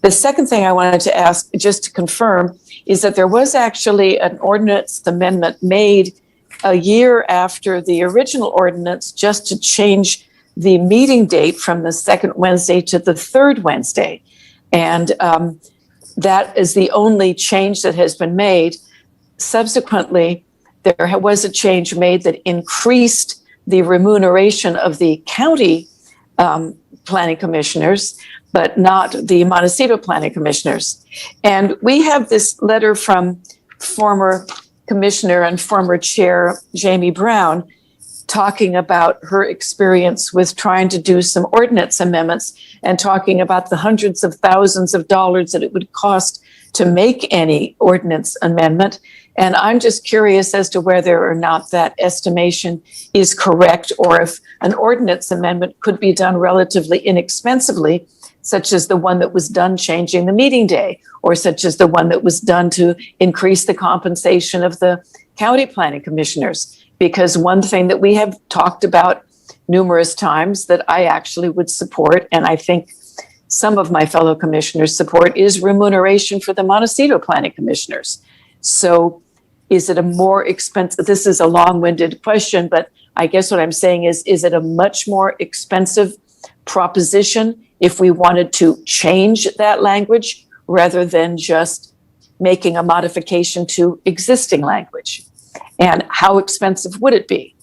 The second thing I wanted to ask, just to confirm, is that there was actually an ordinance amendment made a year after the original ordinance just to change the meeting date from the second Wednesday to the third Wednesday. And that is the only change that has been made. Subsequently, there was a change made that increased the remuneration of the county planning commissioners, but not the Montecito planning commissioners. And we have this letter from former commissioner and former chair Jamie Brown talking about her experience with trying to do some ordinance amendments and talking about the hundreds of thousands of dollars that it would cost to make any ordinance amendment. And I'm just curious as to whether or not that estimation is correct, or if an ordinance amendment could be done relatively inexpensively, such as the one that was done changing the meeting day, or such as the one that was done to increase the compensation of the county planning commissioners. Because one thing that we have talked about numerous times that I actually would support, and I think some of my fellow commissioners support, is remuneration for the Montecito planning commissioners. So is it a more expensive, this is a long-winded question, but I guess what I'm saying is it a much more expensive proposition if we wanted to change that language rather than just making a modification to existing language? And how expensive would it be?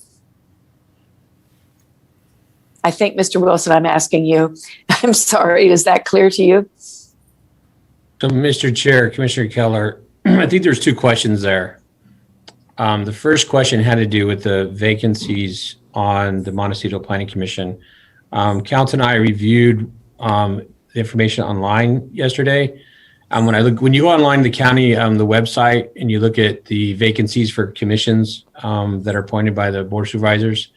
I think, Mr. Wilson, I'm asking you. I'm sorry, is that clear to you? So, Mr. Chair, Commissioner Keller, I think there's two questions there. The first question had to do with the vacancies on the Montecito Planning Commission. Council and I reviewed the information online yesterday. When you go online, the county, the website, and you look at the vacancies for commissions that are appointed by the board of supervisors,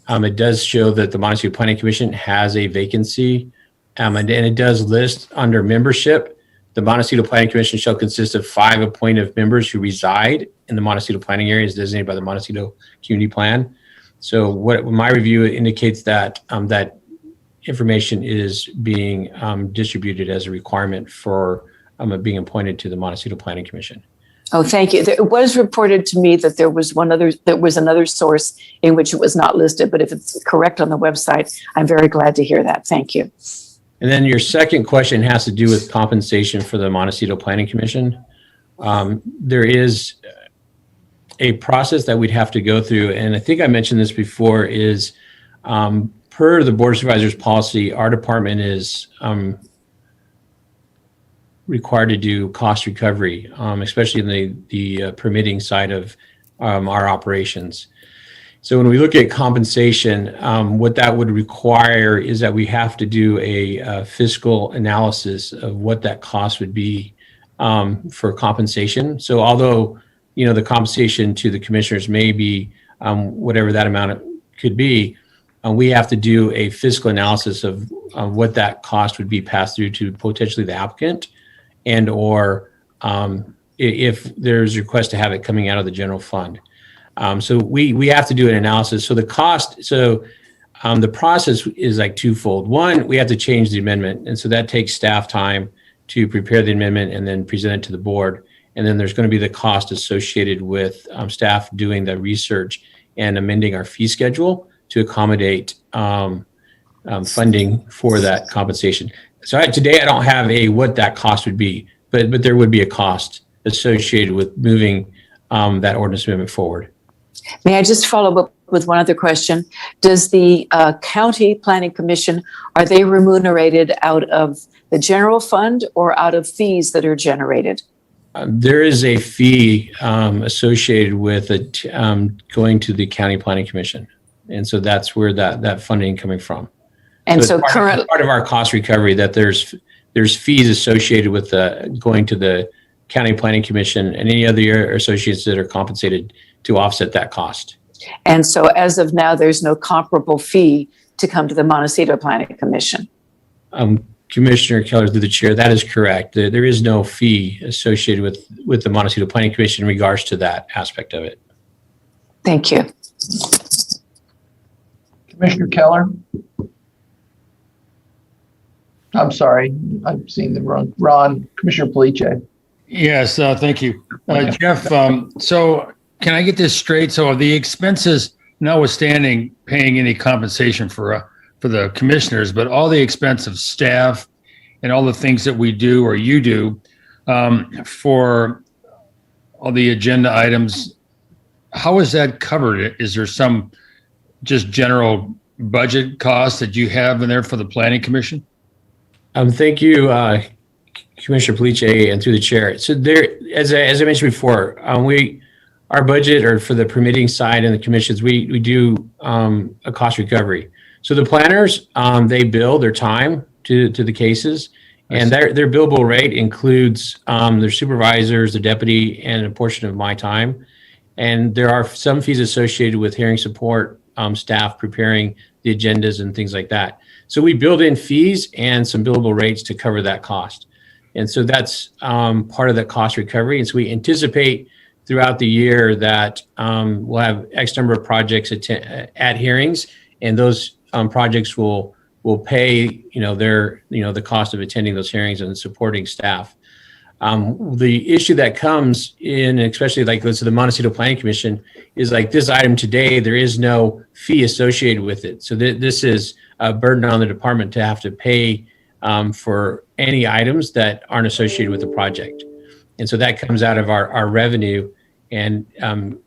it does show that the Montecito Planning Commission has a vacancy, and it does list under membership. The Montecito Planning Commission shall consist of 5 appointed members who reside in the Montecito planning area as designated by the Montecito Community Plan. So what my review indicates that that information is being distributed as a requirement for being appointed to the Montecito Planning Commission. Oh, thank you. It was reported to me that there was another source in which it was not listed, but if it's correct on the website, I'm very glad to hear that. Thank you. And then your second question has to do with compensation for the Montecito Planning Commission. There is a process that we'd have to go through, and I think I mentioned this before, is per the Board of Supervisors policy, our department is required to do cost recovery, especially in the permitting side of our operations. So when we look at compensation, what that would require is that we have to do a fiscal analysis of what that cost would be for compensation. So although, the compensation to the commissioners may be whatever that amount could be, we have to do a fiscal analysis of what that cost would be passed through to potentially the applicant, and or if there's a request to have it coming out of the general fund. So we have to do an analysis. So the cost, the process is like twofold. One, we have to change the amendment. And so that takes staff time to prepare the amendment and then present it to the board. And then there's going to be the cost associated with staff doing the research and amending our fee schedule to accommodate funding for that compensation. So today I don't have what that cost would be, but there would be a cost associated with moving that ordinance amendment forward. May I just follow up with one other question? Does the County Planning Commission, are they remunerated out of the general fund or out of fees that are generated? There is a fee associated with it going to the County Planning Commission. And so that's where that funding coming from. And so currently part of our cost recovery, that there's fees associated with going to the County Planning Commission and any other associates that are compensated to offset that cost. And so as of now, there's no comparable fee to come to the Montecito Planning Commission. Commissioner Keller, through the chair, that is correct. There is no fee associated with the Montecito Planning Commission in regards to that aspect of it. Thank you. Commissioner Keller? I'm sorry, I'm seeing the wrong. Ron, Commissioner Police. Yes, thank you. Jeff, so can I get this straight? So the expenses, notwithstanding paying any compensation for the commissioners, but all the expense of staff and all the things that we do or you do for all the agenda items, how is that covered? Is there some just general budget cost that you have in there for the Planning Commission? Thank you, Commissioner Police, and through the chair. So there, as I mentioned before, our budget, or for the permitting side and the commissions, we do a cost recovery. So the planners, they bill their time to the cases, and their billable rate includes their supervisors, the deputy, and a portion of my time. And there are some fees associated with hearing support, staff preparing the agendas and things like that. So we build in fees and some billable rates to cover that cost. And so that's part of that cost recovery. And so we anticipate throughout the year that we'll have X number of projects at hearings, and those projects will pay, the cost of attending those hearings and supporting staff. The issue that comes in, especially like the Montecito Planning Commission, is like this item today, there is no fee associated with it. So this is a burden on the department to have to pay for any items that aren't associated with the project. And so that comes out of our revenue. And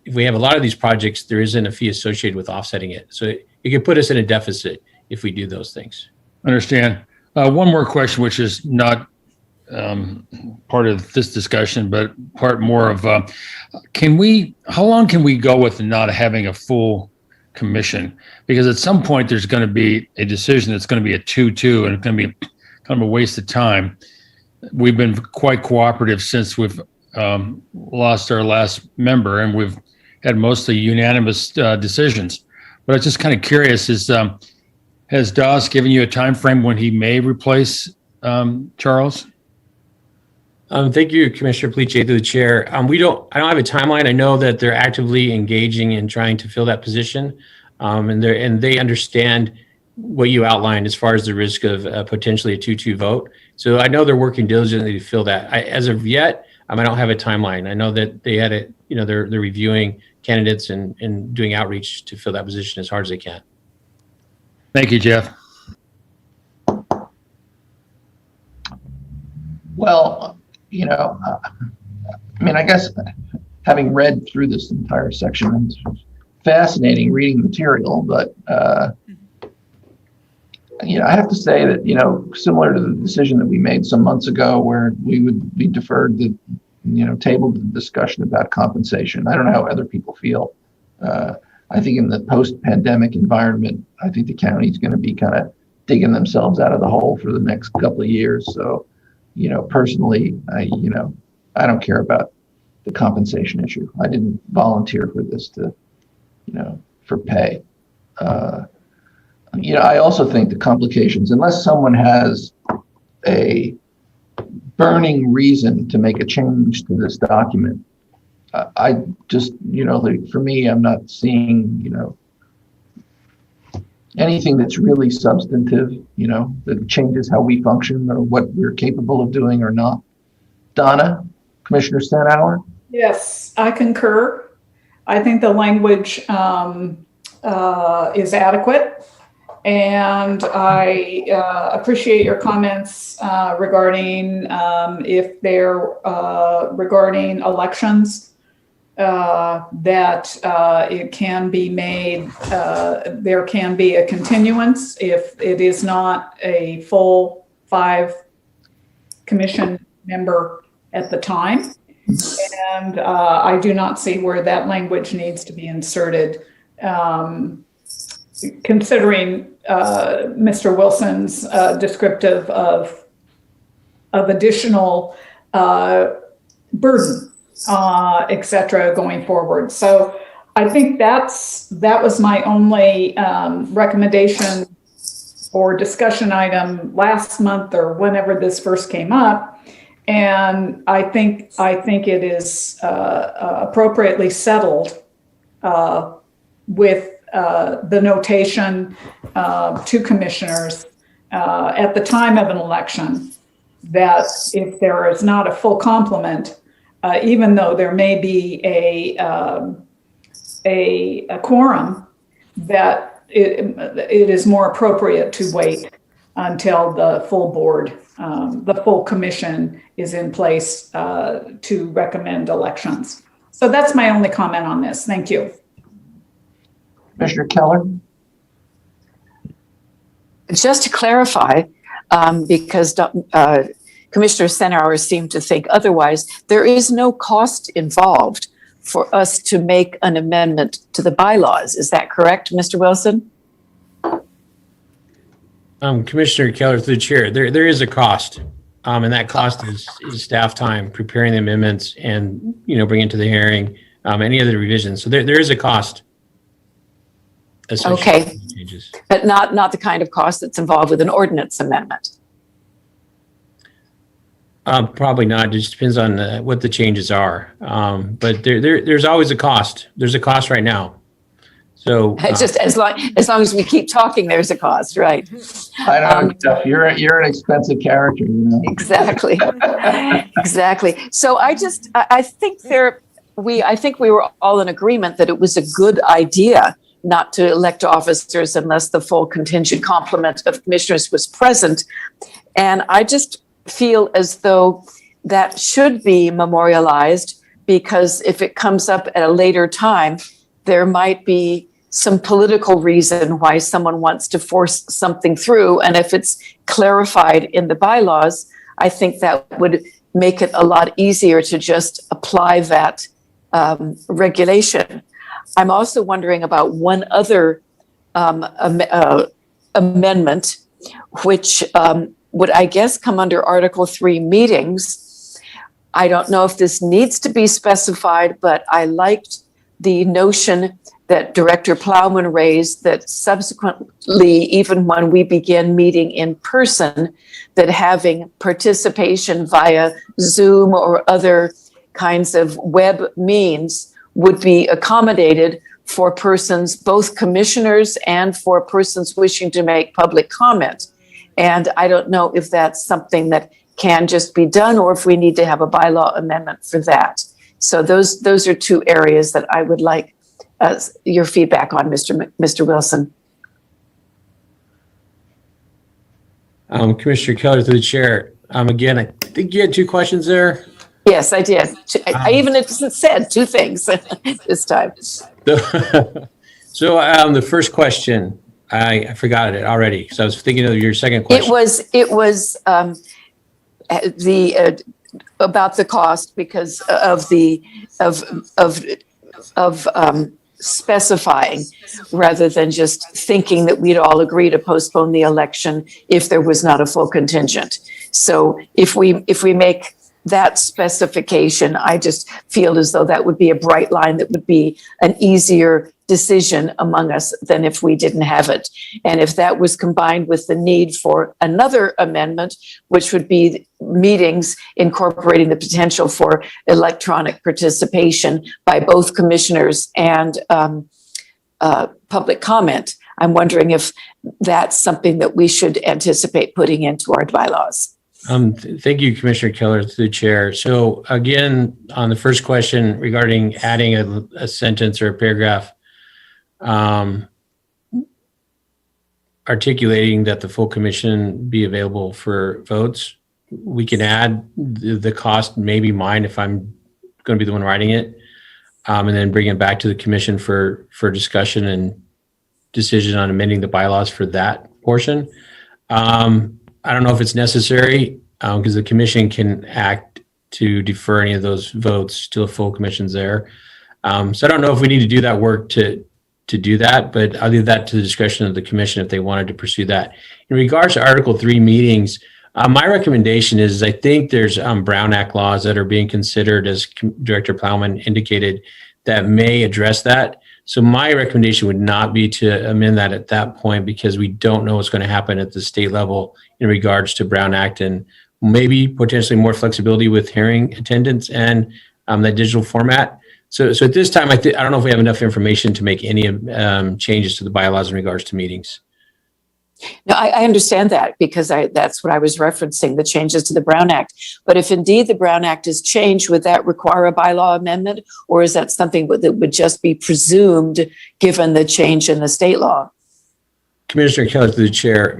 if we have a lot of these projects, there isn't a fee associated with offsetting it. So it could put us in a deficit if we do those things. Understand. One more question, which is not part of this discussion, but part more of, how long can we go with not having a full commission? Because at some point there's going to be a decision that's going to be a 2-2, and it's going to be kind of a waste of time. We've been quite cooperative since we've lost our last member, and we've had mostly unanimous decisions. But I was just kind of curious, has DOS given you a time frame when he may replace Charles? Thank you, Commissioner Police, to the chair. I don't have a timeline. I know that they're actively engaging in trying to fill that position, and they understand what you outlined as far as the risk of potentially a 2-2 vote. So I know they're working diligently to fill that. As of yet, I don't have a timeline. I know that they had it. They're reviewing candidates and doing outreach to fill that position as hard as they can. Thank you, Jeff. Well, I guess having read through this entire section, it's fascinating reading material, but, I have to say that, similar to the decision that we made some months ago where we deferred the, tabled the discussion about compensation. I don't know how other people feel. I think in the post-pandemic environment, I think the county's going to be kind of digging themselves out of the hole for the next couple of years. So, personally, I don't care about the compensation issue. I didn't volunteer for this for pay. I also think the complications, unless someone has a burning reason to make a change to this document, I just, for me, I'm not seeing, anything that's really substantive, that changes how we function or what we're capable of doing or not. Donna, Commissioner Stenhour? Yes, I concur. I think the language is adequate. And I appreciate your comments regarding if they're regarding elections, that it can be made, there can be a continuance if it is not a full 5 commission member at the time. And I do not see where that language needs to be inserted. Considering Mr. Wilson's descriptive of additional burden, et cetera, going forward. So I think that was my only recommendation or discussion item last month or whenever this first came up. And I think it is appropriately settled with the notation to commissioners at the time of an election that if there is not a full complement, even though there may be a quorum, that it is more appropriate to wait until the full board, the full commission is in place to recommend elections. So that's my only comment on this. Thank you. Commissioner Keller? Just to clarify, because Commissioner Stenhour seemed to think otherwise, there is no cost involved for us to make an amendment to the bylaws. Is that correct, Mr. Wilson? Commissioner Keller, through the chair, there is a cost, and that cost is staff time preparing the amendments and bringing it to the hearing, any other revisions. So there is a cost. Okay, but not the kind of cost that's involved with an ordinance amendment. Probably not. It just depends on what the changes are. But there's always a cost. There's a cost right now. So It's just as long as we keep talking, there's a cost, right? I know, Jeff, you're an expensive character, Exactly, exactly. So I think we were all in agreement that it was a good idea not to elect officers unless the full contingent complement of commissioners was present. And I just feel as though that should be memorialized, because if it comes up at a later time, there might be some political reason why someone wants to force something through. And if it's clarified in the bylaws, I think that would make it a lot easier to just apply that regulation. I'm also wondering about one other amendment, which would, I guess, come under Article 3 meetings. I don't know if this needs to be specified, but I liked the notion that Director Plowman raised that subsequently, even when we begin meeting in person, that having participation via Zoom or other kinds of web means would be accommodated for persons, both commissioners and for persons wishing to make public comment. And I don't know if that's something that can just be done or if we need to have a bylaw amendment for that. So those are two areas that I would like your feedback on, Mr. Wilson. Commissioner Keller, through the chair. Again, I think you had two questions there. Yes, I did. I even said two things this time. So the first question, I forgot it already. So I was thinking of your second question. It was about the cost because of specifying rather than just thinking that we'd all agree to postpone the election if there was not a full contingent. So if we make that specification, I just feel as though that would be a bright line that would be an easier decision among us than if we didn't have it. And if that was combined with the need for another amendment, which would be meetings incorporating the potential for electronic participation by both commissioners and public comment, I'm wondering if that's something that we should anticipate putting into our bylaws. Thank you, Commissioner Keller, through the chair. So again, on the first question regarding adding a sentence or a paragraph, articulating that the full commission be available for votes, we can add the cost, maybe mine if I'm going to be the one writing it, and then bring it back to the commission for discussion and decision on amending the bylaws for that portion. I don't know if it's necessary because the commission can act to defer any of those votes till a full commission's there. So I don't know if we need to do that work to do that, but I'll leave that to the discretion of the commission if they wanted to pursue that. In regards to Article 3 meetings, my recommendation is I think there's Brown Act laws that are being considered, as Director Plowman indicated, that may address that. So my recommendation would not be to amend that at that point because we don't know what's going to happen at the state level in regards to Brown Act and maybe potentially more flexibility with hearing attendance and that digital format. So at this time, I don't know if we have enough information to make any changes to the bylaws in regards to meetings. No, I understand that because that's what I was referencing, the changes to the Brown Act. But if indeed the Brown Act is changed, would that require a bylaw amendment? Or is that something that would just be presumed given the change in the state law? Commissioner Keller, through the chair,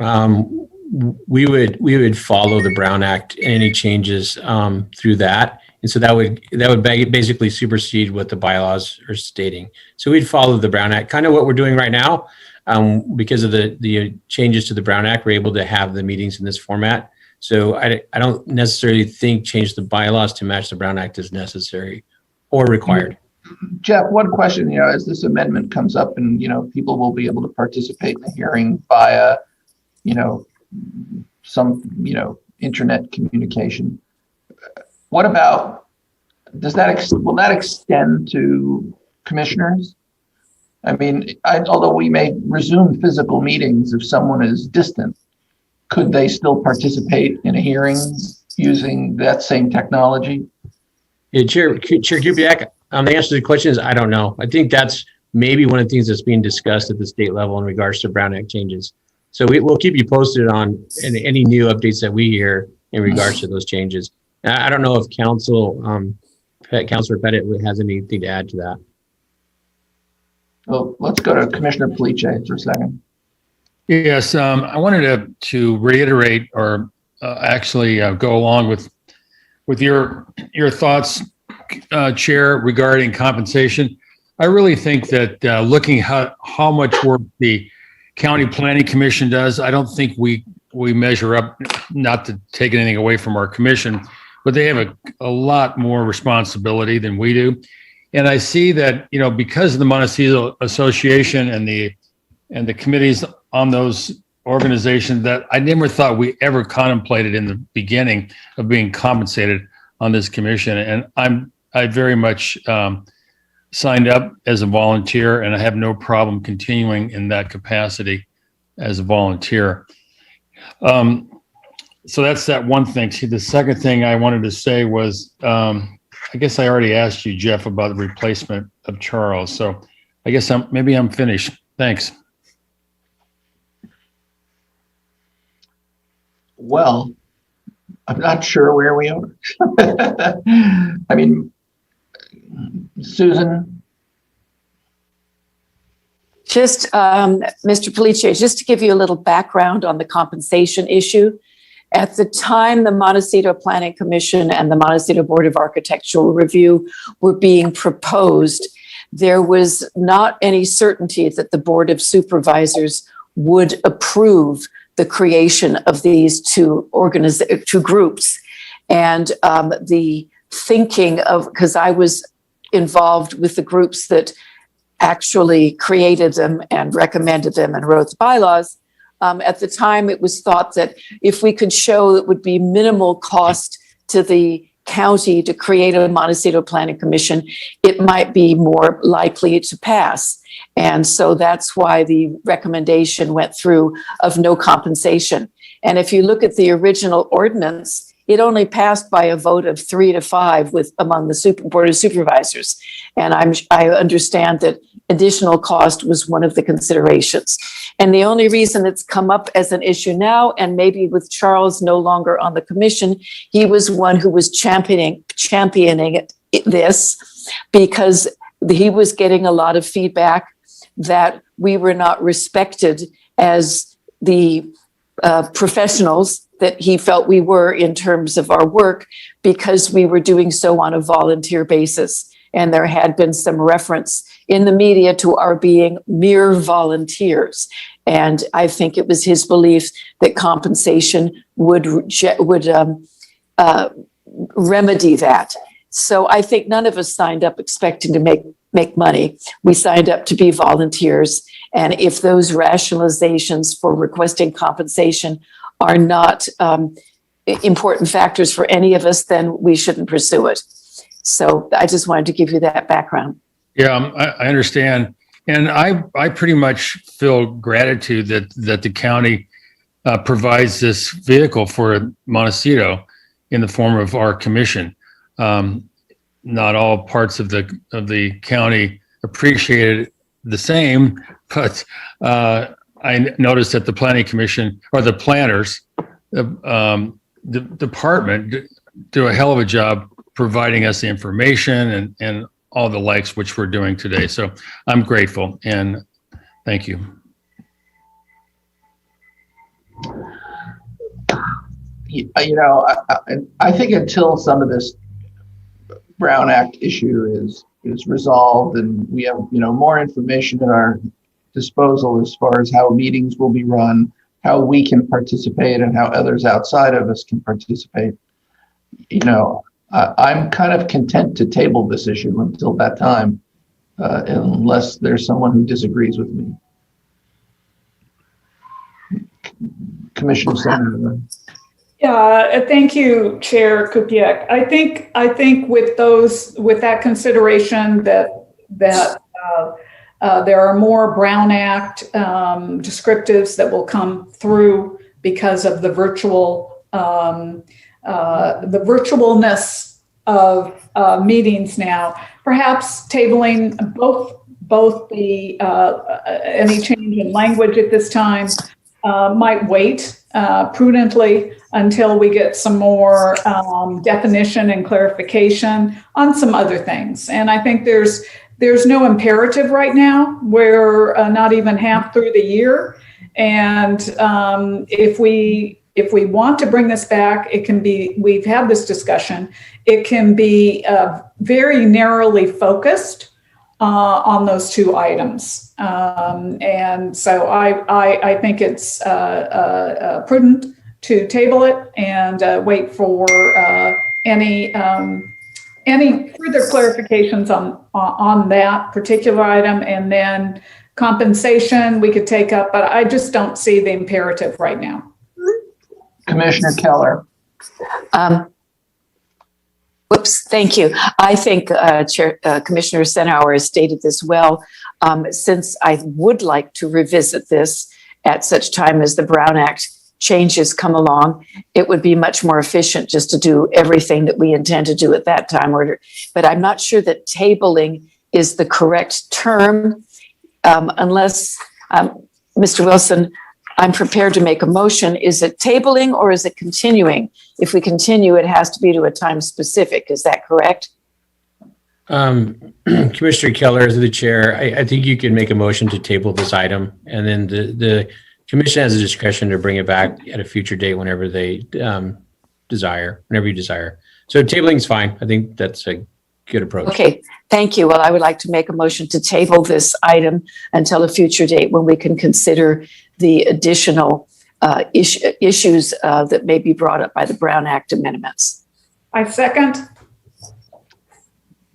we would follow the Brown Act, any changes through that. And so that would basically supersede what the bylaws are stating. So we'd follow the Brown Act, kind of what we're doing right now. Because of the changes to the Brown Act, we're able to have the meetings in this format. So I don't necessarily think change the bylaws to match the Brown Act is necessary or required. Jeff, one question, as this amendment comes up and, people will be able to participate in the hearing via, some, internet communication. What about, will that extend to commissioners? I mean, although we may resume physical meetings if someone is distant, could they still participate in a hearing using that same technology? Yeah, Chair Kubiak, the answer to the question is I don't know. I think that's maybe one of the things that's being discussed at the state level in regards to Brown Act changes. So we'll keep you posted on any new updates that we hear in regards to those changes. I don't know if Councilor Pettit has anything to add to that. Well, let's go to Commissioner Pliche for a second. Yes, I wanted to reiterate or actually go along with your thoughts, Chair, regarding compensation. I really think that looking how much work the County Planning Commission does, I don't think we measure up, not to take anything away from our commission, but they have a lot more responsibility than we do. And I see that, because of the Montecito Association and the committees on those organization that I never thought we ever contemplated in the beginning of being compensated on this commission. And I very much signed up as a volunteer, and I have no problem continuing in that capacity as a volunteer. So that's that one thing. See, the second thing I wanted to say was, I guess I already asked you, Jeff, about the replacement of Charles. So I guess maybe I'm finished. Thanks. Well, I'm not sure where we are. I mean, Susan? Just, Mr. Police, just to give you a little background on the compensation issue. At the time the Montecito Planning Commission and the Montecito Board of Architectural Review were being proposed, there was not any certainty that the Board of Supervisors would approve the creation of these two groups. And the thinking of, because I was involved with the groups that actually created them and recommended them and wrote the bylaws, at the time it was thought that if we could show it would be minimal cost to the county to create a Montecito Planning Commission, it might be more likely to pass. And so that's why the recommendation went through of no compensation. And if you look at the original ordinance, it only passed by a vote of 3 to 5 among the Board of Supervisors. And I understand that additional cost was one of the considerations. And the only reason it's come up as an issue now, and maybe with Charles no longer on the commission, he was one who was championing this because he was getting a lot of feedback that we were not respected as the professionals that he felt we were in terms of our work because we were doing so on a volunteer basis. And there had been some reference in the media to our being mere volunteers. And I think it was his belief that compensation would remedy that. So I think none of us signed up expecting to make money. We signed up to be volunteers. And if those rationalizations for requesting compensation are not important factors for any of us, then we shouldn't pursue it. So I just wanted to give you that background. Yeah, I understand. And I pretty much feel gratitude that the county provides this vehicle for Montecito in the form of our commission. Not all parts of the county appreciate it the same, but I noticed that the planning commission or the planners, the department do a hell of a job providing us the information and all the likes, which we're doing today. So I'm grateful and thank you. You know, I think until some of this Brown Act issue is resolved and we have, more information at our disposal as far as how meetings will be run, how we can participate and how others outside of us can participate, I'm kind of content to table this issue until that time, unless there's someone who disagrees with me. Commissioner Senator. Yeah, thank you, Chair Kupiec. I think with that consideration that there are more Brown Act descriptives that will come through because of the the virtualness of meetings now. Perhaps tabling both the any change in language at this time might wait prudently until we get some more definition and clarification on some other things. And I think there's no imperative right now. We're not even half through the year. And if we want to bring this back, it can be, we've had this discussion, it can be very narrowly focused on those two items. And so I think it's prudent to table it and wait for any further clarifications on that particular item, and then compensation we could take up, but I just don't see the imperative right now. Commissioner Keller. Whoops, thank you. I think Commissioner Senauer has stated this well. Since I would like to revisit this at such time as the Brown Act changes come along, it would be much more efficient just to do everything that we intend to do at that time. But I'm not sure that tabling is the correct term unless, Mr. Wilson, I'm prepared to make a motion. Is it tabling or is it continuing? If we continue, it has to be to a time specific. Is that correct? Commissioner Keller, as the chair, I think you can make a motion to table this item, and then the commission has the discretion to bring it back at a future date whenever they desire, whenever you desire. So tabling is fine. I think that's a good approach. Okay, thank you. Well, I would like to make a motion to table this item until a future date when we can consider the additional issues that may be brought up by the Brown Act amendments. I second.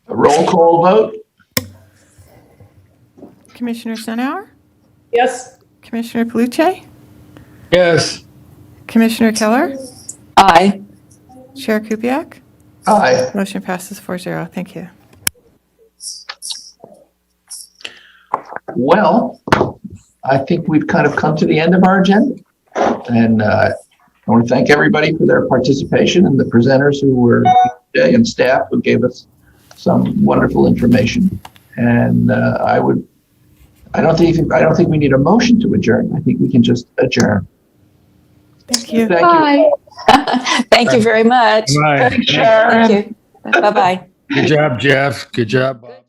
A roll call vote? Commissioner Senauer? Yes. Commissioner Palucci? Yes. Commissioner Keller? Aye. Chair Kupiak? Aye. Motion passes 4-0. Thank you. Well, I think we've kind of come to the end of our agenda. And I want to thank everybody for their participation and the presenters who were here today and staff who gave us some wonderful information. And I don't think we need a motion to adjourn. I think we can just adjourn. Thank you. Thank you. Thank you very much. Bye. Thanks, Sharon. Thank you. Bye-bye. Good job, Jeff. Good job, Bob.